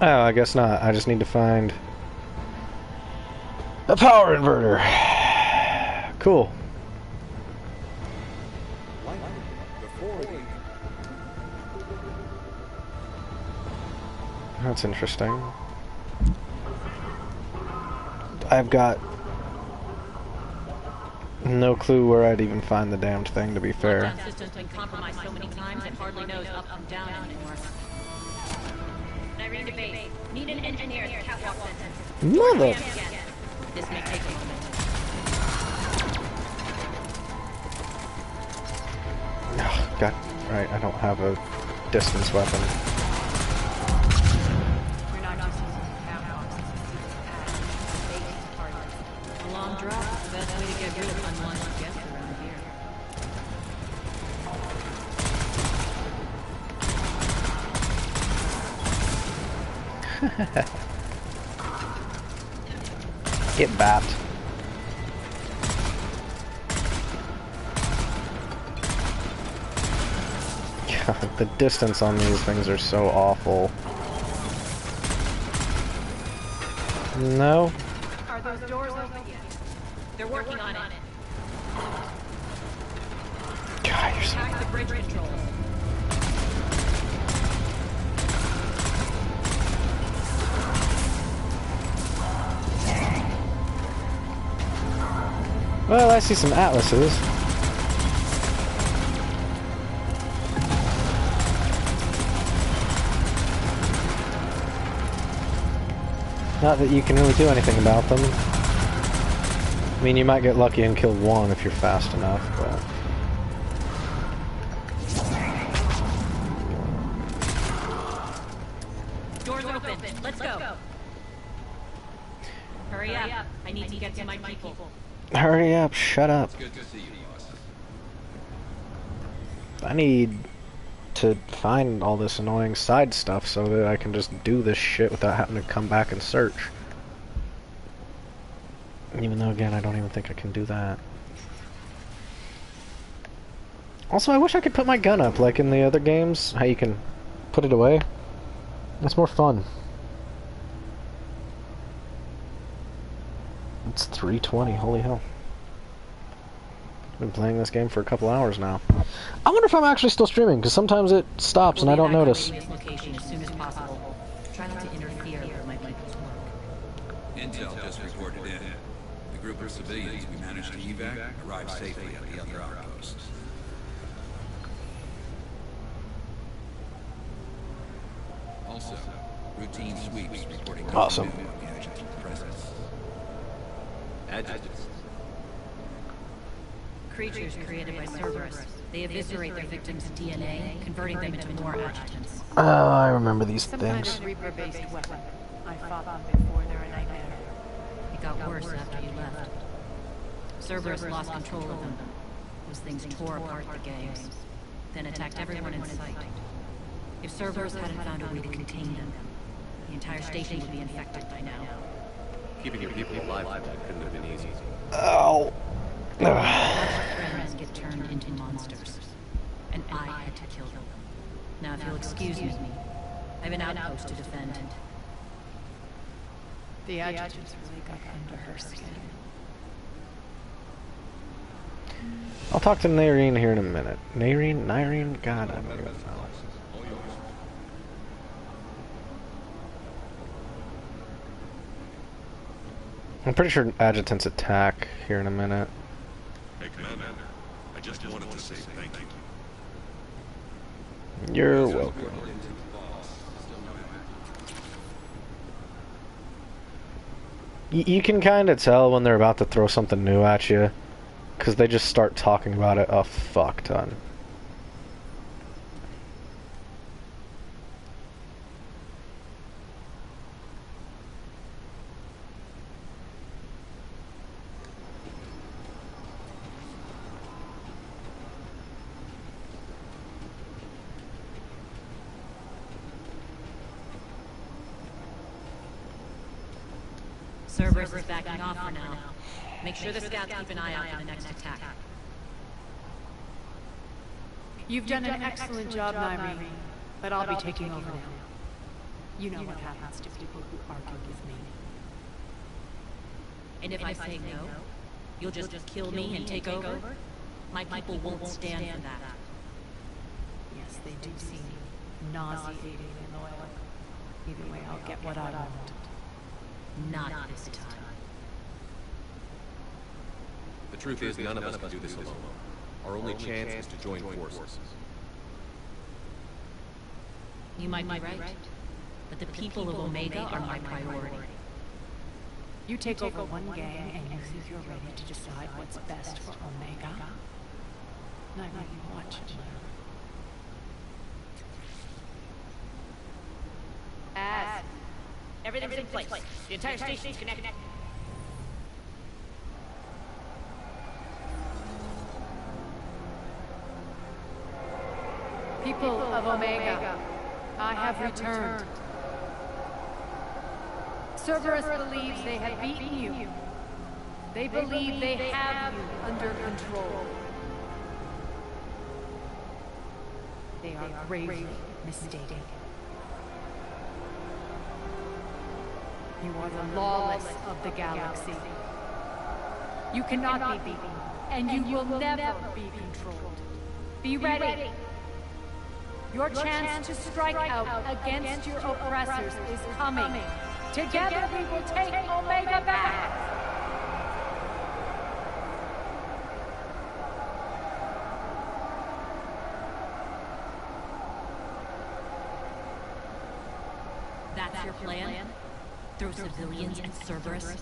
Oh, I guess not. I just need to find... a power inverter. Cool. That's interesting. I've got no clue where I'd even find the damned thing, to be fair. That system's been compromised so many times it hardly knows up from down anymore. Irene debate. Need an engineer at catwalk center. Mother. This may take a moment. Oh, God. Right, I don't have a distance weapon. We're not just using catwalks as a secret pad. Base targets. A long drop is the best way to get rid of unwanted guests around here. Get bapped. God, the distance on these things are so awful. No? Are those doors open yet? They're working on it. God, you're so... Attack the bridge controls. Well, I see some atlases. Not that you can really do anything about them. I mean, you might get lucky and kill one if you're fast enough, but... Doors open. Let's go. Hurry up. I need to get to my people. Hurry up, shut up. Good to see you, boss. I need to find all this annoying side stuff so that I can just do this shit without having to come back and search. Even though, again, I don't even think I can do that. Also, I wish I could put my gun up like in the other games, how you can put it away. That's more fun. It's 3:20, holy hell. I've been playing this game for a couple hours now. I wonder if I'm actually still streaming, because sometimes it stops and I don't notice. Location as soon as possible. Try not to interfere with my people's work. Intel just reported in. The group of civilians we managed to evac arrived safely at the other outposts. Also, routine sweeps reporting awesome. The adjutant's presence. Adjutants? Creatures created by Cerberus. They eviscerate their victims' DNA, converting them into more adjutants. Oh, I remember these things. Some kind of Reaper-based weapon. I fought them before. They're a nightmare. It got worse after you left. Cerberus lost control of them. Those things tore apart the gangs, then attacked everyone in sight. If Cerberus hadn't found a way to contain them, the entire station would be infected by now. Keeping your people alive couldn't have been easy. Ow. Friends get turned into monsters, and I had to kill them. Now, if you'll excuse me, I have an outpost to defend. The adjutants really got under her skin. I'll talk to Nairine here in a minute. Nairine? God, I don't know. I'm pretty sure adjutants attack here in a minute. Hey, Commander. I just wanted to say thank you. You're welcome. You can kind of tell when they're about to throw something new at you, because they just start talking about it a fuck ton. Cerberus is backing off for now. Make sure the scouts keep an eye out for the next attack. You've done an excellent job, Nairine, but I'll be taking over now. You know what happens to people who argue with me. And if I say no, you'll just kill me and take over? My people won't stand for that. Yes, they do seem nauseating and loyal. Either way, I'll get what I want. Not this time. The truth is, none of us can do this alone. Our only chance is to join forces. You might be right, but the people of Omega are my priority. You take over one gang and you think you're ready to decide what's best for Omega? Nairine, watch it. Everything's in place. The entire station's connected. People of Omega, I have returned. Cerberus believes they have beaten you. They believe they have you under control. They are gravely mistaken. You are the lawless of the galaxy. You cannot be beaten, and you will never be controlled. Be ready. Your chance to strike out against your oppressors is coming. Together we will take Omega back! That's your plan? Throw civilians at Cerberus?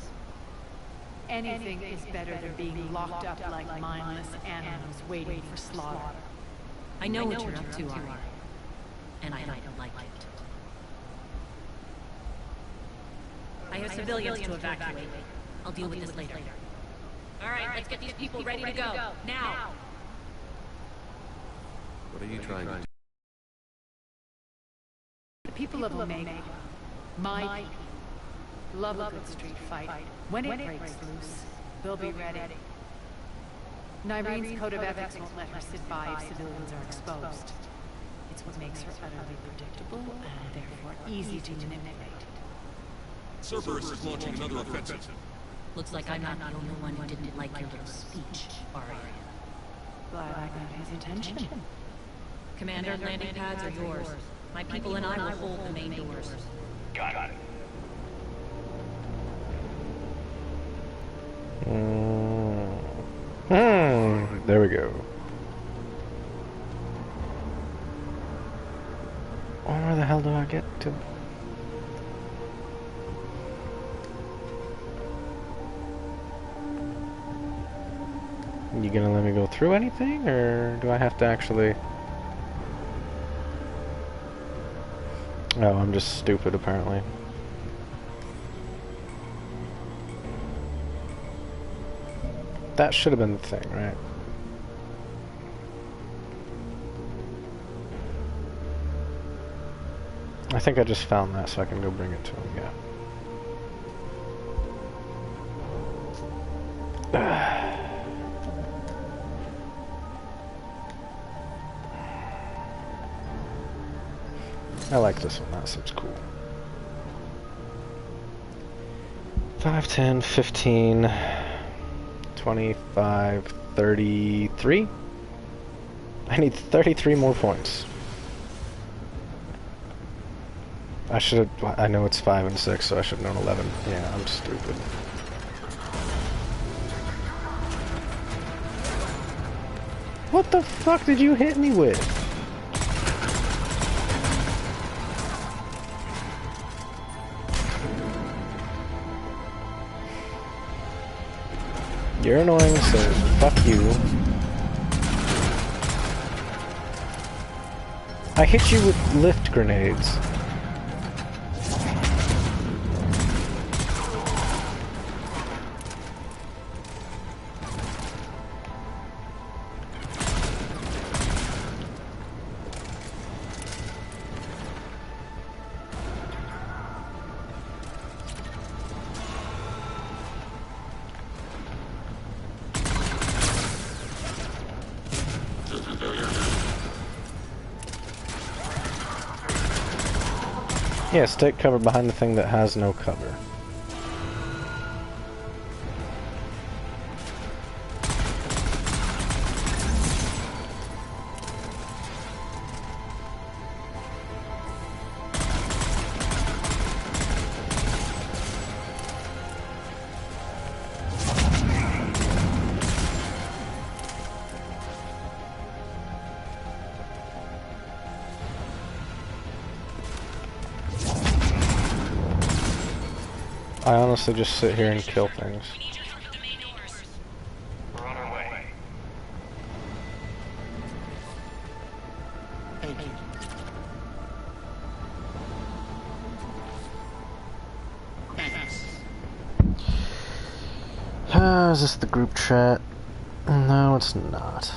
Anything is better than being locked up like mindless animals waiting for slaughter. I know what you're up to, Ari. And I don't like it. I have civilians to evacuate. I'll deal with this later. Alright, let's get these people ready to go. Now! What are you trying to do? The people of Omega, my people, love a good street fight. When it breaks loose, they'll be ready. Nyrene's code of ethics won't let her sit by if civilians are exposed. It's what makes her utterly predictable and therefore easy to manipulate. Cerberus is launching another offensive. Looks like I'm not the only one who didn't like your little speech, Ari. Glad I got his attention. Commander, landing pads are yours. My people and I will hold the main doors. Got it. There we go. Where the hell do I get to? You gonna let me go through anything, or do I have to actually... Oh, I'm just stupid apparently. That should have been the thing, right? I think I just found that, so I can go bring it to him, yeah. I like this one, that seems cool. 5, 10, 15, 25, 33? I need 33 more points. I should have, I know it's 5 and 6, so I should have known 11. Yeah, I'm stupid. What the fuck did you hit me with? You're annoying, so fuck you. I hit you with lift grenades. Yes, take cover behind the thing that has no cover. I honestly just sit here and kill things. We're on our way. Thank you. Is this the group chat? No, it's not.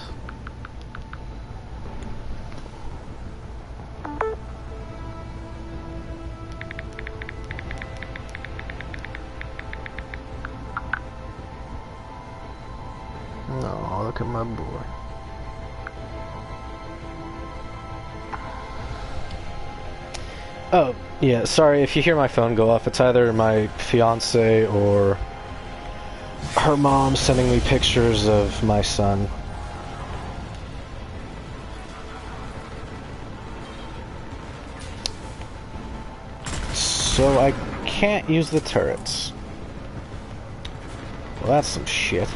No, look at my boy. Oh, yeah, sorry if you hear my phone go off. It's either my fiance or her mom sending me pictures of my son. So I can't use the turrets. Well, that's some shit.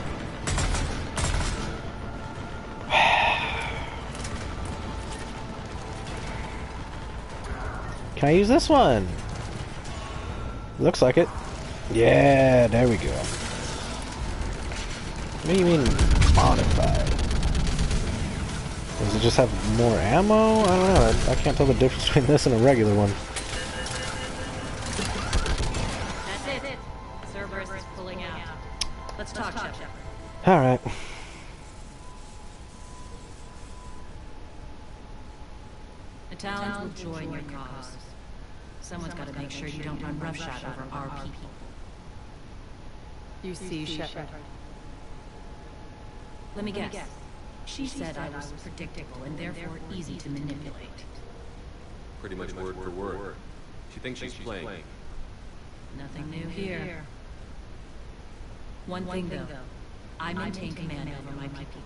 Can I use this one? Looks like it. Yeah, there we go. What do you mean modified? Does it just have more ammo? I don't know. I can't tell the difference between this and a regular one. That's it. Cerberus is pulling out. Let's talk, Shepard. Alright. The Talons will join your cause. Someone's got to make sure you don't run roughshod over our people. You see, Shepard. Let me guess. She said I was predictable and therefore easy to manipulate. Pretty much word for word. She thinks she's playing. Nothing new here. One thing though, I maintain command over my people.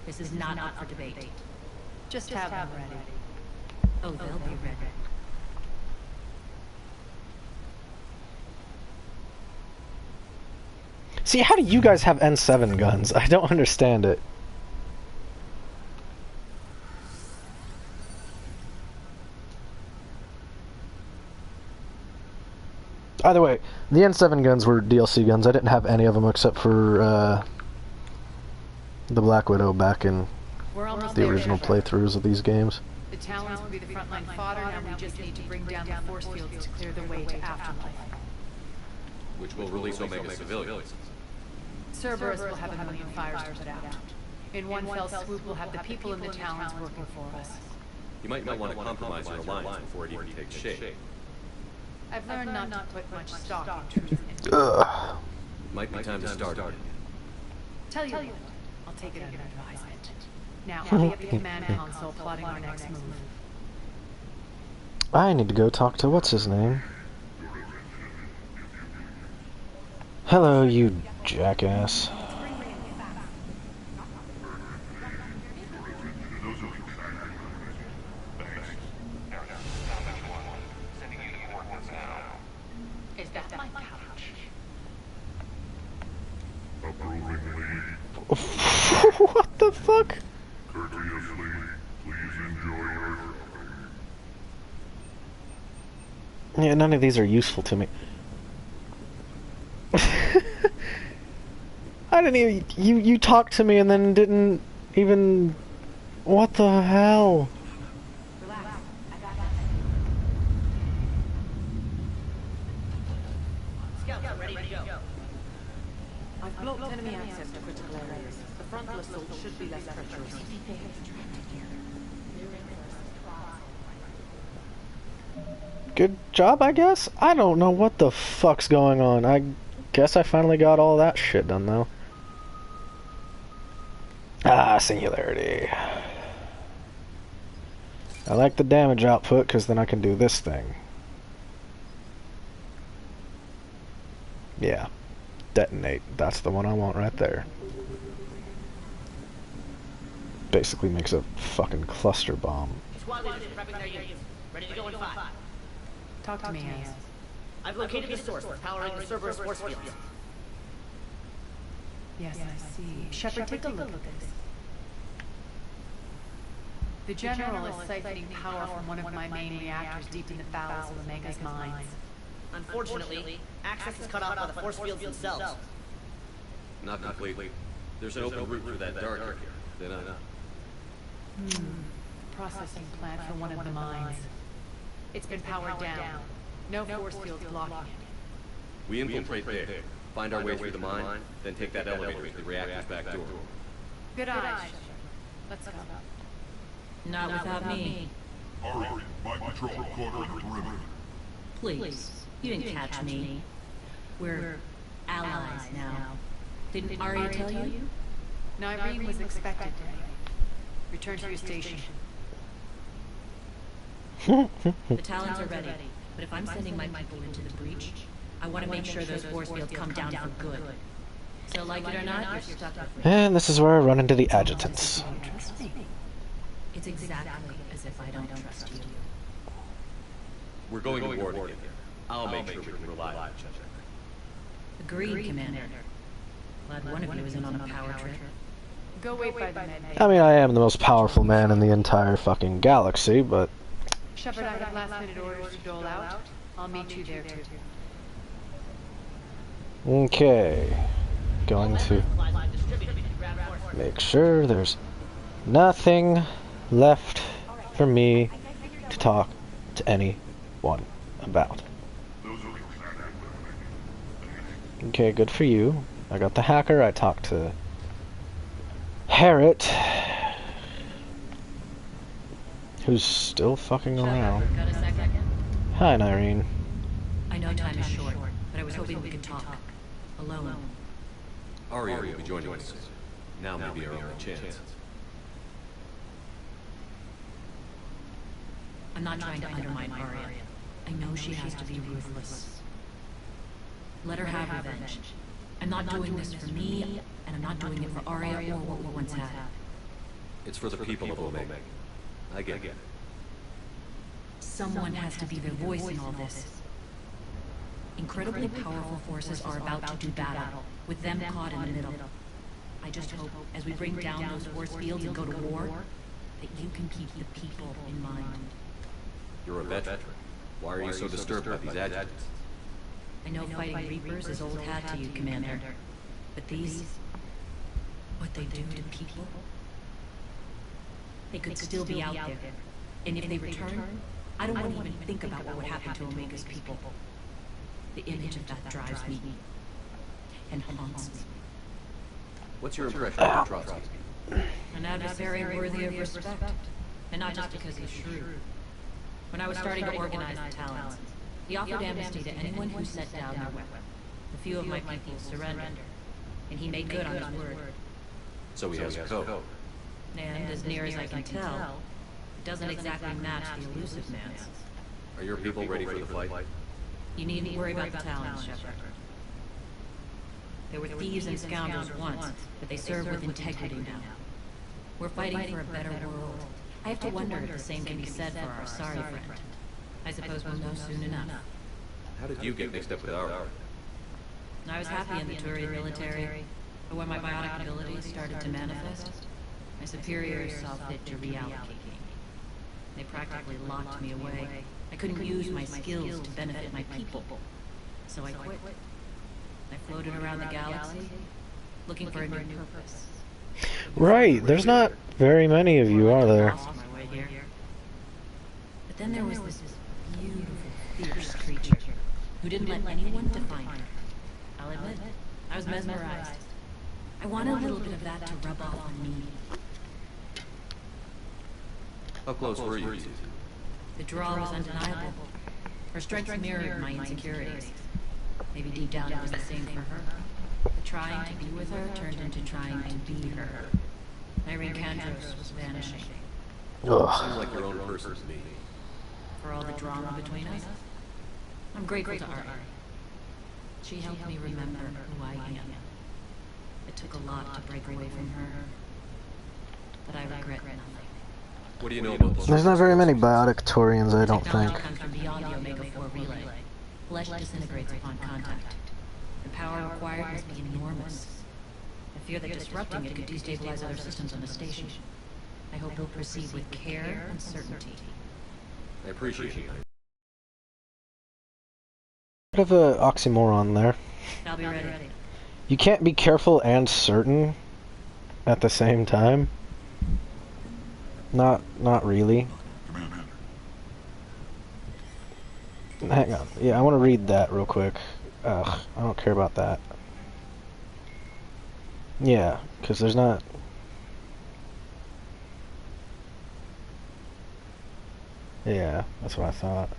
This is not up for debate. Just have them ready. Oh, they'll be ready. See, how do you guys have N7 guns? I don't understand it. Either way, the N7 guns were DLC guns. I didn't have any of them except for the Black Widow back in the original playthroughs of these games. The Talons will be the frontline fodder, and we just need to bring down the force fields to clear the way to Afterlife. Which will release Omega civilians. Cerberus will have a million fires to put out. In one fell swoop, we'll have the people in the Talons working for us. You might not want to compromise your alliance before it even takes shape. I've learned not to put much stock in truth. Might be time to start. Tell you what, I'll take it under advisement. Now, I'll be at the command console plotting our next move. I need to go talk to what's his name. Hello, you jackass. Is that my couch? What the fuck? Courteously, please enjoy your... Yeah, none of these are useful to me. I didn't even... You talked to me and then didn't even... What the hell? Scouts are ready to go. I've blocked enemy access to critical areas. The frontal assault should be less treacherous. Good job, I guess? I don't know what the fuck's going on. I guess I finally got all that shit done, though. Ah, singularity. I like the damage output, because then I can do this thing. Yeah. Detonate. That's the one I want right there. Basically makes a fucking cluster bomb. Squad leaders prepping their units. Ready to go in 5. Talk to me, Hans. I've located the source that's powering the Cerberus force fields. Yes, I see. Shepard, take a look at this. The General is siphoning power from one of my main reactors deep in the bowels of Omega's mines. Unfortunately, access is cut off by the force fields themselves. Not completely. There's an open route for that dark area. Then Processing plant for one of the mines. It's been powered down. No force fields blocking it. we infiltrate there. Find our way through the mine, then take that elevator to the reactor's back door. Good eyes. Let's go. Not without me. Hurry, my patrol corner the perimeter. Please, you didn't catch me. We're allies now. Didn't Arya tell you? Nyreen was expected to be. Return to your station. The Talons are ready, but if I'm sending my people into the breach, I want to make sure those force fields come down for good. So like it or not, you're stuck with me. And this is where I run into the adjutants. It's exactly as if I don't trust you. We're going to war together. I'll make sure we can rely on each other. Agreed, Commander. Glad one of you is in on a power trip. Go wait by the med bay. I mean, I am the most powerful man in the entire fucking galaxy, but... Shepard, I have last-minute orders to dole out. I'll meet you there, too. Okay. Going to make sure there's nothing left for me to talk to anyone about. Okay, good for you. I got the hacker, I talked to Harriet, who's still fucking around. Hi, Nyreen. I know time is short, but I was hoping we could talk. Alone. Arya will be joining us. Now may be our only chance. I'm not trying to undermine Arya. I know she has to be ruthless. Let her have revenge. I'm not doing this for me, and I'm not doing it for Arya or what we once had. It's for the people of Omega. I get it. Someone has to be their voice in all this. Incredibly powerful forces are about to do battle, with them caught in the middle. I just hope, as we bring down those force fields and go to war, that you can keep the people in mind. You're a veteran. Why are you so disturbed by these adjutants? I know fighting Reapers is old hat to you, Commander. But these... what they do to people... they could still be out there. And if they return, I don't want to even think about what would happen to Omega's people. The image of that drives me. And haunts me. What's your impression of Trotsky? An adversary worthy of respect. And not just because he's shrewd. When I was starting to organize the Talons, he offered amnesty to anyone who set down their weapon. A few of my people surrendered, and he made good on his word. So he has a code. And as near as I can tell, it doesn't exactly match the elusive man's. Are your people ready for the fight? You needn't worry about the Talons, Shepard. They were thieves and scoundrels once, but they serve with integrity now. We're fighting for a better world. I have to wonder if the same can be said for our sorry friend. I suppose we'll know soon enough. How did you get mixed up with our work? I was happy in the Turian military, but when my bionic abilities started to manifest, my superiors saw fit to reallocate me. They practically locked me away. I couldn't use my skills to benefit my people, so I quit. I floated around the galaxy, looking for a new purpose. Right, there's not very many of you, are there? But then there was this beautiful, fierce creature who didn't let anyone define her. I'll admit, I was mesmerized. I wanted a little bit of that to rub off on me. How close were you? The draw was undeniable. Her strength mirrored my insecurities. Maybe deep down it was the same for her. But trying to be with her turned into trying to be her. Nyreen Kandros was vanishing. Seems like your own person to me. For all the drama between us, I'm grateful to Arya. She helped me remember who I am. It took a lot to break away from her, but I regret nothing. What do you know about this? There's not very many biotic Turians, I don't think. Technology comes from beyond the Omega-4 relay. Flesh disintegrates upon contact. The power required must be enormous. I fear that disrupting it could destabilize other systems on the station. I hope you'll proceed with care and certainty. I appreciate it. Bit of an oxymoron there. I'll be ready. You can't be careful and certain at the same time. Not really. Hang on. Yeah, I want to read that real quick. Ugh, I don't care about that. Yeah, because there's not... Yeah, that's what I thought.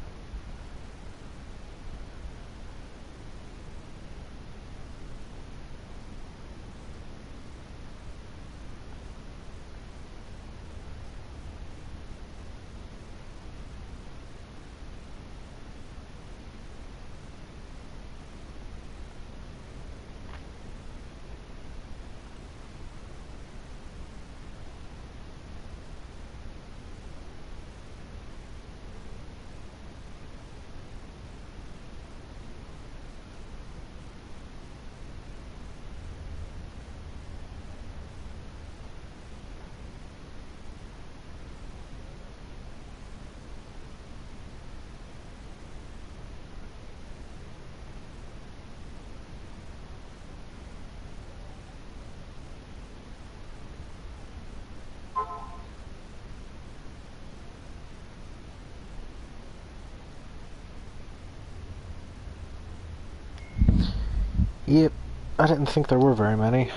Yep, I didn't think there were very many.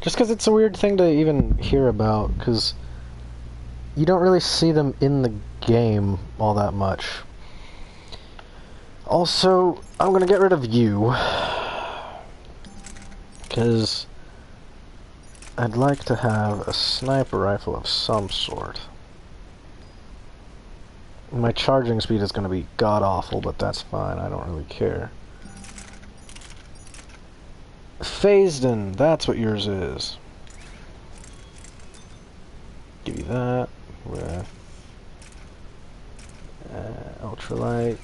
Just because it's a weird thing to even hear about, because you don't really see them in the game all that much. Also, I'm gonna get rid of you, because I'd like to have a sniper rifle of some sort. My charging speed is gonna be god-awful, but that's fine, I don't really care. Phasden, that's what yours is. Give you that with ultralight,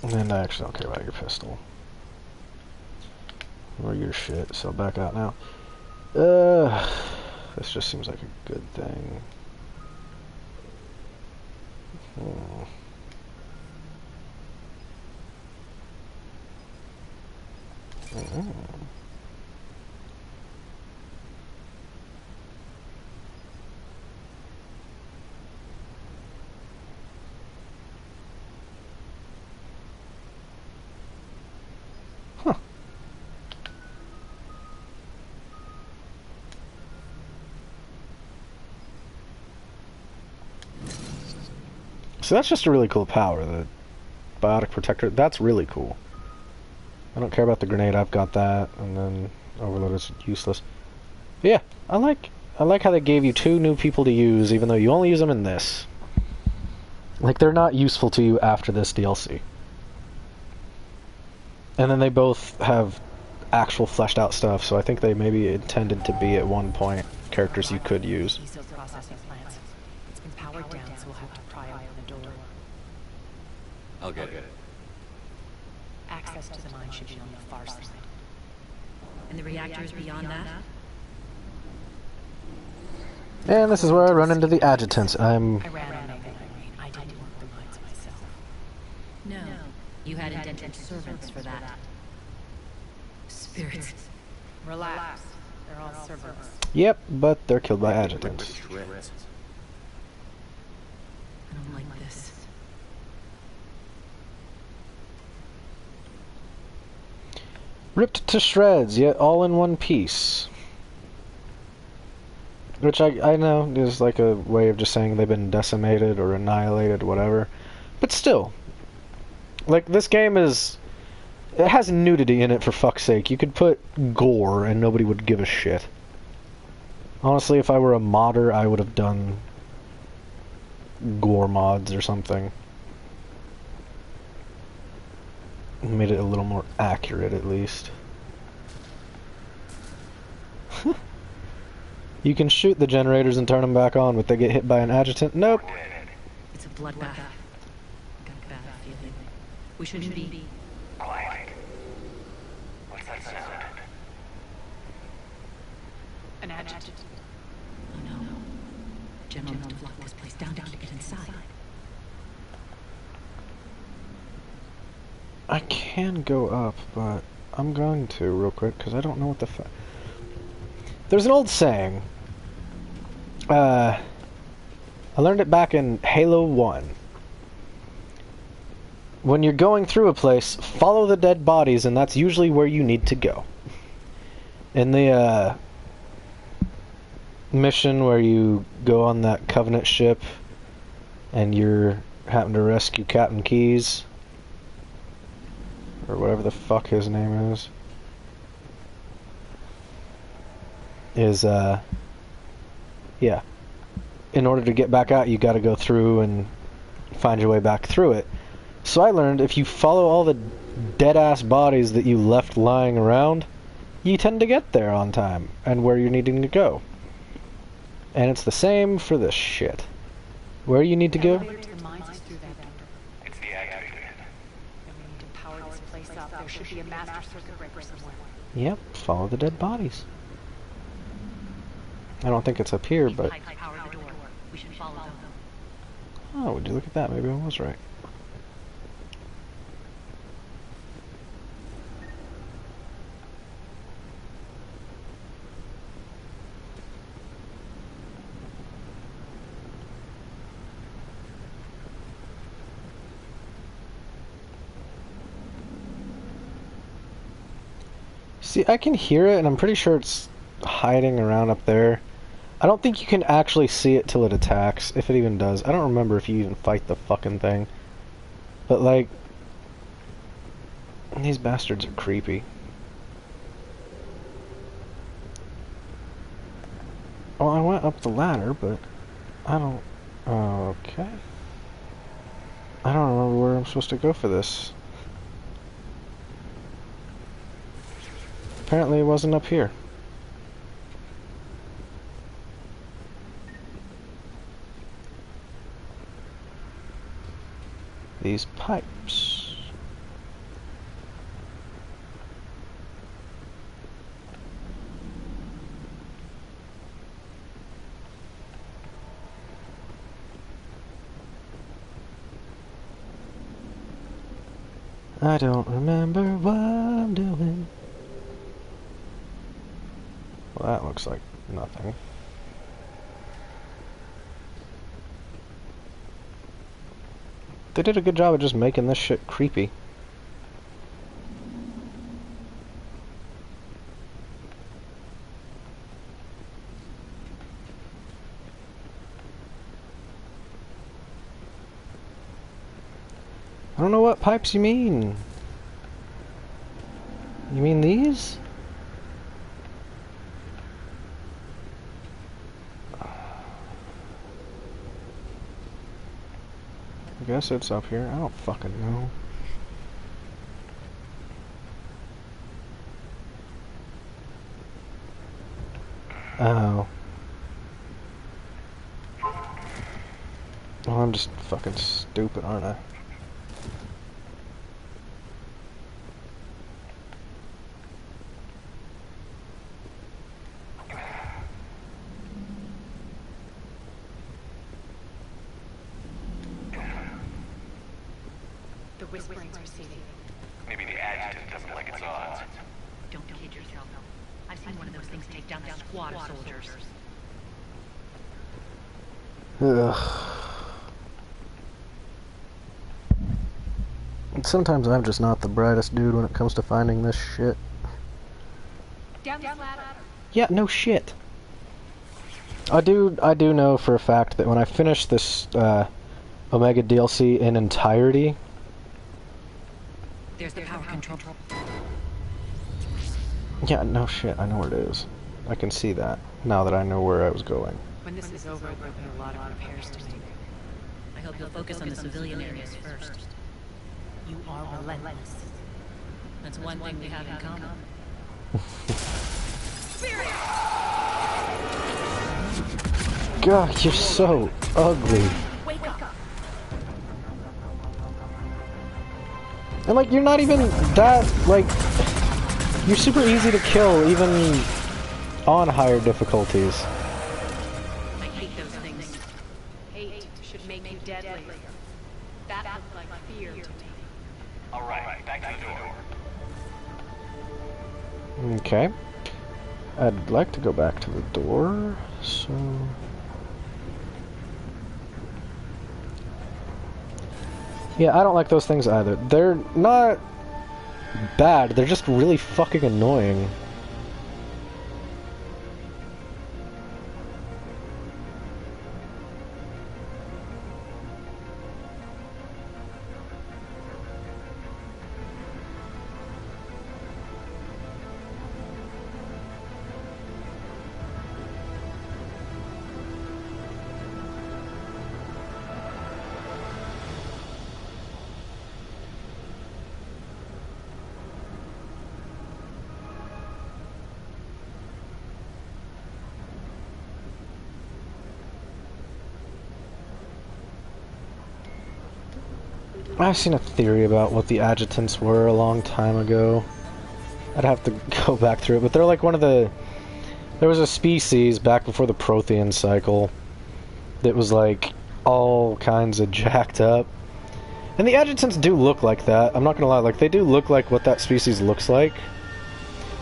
and I actually don't care about your pistol or your shit. So back out now. This just seems like a good thing. Huh. So that's just a really cool power, the biotic protector. That's really cool. I don't care about the grenade, I've got that, and then overload is useless. But yeah, I like how they gave you 2 new people to use, even though you only use them in this. Like, they're not useful to you after this DLC. And then they both have actual fleshed out stuff, so I think they maybe intended to be at one point characters you could use. Processing plants. It's been powered down, so we'll have to pry open the door. I'll get it. Access to the mine should be on the far side. And the reactors beyond that? And this is where I run into the adjutants. I ran on Omega, Irene. I didn't work the mines myself. No. You had indentured servants for that. Spirits. Relax. They're all servants. Yep, but they're killed by adjutants. I don't like this. Ripped to shreds, yet all in one piece. Which I know is like a way of just saying they've been decimated or annihilated, whatever. But still. Like, this game is... It has nudity in it, for fuck's sake. You could put gore and nobody would give a shit. Honestly, if I were a modder, I would have done gore mods or something. Made it a little more accurate, at least. You can shoot the generators and turn them back on, but they get hit by an adjutant? Nope. It's a bloodbath. I got a bad feeling. We shouldn't be... Quiet. What's that sound? An adjutant. Oh no. General must have locked this place down to get inside. I can go up, but I'm going to real quick, because I don't know what the fuck... There's an old saying. I learned it back in Halo 1. When you're going through a place, follow the dead bodies, and that's usually where you need to go. In the mission where you go on that Covenant ship and you're having to rescue Captain Keyes, or whatever the fuck his name is yeah. In order to get back out, you gotta go through and find your way back through it. So I learned if you follow all the dead-ass bodies that you left lying around, you tend to get there on time and where you're needing to go. And it's the same for this shit. Where you need to go? It's deactivated. And we need to power this place up. There should be a master circuit breaker somewhere. Yep, follow the dead bodies. I don't think it's up here, but... We should follow them. Oh, would you look at that? Maybe I was right. See, I can hear it, and I'm pretty sure it's hiding around up there. I don't think you can actually see it till it attacks, if it even does. I don't remember if you even fight the fucking thing. But, like... these bastards are creepy. Well, I went up the ladder, but... I don't... okay. I don't remember where I'm supposed to go for this. Apparently it wasn't up here. These pipes. I don't remember what I'm doing. Well, that looks like nothing. They did a good job of just making this shit creepy. I don't know what pipes you mean. You mean these? I guess it's up here. I don't fucking know. Oh. Well, I'm just fucking stupid, aren't I? The whispering's receding. Maybe the adjutant doesn't like its odds. Don't kid yourself. I've seen one of those things take down a squad of soldiers. Ugh. And sometimes I'm just not the brightest dude when it comes to finding this shit. Down this ladder. Yeah, no shit. I do know for a fact that when I finish this Omega DLC in entirety, There's the power control. yeah, no shit, I know where it is. I can see that now that I know where I was going. When this is over, there'll be a lot of repairs to make. I hope you'll focus on the civilian areas first. You are relentless. That's one thing we have in common. God, you're so ugly. Wake up. And like, you're not even that, like, you're super easy to kill even on higher difficulties. I hate those things. Hate should make you deadly. That looked like fear to me. Alright, back to the door. Okay. I'd like to go back to the door, so... Yeah, I don't like those things either. They're not bad, they're just really fucking annoying. I've seen a theory about what the adjutants were a long time ago. I'd have to go back through it, but they're like one of the... There was a species back before the Prothean cycle that was like all kinds of jacked up. And the adjutants do look like that. I'm not gonna lie, like they do look like what that species looks like.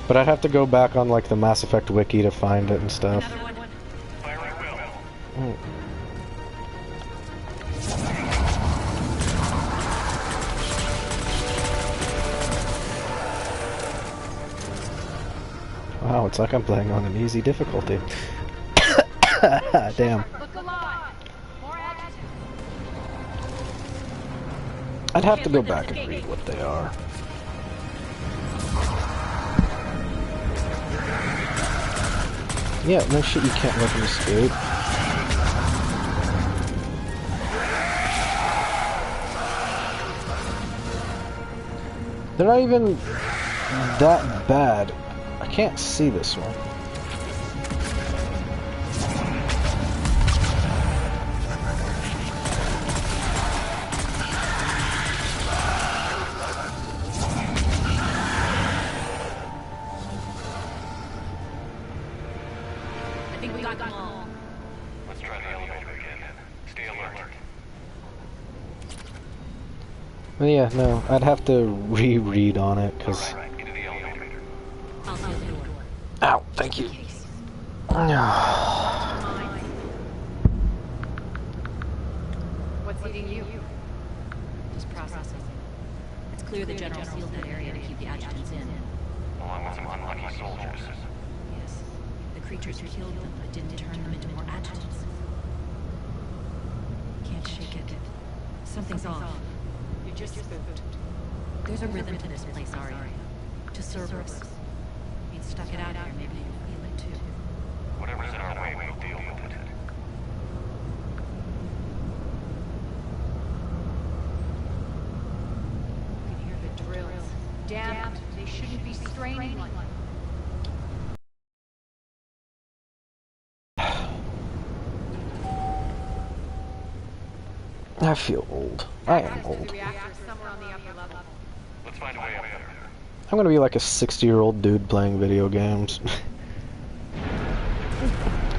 But I'd have to go back on like the Mass Effect wiki to find it and stuff. Mm. Wow, it's like I'm playing on an easy difficulty. Damn. I'd have to go back and read what they are. Yeah, no shit, you can't let them escape. They're not even that bad. I can't see this one. I think we got them all. Let's try the elevator again. Stay alert. Well, yeah, no, I'd have to reread on it, because... Ow, thank you. What's eating you? Just processing. It's clear the General sealed that area to keep the adjutants in. Along with some unlucky soldiers. Yes. The creatures killed them, but didn't turn them into more adjutants. Can't shake it. Something's off. You just spooked. There's a rhythm to this place, Ari. To Cerberus. We'd stuck it out here, maybe you feel it too. Whatever's in our way, we'll deal with it. You can hear the drills. Damn it, they shouldn't be straining like I feel old. I am old. Let's find a way up there. I'm gonna be like a 60-year-old dude playing video games.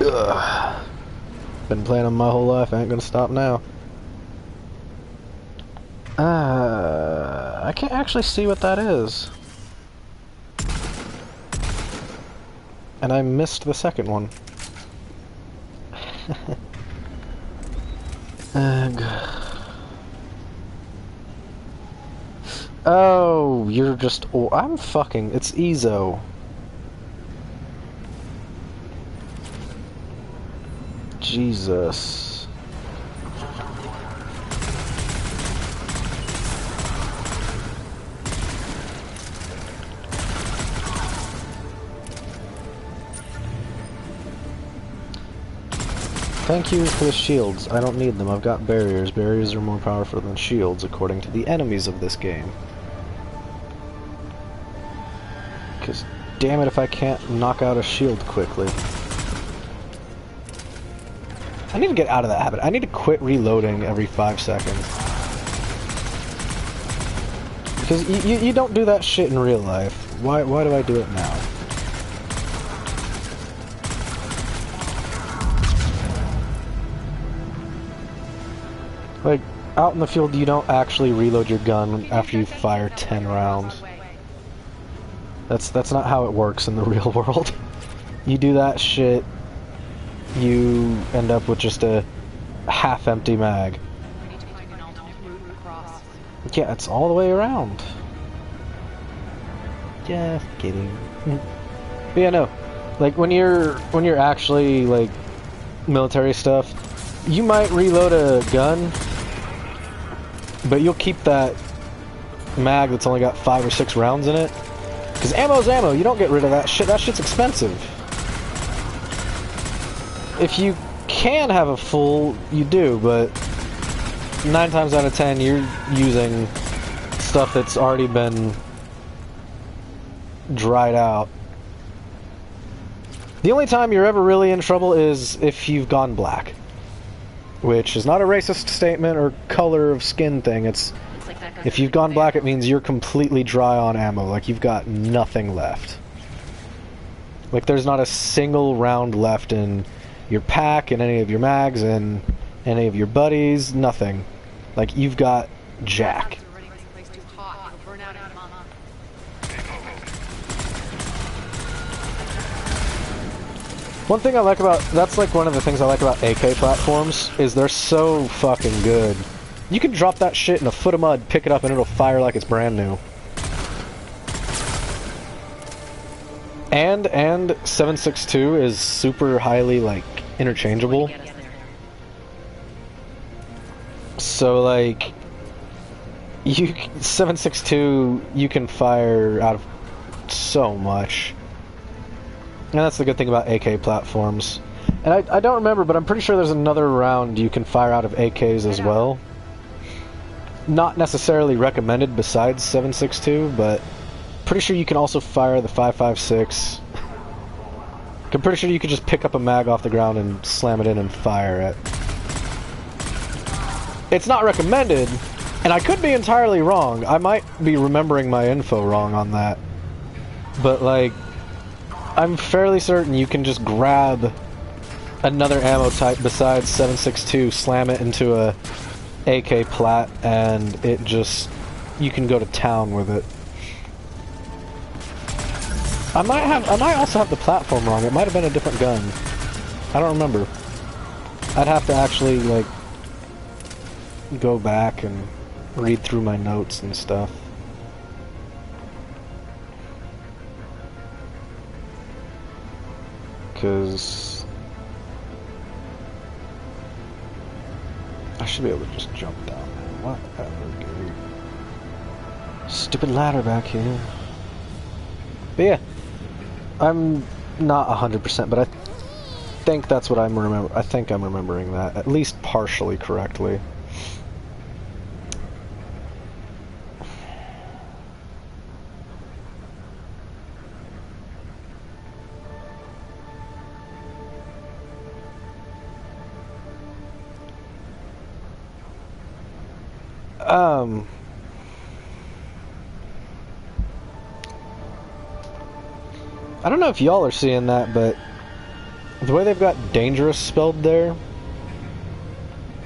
Ugh. Been playing them my whole life, I ain't gonna stop now. I can't actually see what that is. And I missed the second one. Ugh. Oh, you're just... Oh, I'm fucking... It's Ezo. Jesus. Thank you for the shields. I don't need them. I've got barriers. Barriers are more powerful than shields, according to the enemies of this game. Because, damn it if I can't knock out a shield quickly. I need to get out of that habit. I need to quit reloading every 5 seconds. Because you don't do that shit in real life. Why do I do it now? Like, out in the field, you don't actually reload your gun after you fire 10 rounds. That's not how it works in the real world. You do that shit, you end up with just a half-empty mag. Yeah, it's all the way around. Just kidding. But yeah, no. Like, when you're actually, like, military stuff, you might reload a gun, but you'll keep that mag that's only got 5 or 6 rounds in it. Because ammo's ammo, you don't get rid of that shit. That shit's expensive. If you can have a full, you do, but 9 times out of 10, you're using stuff that's already been dried out. The only time you're ever really in trouble is if you've gone black. Which is not a racist statement or color of skin thing, it's If you've gone black, it means you're completely dry on ammo. Like, you've got nothing left. Like, there's not a single round left in your pack, in any of your mags, and any of your buddies. Nothing. Like, you've got jack. One thing I like about... That's like one of the things I like about AK platforms, is they're so fucking good. You can drop that shit in a foot of mud, pick it up, and it'll fire like it's brand new. And 7.62 is super highly, like, interchangeable. So, like... 7.62, you can fire out of so much. And that's the good thing about AK platforms. And I don't remember, but I'm pretty sure there's another round you can fire out of AKs as well. Not necessarily recommended besides 7.62, but pretty sure you can also fire the 5.56. I'm pretty sure you could just pick up a mag off the ground and slam it in and fire it. It's not recommended, and I could be entirely wrong. I might be remembering my info wrong on that. But, like, I'm fairly certain you can just grab another ammo type besides 7.62, slam it into a AK plat, and it just... you can go to town with it. I might also have the platform wrong. It might have been a different gun. I don't remember. I'd have to actually, like, go back and read through my notes and stuff. Because I should be able to just jump down there. Whatever, dude. Stupid ladder back here. But yeah, I'm not 100%, but I think that's what I'm I think I'm remembering that, at least partially correctly. I don't know if y'all are seeing that, but the way they've got dangerous spelled there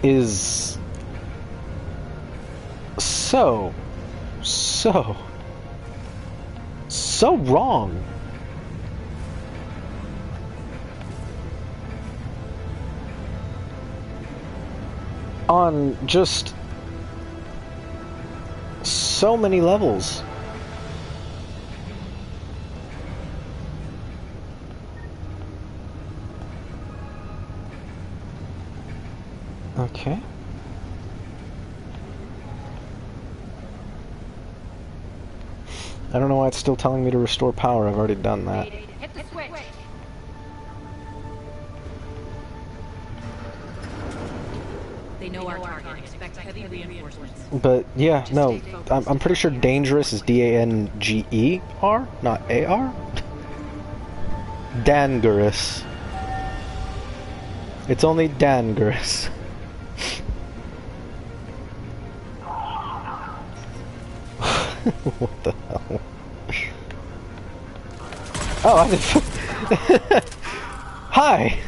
is so wrong. On just so many levels. Okay. I don't know why it's still telling me to restore power. I've already done that. Hit the switch. They know our target. Expect heavy reinforcements. But yeah, no, I'm pretty sure dangerous is D-A-N-G-E-R, not A-R. Dangerous. It's only dangerous. What the hell? Oh, I didn't... Hi!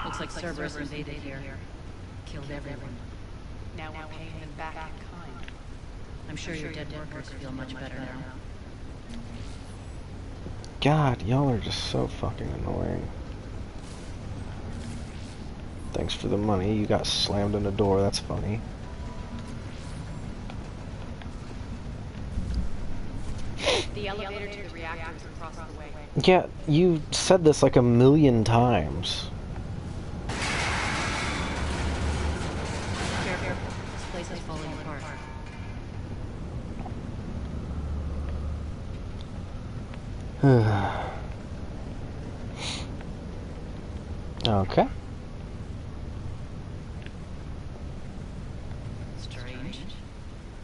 Looks like Cerberus invaded here. Killed everyone. Now we're paying them back in kind. I'm sure your dead workers feel much better now. God, y'all are just so fucking annoying. Thanks for the money. You got slammed in the door. That's funny. The elevator to the reactor is across the way. Yeah, you said this like a million times. Careful. This place is falling apart. Okay. Strange.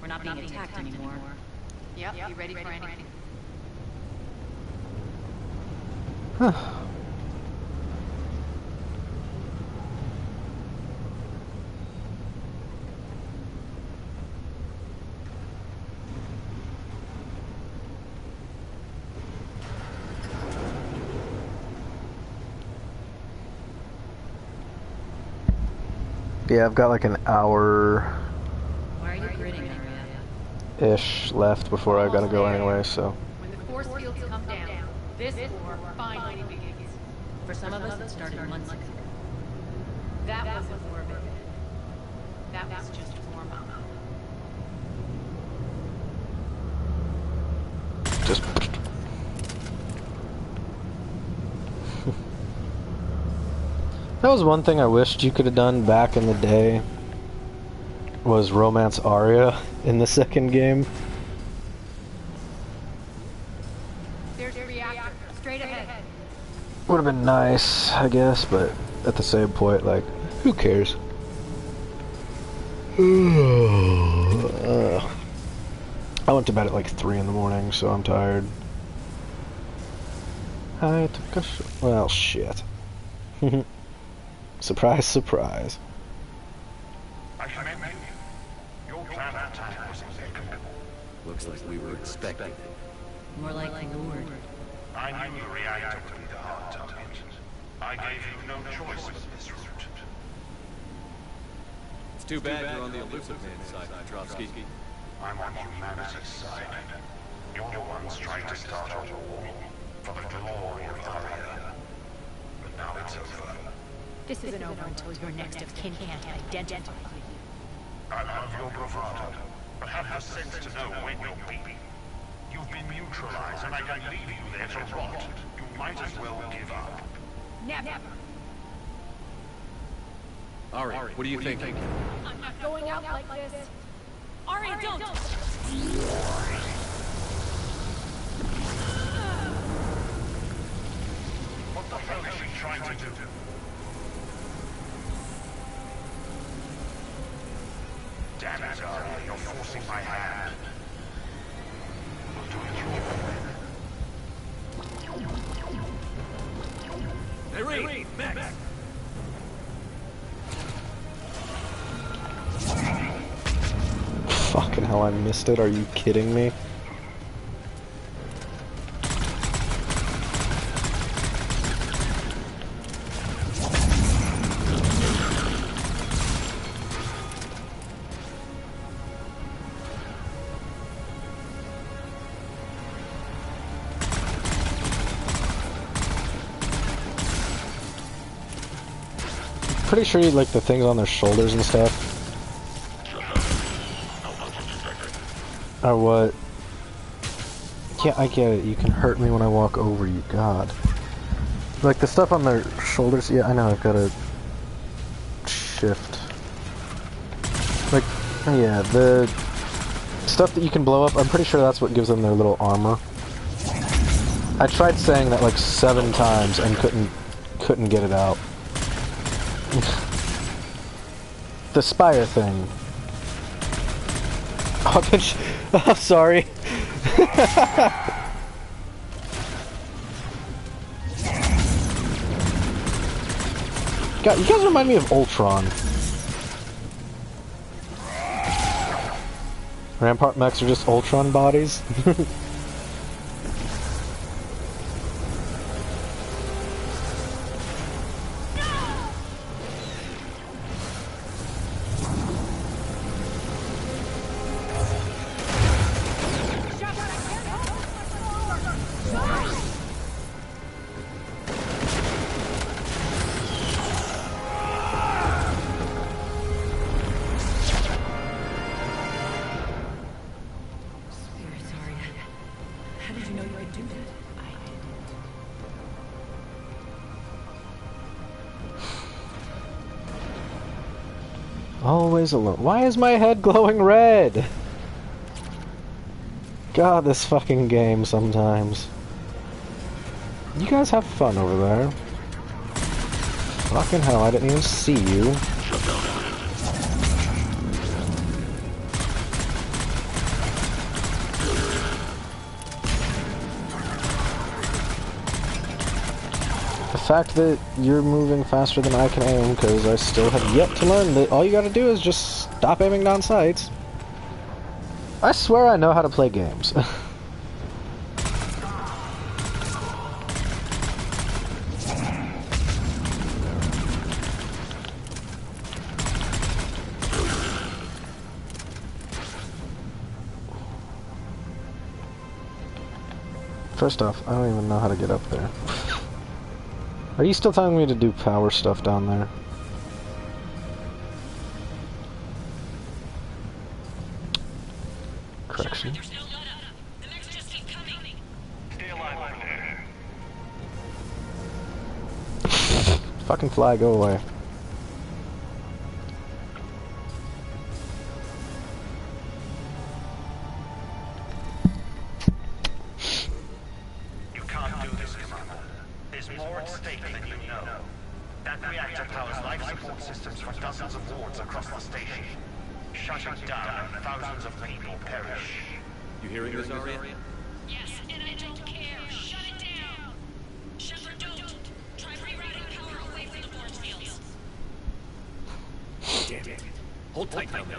We're not being attacked anymore. Yep, be ready for anything. Yeah, I've got like an hour Why are you grinning, Aria? ish left before I gotta go anyway, so. When the force fields come down, this war finally begins. For some of us, it started months ago. That wasn't war, baby. That was just warm-up. Just. That was one thing I wished you could have done back in the day, was romance Arya in the second game. There's your reactor. Straight ahead. Would have been nice, I guess, but at the same point, like, who cares? I went to bed at like 3 in the morning, so I'm tired. I took a well, shit. Surprise, surprise. I commend you. Your plan of attack was impeccable. Looks like we were expecting. More like lured. I knew the reactor would be the hard target. I gave you no choice but this route. It's too bad you're on the elusive man's side, Petrovsky. I'm on humanity's side. You're the ones trying to start a war for the glory of Arya. But now it's over. This isn't over until your next of kin can't identify you. I love your bravado, but have the sense to know when you're beaten. You've been neutralized, and I can leave you there to rot. You might as well give up. Never. Ari, what do you think? I'm not going out like this. Ari, don't! What the hell is she trying to do? Damn it, Arya, you're forcing my hand. We'll do it your way. Hey, Reed, Max! Fucking hell, I missed it. Are you kidding me? Pretty sure you like the things on their shoulders and stuff. Or what? Yeah, I get it. You can hurt me when I walk over you. God. Like the stuff on their shoulders. Yeah, I know. I've got to shift. Like, yeah, the stuff that you can blow up. I'm pretty sure that's what gives them their little armor. I tried saying that like 7 times and couldn't get it out. The spire thing. Oh, bitch. Oh, sorry. God, you guys remind me of Ultron. Rampart mechs are just Ultron bodies. Always alone. Why is my head glowing red? God, this fucking game sometimes. You guys have fun over there. Fucking hell, I didn't even see you. The fact that you're moving faster than I can aim, because I still have yet to learn that all you gotta do is just stop aiming down sights. I swear I know how to play games. First off, I don't even know how to get up there. Are you still telling me to do power stuff down there? Correction. Fucking fly, go away. You can't do this, Commander. There's more at stake than you know. That reactor powers life support systems for dozens of wards across the station. Shut it down and thousands of people perish. You hearing this, Arya? Yes, and I don't care. Shut it down. Shepard, don't. Try rerouting power away from the force fields. Damn it. Hold tight down there.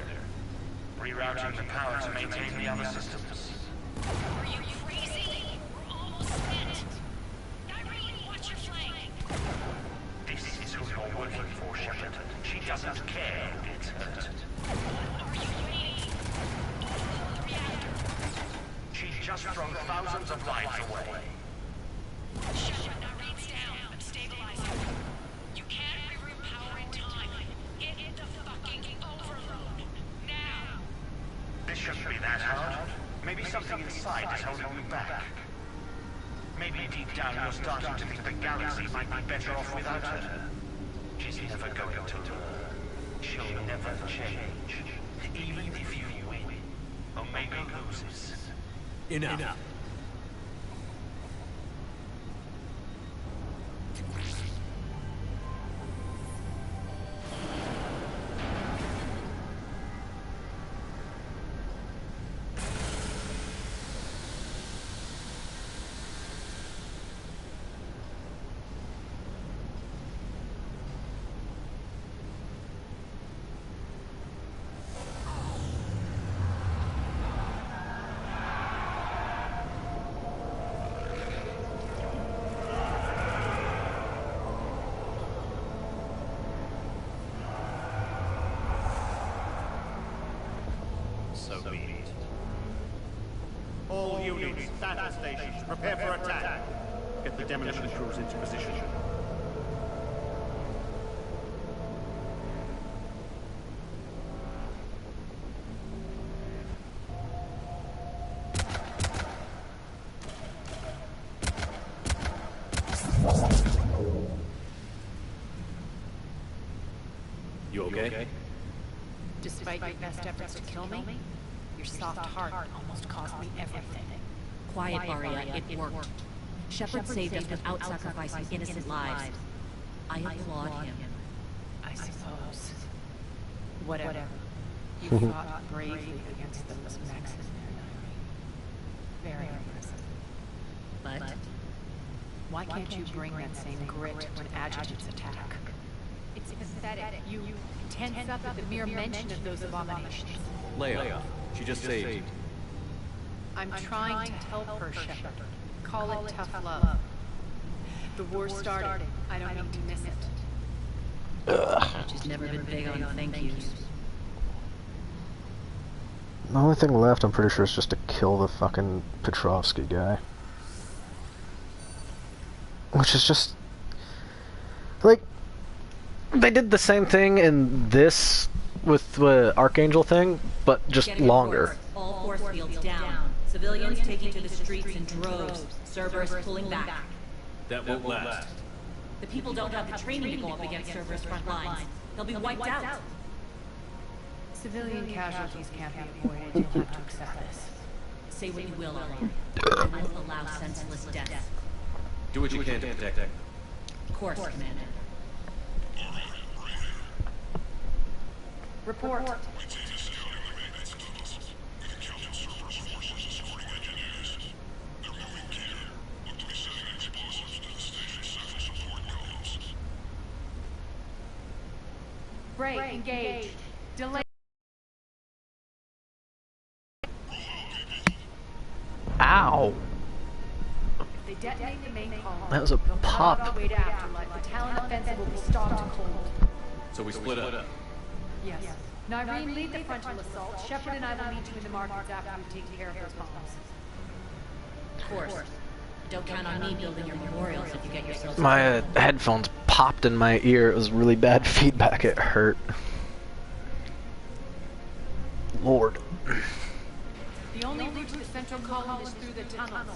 Rerouting the power to maintain the other systems. Are you crazy? We're almost spent. Irene, watch your flank. This is who you're working for, Shepard. She doesn't care who gets hurt. Are you waiting? Hold the reactor. She's just thrown thousands of lives away. Shepard, Irene's down. I'm stabilizing. You can't reroute power in time. Hit the fucking overload. Now. This shouldn't be that hard. Maybe something inside is holding you back. Maybe deep down you're starting to think the galaxy might be better off without her. She's never going to learn. She'll never change. Even if you win, Omega loses. Enough. So be it. All units, battle stations, prepare for attack. Get the demolition crews into position. You okay? Despite your best efforts to kill me, your soft heart almost cost me everything. Quiet, Arya, it worked. Shepard saved us without sacrificing innocent lives. I applaud him. I suppose. Whatever. You fought bravely against those Maxes there, Very impressive. But why can't you bring that same grit when adjutants attack? It's pathetic. You tense up at the mere mention of those abominations. Leia, she just saved. I'm trying to help her, Shepard. Call it tough love. The war started. I don't need to miss it. She's never been big on thank yous. The only thing left, I'm pretty sure, is just to kill the fucking Petrovsky guy. Which is just... like... they did the same thing in this with the Archangel thing, but just longer. All force fields down. Civilians taking to the streets in droves. Cerberus pulling back. That won't last. The people don't have the training to go up against Cerberus front lines. They'll be wiped out. Civilian casualties can't be avoided. You'll have to accept this. Say what you will, Arya. I won't allow senseless death. Do what you can to protect them. Of course, Commander. Report. Break, engage. Delay. Ow! They detonate the main column. That was a pop. Wait afterlife. The Talon offensive will be stopped cold. So we split up. Yes. Nyreen, lead the frontal assault. Shepard and I will meet you in the markets after we've taken care of those bombs. Of course. Don't count on me building your memorials if you get yourself... My headphones popped in my ear. It was really bad feedback. It hurt. Lord. The only route to the central column is through the tunnels.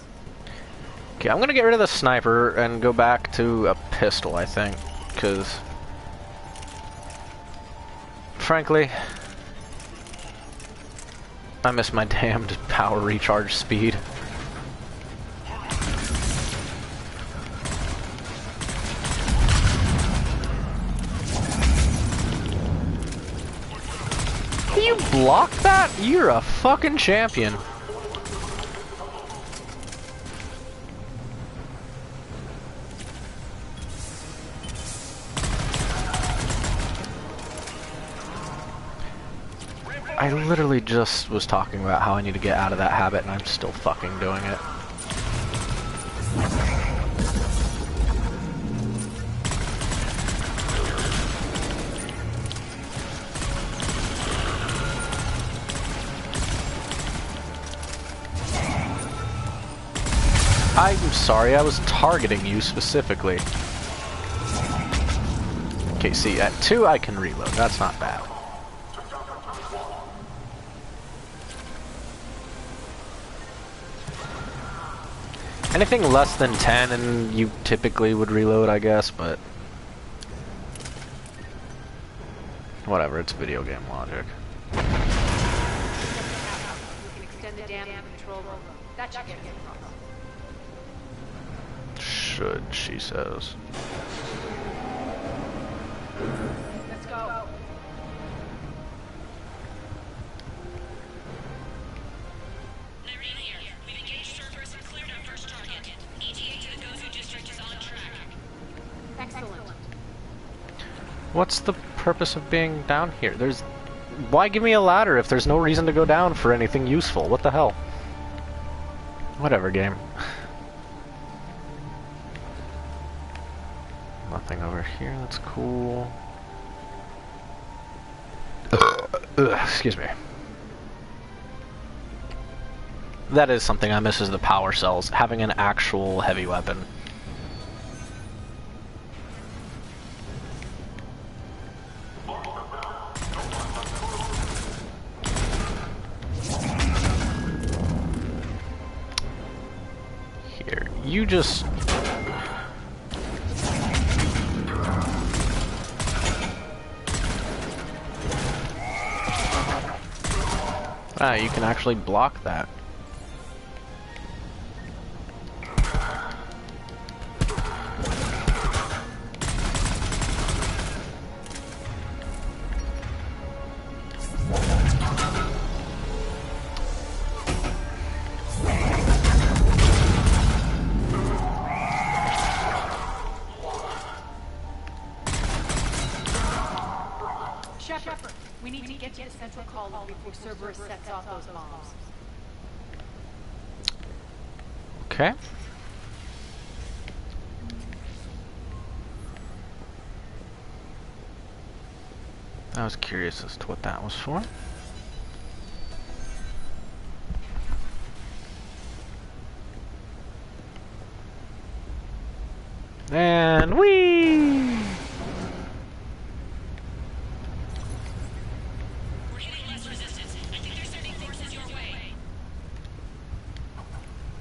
Okay, I'm gonna get rid of the sniper and go back to a pistol, I think, because frankly, I miss my damned power recharge speed. You blocked that? You're a fucking champion. I literally just was talking about how I need to get out of that habit and I'm still fucking doing it. I'm sorry, I was targeting you specifically. Okay, see, at 2 I can reload, that's not bad. Anything less than 10 and you typically would reload, I guess, but whatever, it's video game logic. We can extend the dam control room. That should get us across. Should, she says. Let's go. Excellent. What's the purpose of being down here? Why give me a ladder if there's no reason to go down for anything useful? What the hell? Whatever, game. Nothing over here, that's cool. Excuse me. That is something I miss, is the power cells. Having an actual heavy weapon. Here, you just... Ah, you can actually block that. Shepard, we need to get to the central column before Cerberus sets off those bombs. Okay. I was curious as to what that was for. And whee!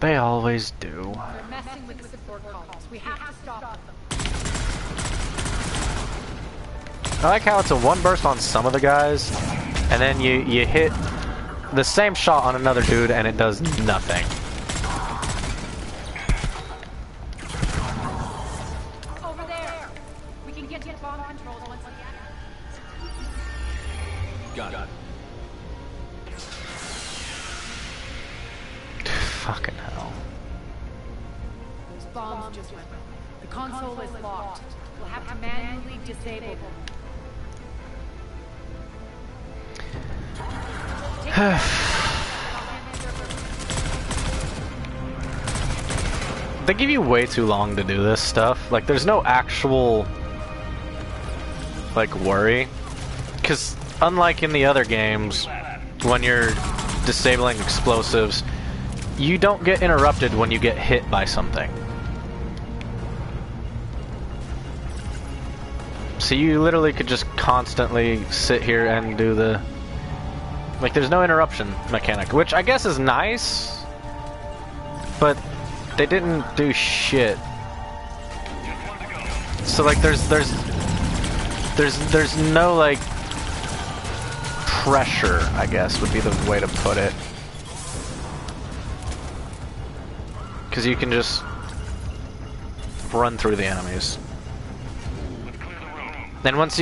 They always do. They're messing with the support columns. We have to stop them. I like how it's a one burst on some of the guys, and then you hit the same shot on another dude and it does nothing. Over there! We can get to the bomb controls once we get Got it. Fucking hell. Those bombs just went. The console is locked. We'll have to manually disable them. They give you way too long to do this stuff. Like, there's no actual, like, worry. Because unlike in the other games, when you're disabling explosives, you don't get interrupted when you get hit by something. So you literally could just constantly sit here and do the... Like, there's no interruption mechanic, which I guess is nice, but they didn't do shit. So, like, there's no, like, pressure, I guess, would be the way to put it. Because you can just run through the enemies. And once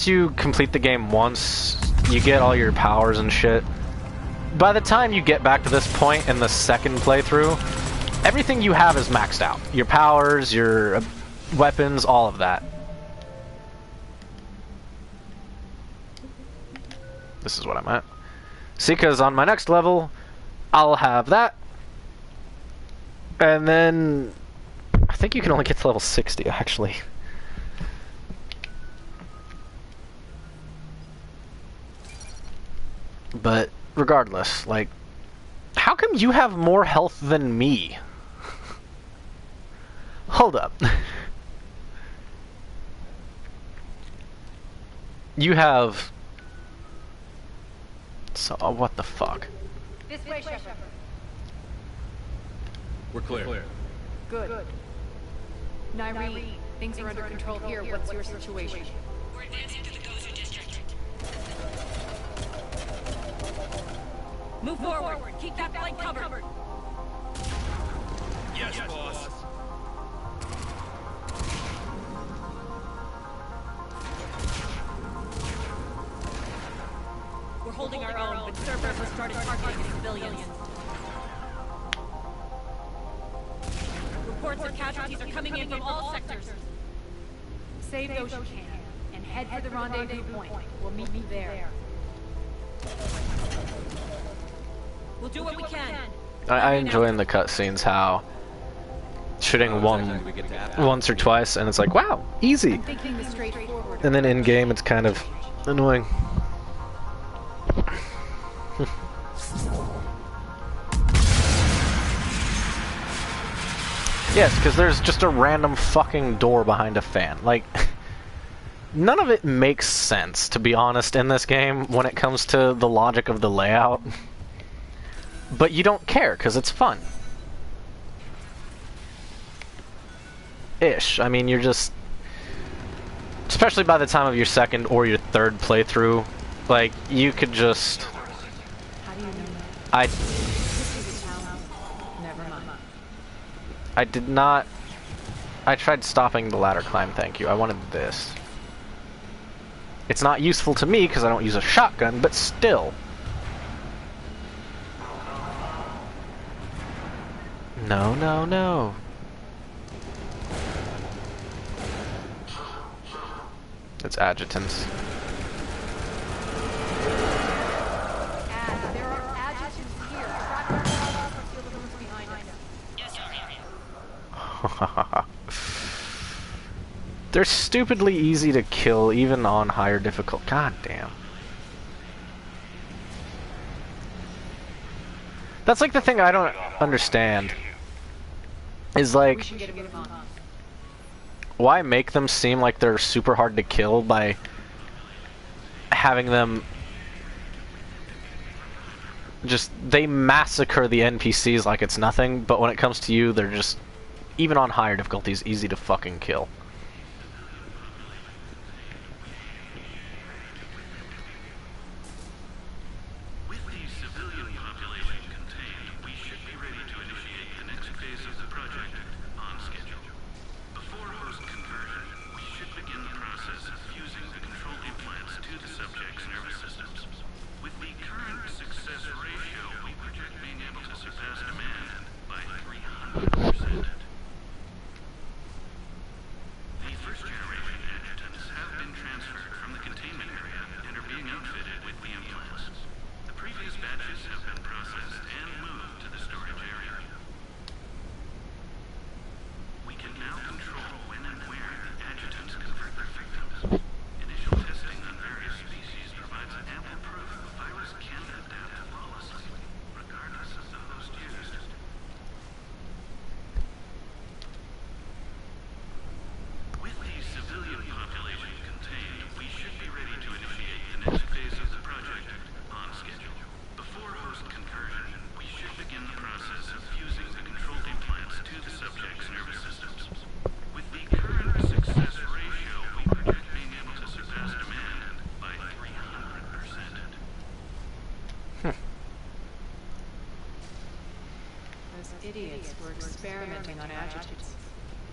you complete the game once, you get all your powers and shit. By the time you get back to this point in the second playthrough, everything you have is maxed out. Your powers, your weapons, all of that. This is what I'm at. See, because on my next level, I'll have that. And then, I think you can only get to level 60, actually. But, regardless, like, how come you have more health than me? Hold up. You have... So, what the fuck? This way, Shepard. We're clear. Good. Nyree, things are under control here. What's your situation? We're advancing to the Gozu district. Move forward. Keep that flank covered. Yes, boss. We're holding our own, but Cerberus has started targeting civilians. Reports of casualties are coming in from all sectors. Save those you can, and head for the rendezvous point. We'll meet you there. We'll do what we can. I enjoy in the cutscenes how shooting once or twice and it's like, wow, easy. And then in game it's kind of annoying. Yes, because there's just a random fucking door behind a fan. Like, none of it makes sense, to be honest, in this game when it comes to the logic of the layout. But you don't care, because it's fun. Ish. I mean, you're just... Especially by the time of your second or your third playthrough, like, you could just... How do you know that? Never mind. I did not... I tried stopping the ladder climb, thank you. I wanted this. It's not useful to me because I don't use a shotgun, but still. No, no, no. It's adjutants. There are adjutants here. Track our progress or feel the rooms behind us. Yes, sir. They're stupidly easy to kill, even on higher difficult. God damn. That's like the thing I don't understand. Is like, why make them seem like they're super hard to kill by having them just, they massacre the NPCs like it's nothing, but when it comes to you, they're just, even on higher difficulties, easy to fucking kill. idiots were experimenting on adjutants.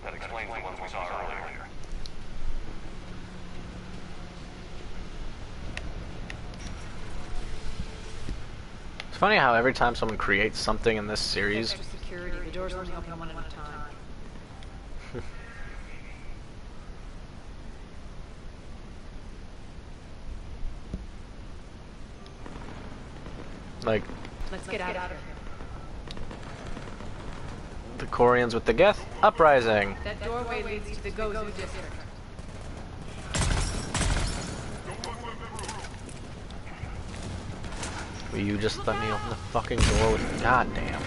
That explains the ones we saw earlier. It's funny how every time someone creates something in this series, Extra security. The doors only open one at a time. like Let's get out of here. the Quarians with the Geth uprising. That doorway leads to the Gozu district. Will you just let me open the fucking door with... Goddamn.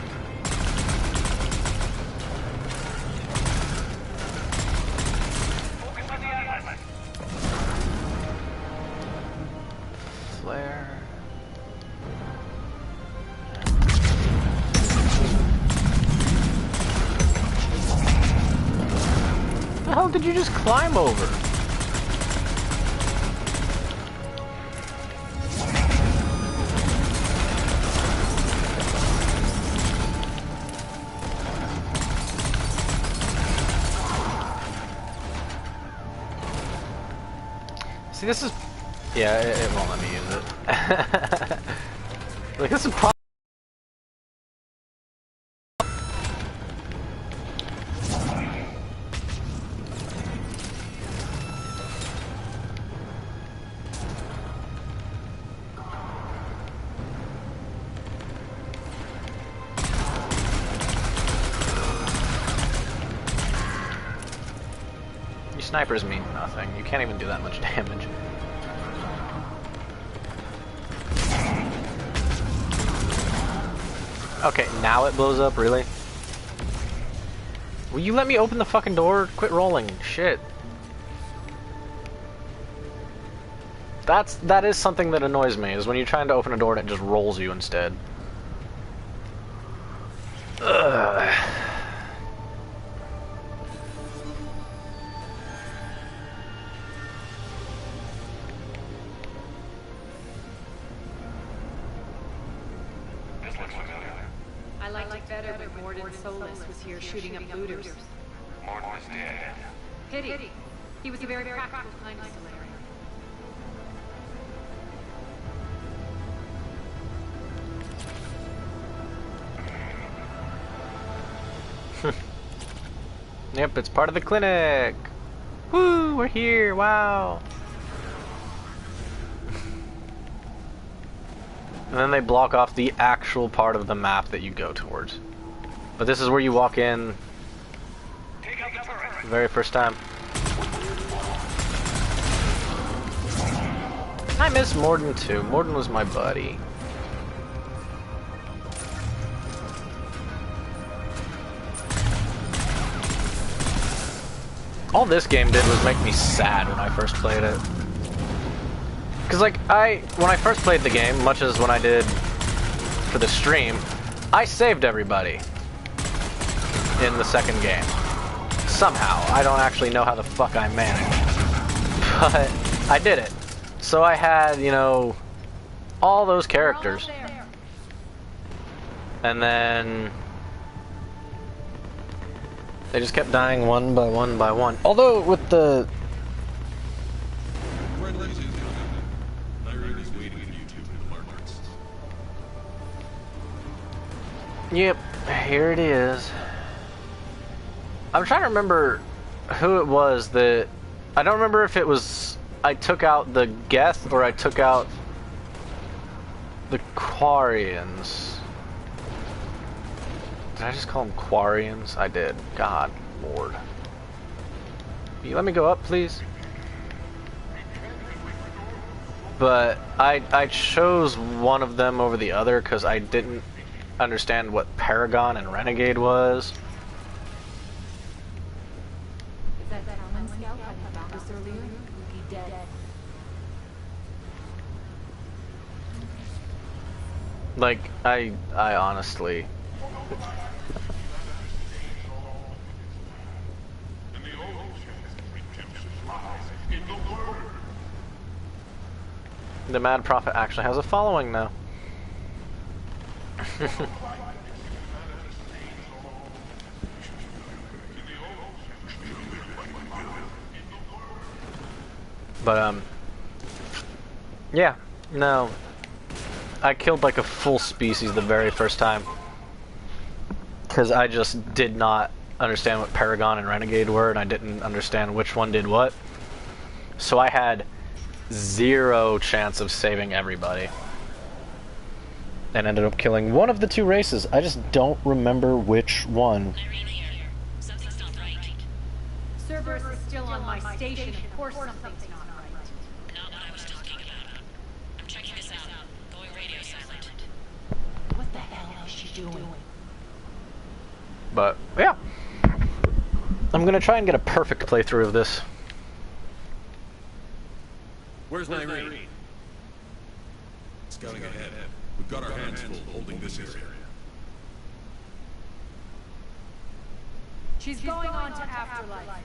Flare. The hell did you just climb over? See, this is... Yeah, it won't let me use it. Like, this is probably... Snipers mean nothing. You can't even do that much damage. Okay, now it blows up, really? Will you let me open the fucking door? Quit rolling. Shit. That is something that annoys me, is when you're trying to open a door and it just rolls you instead. Ugh. Here shooting up looters. Morton is dead. Pity. He was a very practical kind of Solarian. Yep, it's part of the clinic. Woo, we're here. Wow. And then they block off the actual part of the map that you go towards. But this is where you walk in the very first time. I miss Morden too. Morden was my buddy. All this game did was make me sad when I first played it. Cause like when I first played the game, much as when I did for the stream, I saved everybody in the second game. Somehow. I don't actually know how the fuck I managed. But I did it. So I had, you know, all those characters. And then they just kept dying one by one by one. Although with the Yep, here it is. I'm trying to remember who it was that... I don't remember if it was... I took out the Geth or I took out the Quarians. Did I just call them Quarians? I did. God, Lord. Will you let me go up, please? But I chose one of them over the other because I didn't understand what Paragon and Renegade was. Like, I honestly... The Mad Prophet actually has a following now. But, yeah, no. I killed like a full species the very first time. Because I just did not understand what Paragon and Renegade were, and I didn't understand which one did what. So I had zero chance of saving everybody. And ended up killing one of the two races. I just don't remember which one. Cerberus is still on my station. Of course something's not right. Not what I was talking about. I'm checking this out. Going radio silent. What the hell is she doing? But, yeah. I'm gonna try and get a perfect playthrough of this. Where's Nyreen? Scouting ahead. We've got our hands full holding this area. She's going on to Afterlife.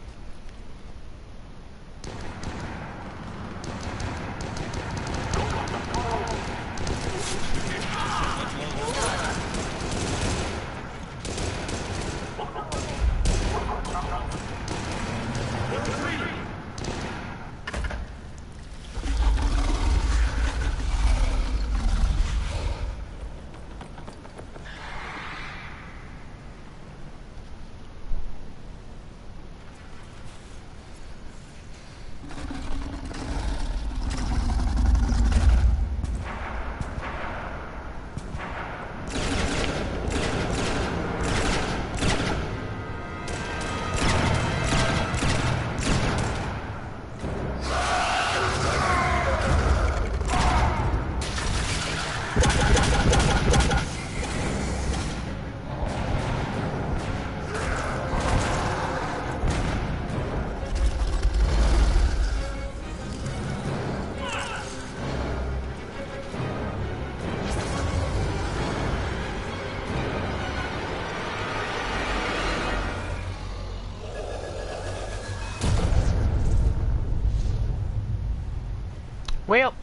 Well.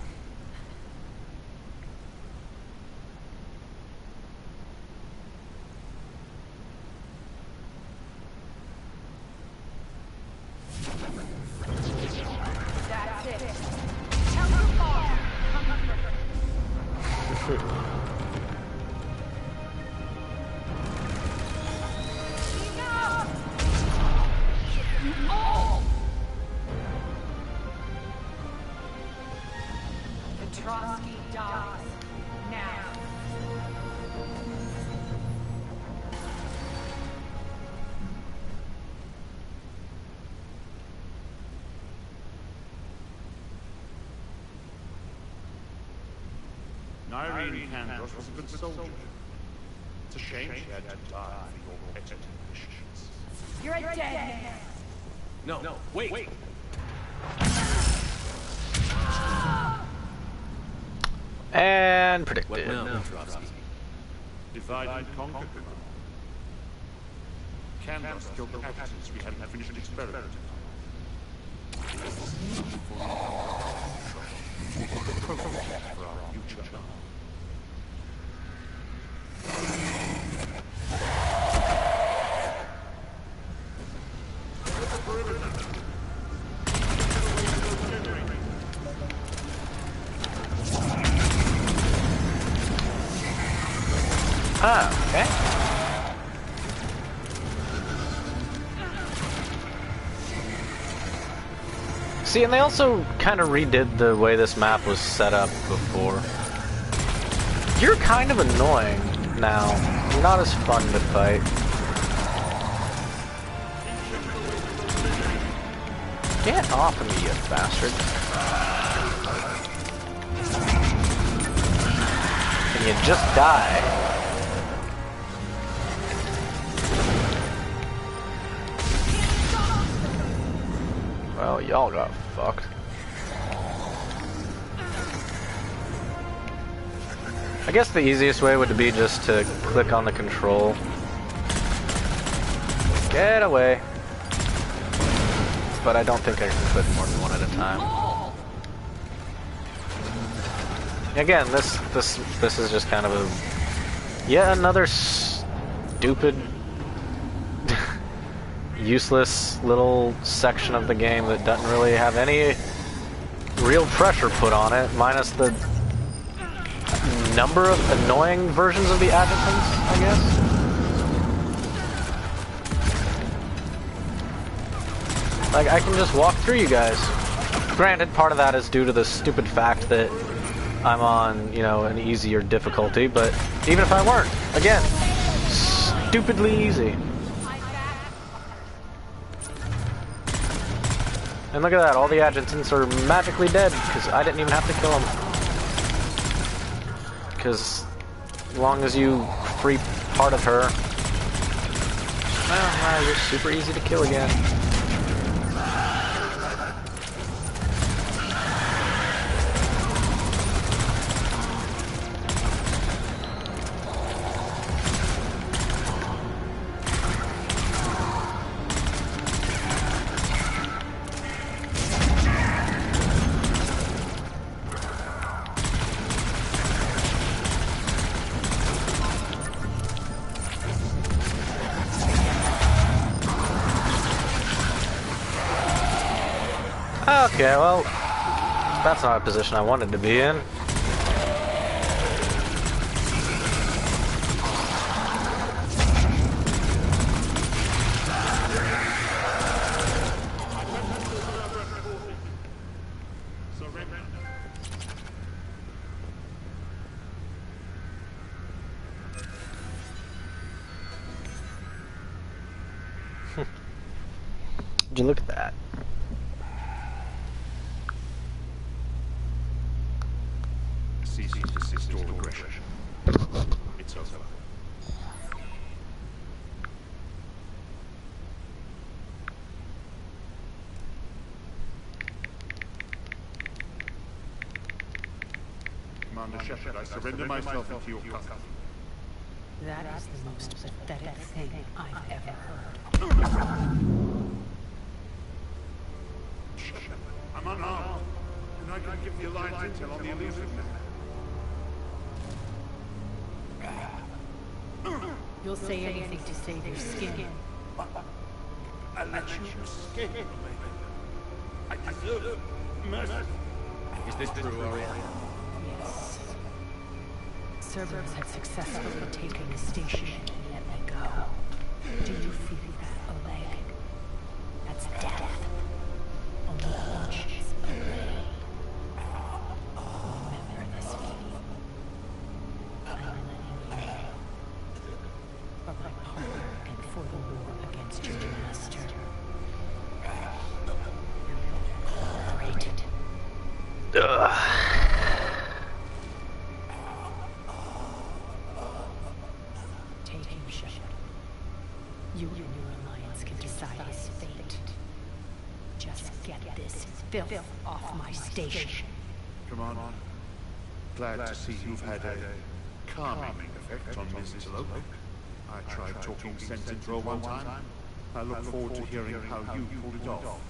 That's it. Tell your father. Oh! Trotsky dies. Now. Nyreen Kandros was a good soldier. It's a shame she had to die for your expeditions. You're a dead man. No, wait. And predicted. What now, Trotsky? Divide and conquer, Commander. Kandros killed the Axis we hadn't finished experimenting on. This is not for our control. The prototype for our future. Ah, okay. See, and they also kind of redid the way this map was set up before. You're kind of annoying now. You're not as fun to fight. Get off of me, you bastard. And you just die. Well, y'all got fucked. I guess the easiest way would be just to click on the control. Get away. But I don't think I can click more than one at a time. Again, this is just kind of a yet another stupid useless little section of the game that doesn't really have any real pressure put on it, minus the number of annoying versions of the adjutants, I guess. Like, I can just walk through you guys. Granted, part of that is due to the stupid fact that I'm on, you know, an easier difficulty, but even if I weren't, again, stupidly easy. And look at that, all the adjutants are magically dead, because I didn't even have to kill them. Because as long as you free part of her, well, you're super easy to kill again. Okay, well, that's not a position I wanted to be in. Would you look at that? Cease to desist all aggression. It's over. Commander Shepard, I surrender myself into your custody. That is the most pathetic thing I've ever heard. Shepard, I'm unarmed, and I can give the Alliance intel on the elusive man. You'll say anything to save your skin. I let you escape, baby. I deserve mercy. Is this true, Ariel? Yes. Cerberus had successfully taken the station and let me go. Do you feel that, Oleg? That's death. Only inches away. Remember this feeling. I'm letting you know. For my partner and for the war against your master. Great. Take him, Shepard. You and your alliance can decide his fate. Just get this filth off my station. Commander, glad to see you've had a calming effect on Ms. Taloka. I tried talking sense into her one time. I look forward to hearing how you pulled it off.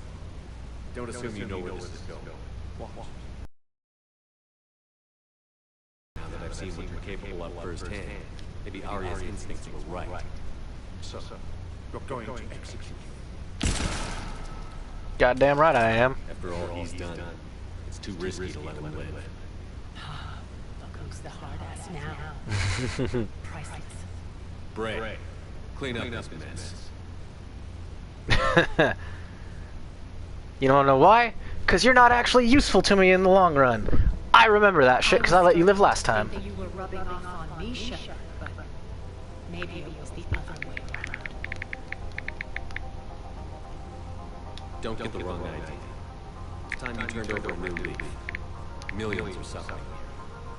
Don't assume you know where this is going. What? Now that I've seen what you're capable of firsthand, maybe Arya's instincts were right. So, you're going to execute. Goddamn right I am. After all he's done, it's too risky to let him live. Look who's the hard ass now. Priceless. Bray, clean up this mess. You don't know why? Because you're not actually useful to me in the long run. I remember that shit because I let you live last time. You were rubbing off on me, Shepard, but maybe it was the other way around. Don't get the wrong idea. It's time you turned over a new leaf. Millions are suffering,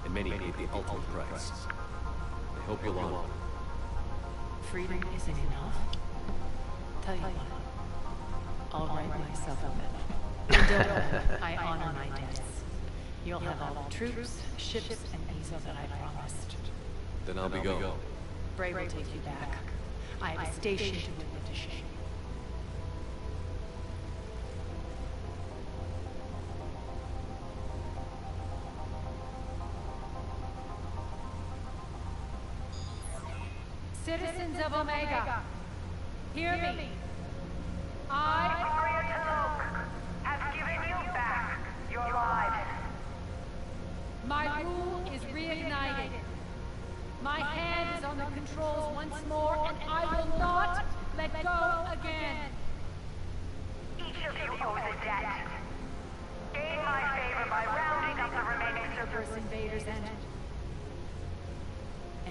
and many paid the ultimate price. I hope you'll honor them. Freedom isn't enough. Tell you what, I'll write myself a medal. And don't worry, I honor my debts. You'll have all the troops, ships, and Azo that I promised. Then I'll be going. Bray will take you back. I have a station to petition. Citizens of Omega, hear me. Arya Talok has given you back your lives. My hand is on the controls once more, and I will not let go again. Each of you owes a debt. Gain my favor by rounding up the remaining Cerberus invaders and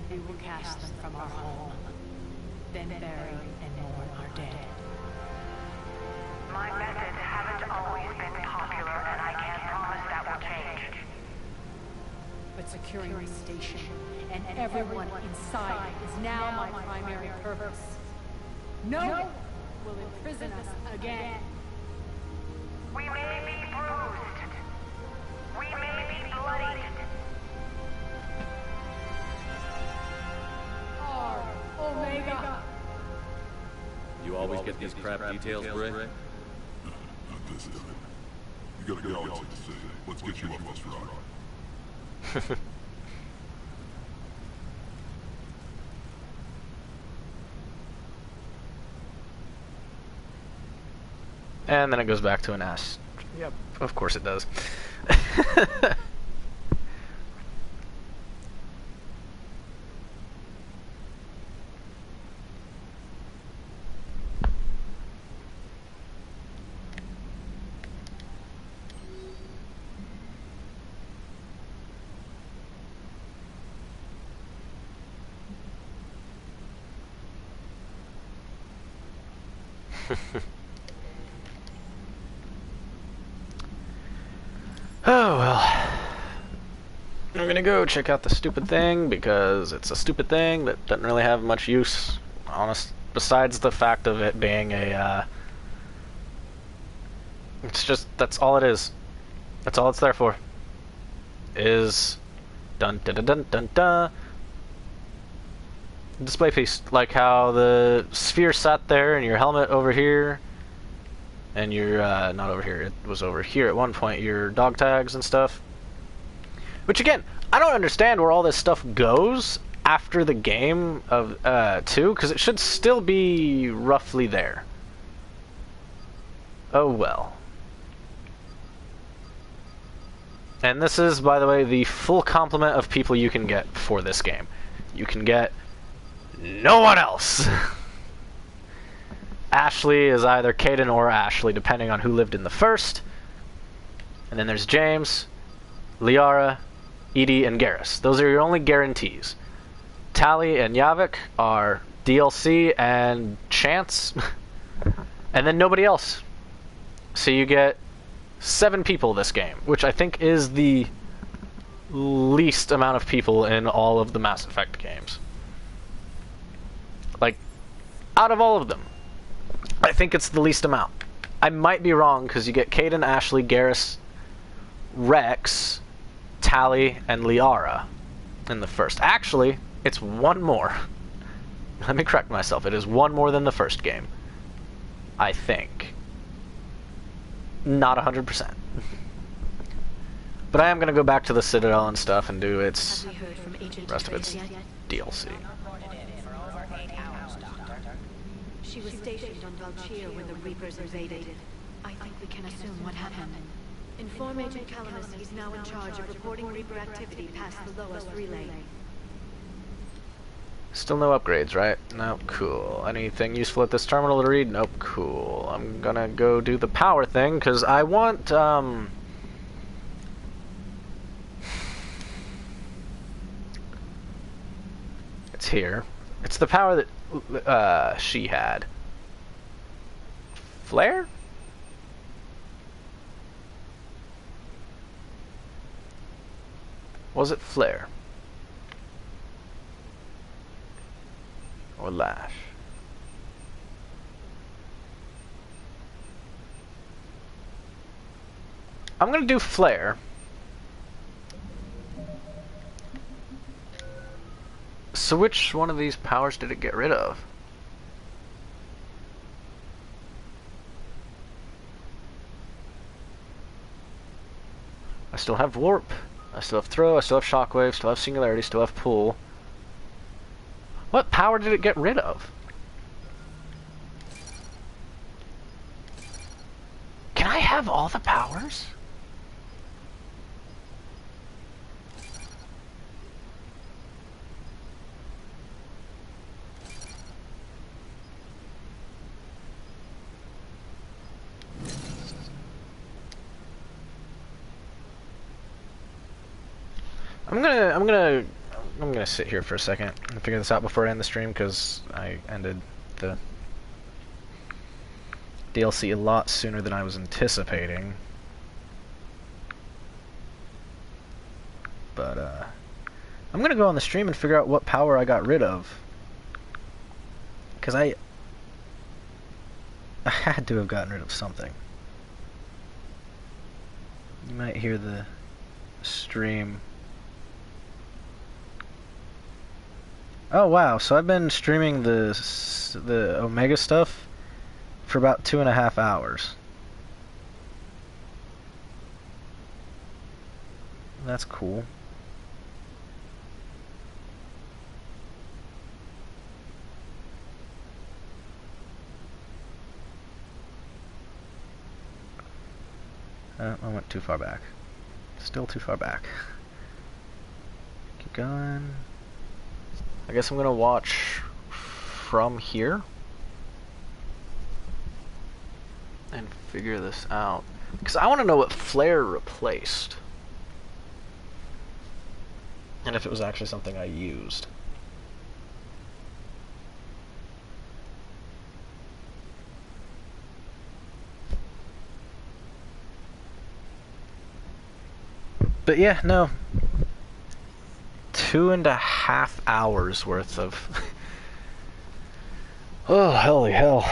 we will cast them from our home, then bury and mourn our dead. My methods haven't always been popular, and I can't promise that will change. But securing the station and everyone inside is now my primary purpose. No one will imprison us again. We may be bruised. We may be bloodied. R Omega. You always get these crap details, Bray? Not this time. You got a galaxy to save. Let's get you off this ride. And then it goes back to an S. Yep, of course it does. Oh well. I'm gonna go check out the stupid thing because it's a stupid thing that doesn't really have much use, besides the fact of it being a, it's just, that's all it is. That's all it's there for. Is dun dun dun dun dun dun. Display piece, like how the sphere sat there and your helmet over here. And your, not over here, it was over here at one point, your dog tags and stuff. Which again, I don't understand where all this stuff goes after the game of 2, because it should still be roughly there. Oh well. And this is, by the way, the full complement of people you can get for this game. You can get no one else! Ashley is either Caden or Ashley, depending on who lived in the first. And then there's James, Liara, Edie, and Garrus. Those are your only guarantees. Tali and Yavik are DLC and Chance. And then nobody else. So you get 7 people this game, which I think is the least amount of people in all of the Mass Effect games. Like, out of all of them, I think it's the least amount. I might be wrong, because you get Caden, Ashley, Garrus, Rex, Tali, and Liara in the first. Actually, it's one more. Let me correct myself. It is one more than the first game. I think. Not 100%. But I am going to go back to the Citadel and stuff and do its rest of its DLC. She was stationed on Valchir when the Reapers invaded. I think we can assume what happened. Inform Agent Calamus he's now in charge of reporting Reaper activity past the lowest relay. Still no upgrades, right? Nope, cool. Anything useful at this terminal to read? Nope, cool. I'm gonna go do the power thing, because I want, it's here. It's the power that she had. Flare? Was it flare? Or lash? I'm gonna do flare. So which one of these powers did it get rid of? I still have warp, I still have throw, I still have shockwave, still have singularity, still have pull. What power did it get rid of? Can I have all the powers? I'm gonna sit here for a second and figure this out before I end the stream, because I ended the DLC a lot sooner than I was anticipating. But I'm gonna go on the stream and figure out what power I got rid of, because I had to have gotten rid of something. You might hear the stream. Oh wow, so I've been streaming the Omega stuff for about 2.5 hours. That's cool. I went too far back. Still too far back. Keep going. I guess I'm gonna watch from here and figure this out, because I want to know what Flare replaced and if it was actually something I used. But yeah, no. 2.5 hours worth of... oh, holy hell.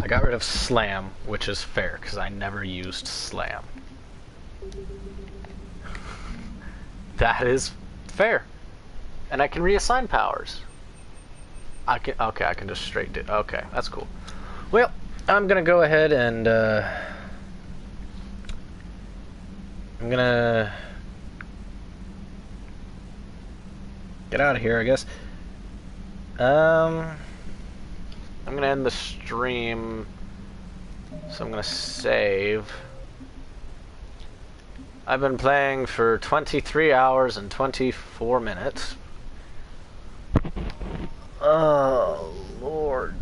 I got rid of Slam, which is fair, because I never used Slam. That is fair. And I can reassign powers. I can just straight do. Okay, that's cool. Well, I'm gonna go ahead and I'm gonna get out of here, I guess. I'm gonna end the stream, so I'm gonna save. I've been playing for 23 hours and 24 minutes. Oh, Lord.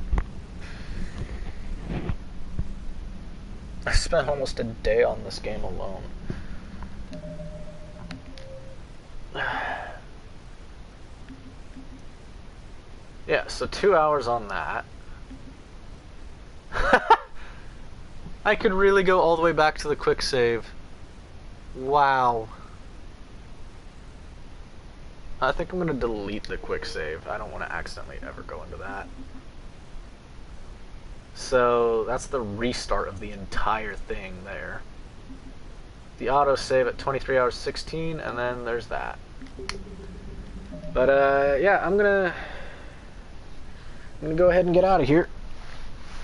I spent almost a day on this game alone. Yeah, so 2 hours on that. I could really go all the way back to the quick save. Wow. I think I'm gonna delete the quick save. I don't want to accidentally ever go into that. So that's the restart of the entire thing there. The auto save at 23 hours 16, and then there's that. But yeah, I'm gonna go ahead and get out of here.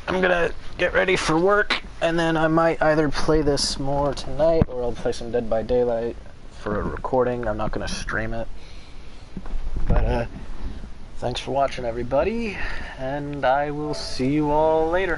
I'm gonna get ready for work, and then I might either play this more tonight, or I'll play some Dead by Daylight for a recording. I'm not going to stream it. But thanks for watching, everybody, and I will see you all later.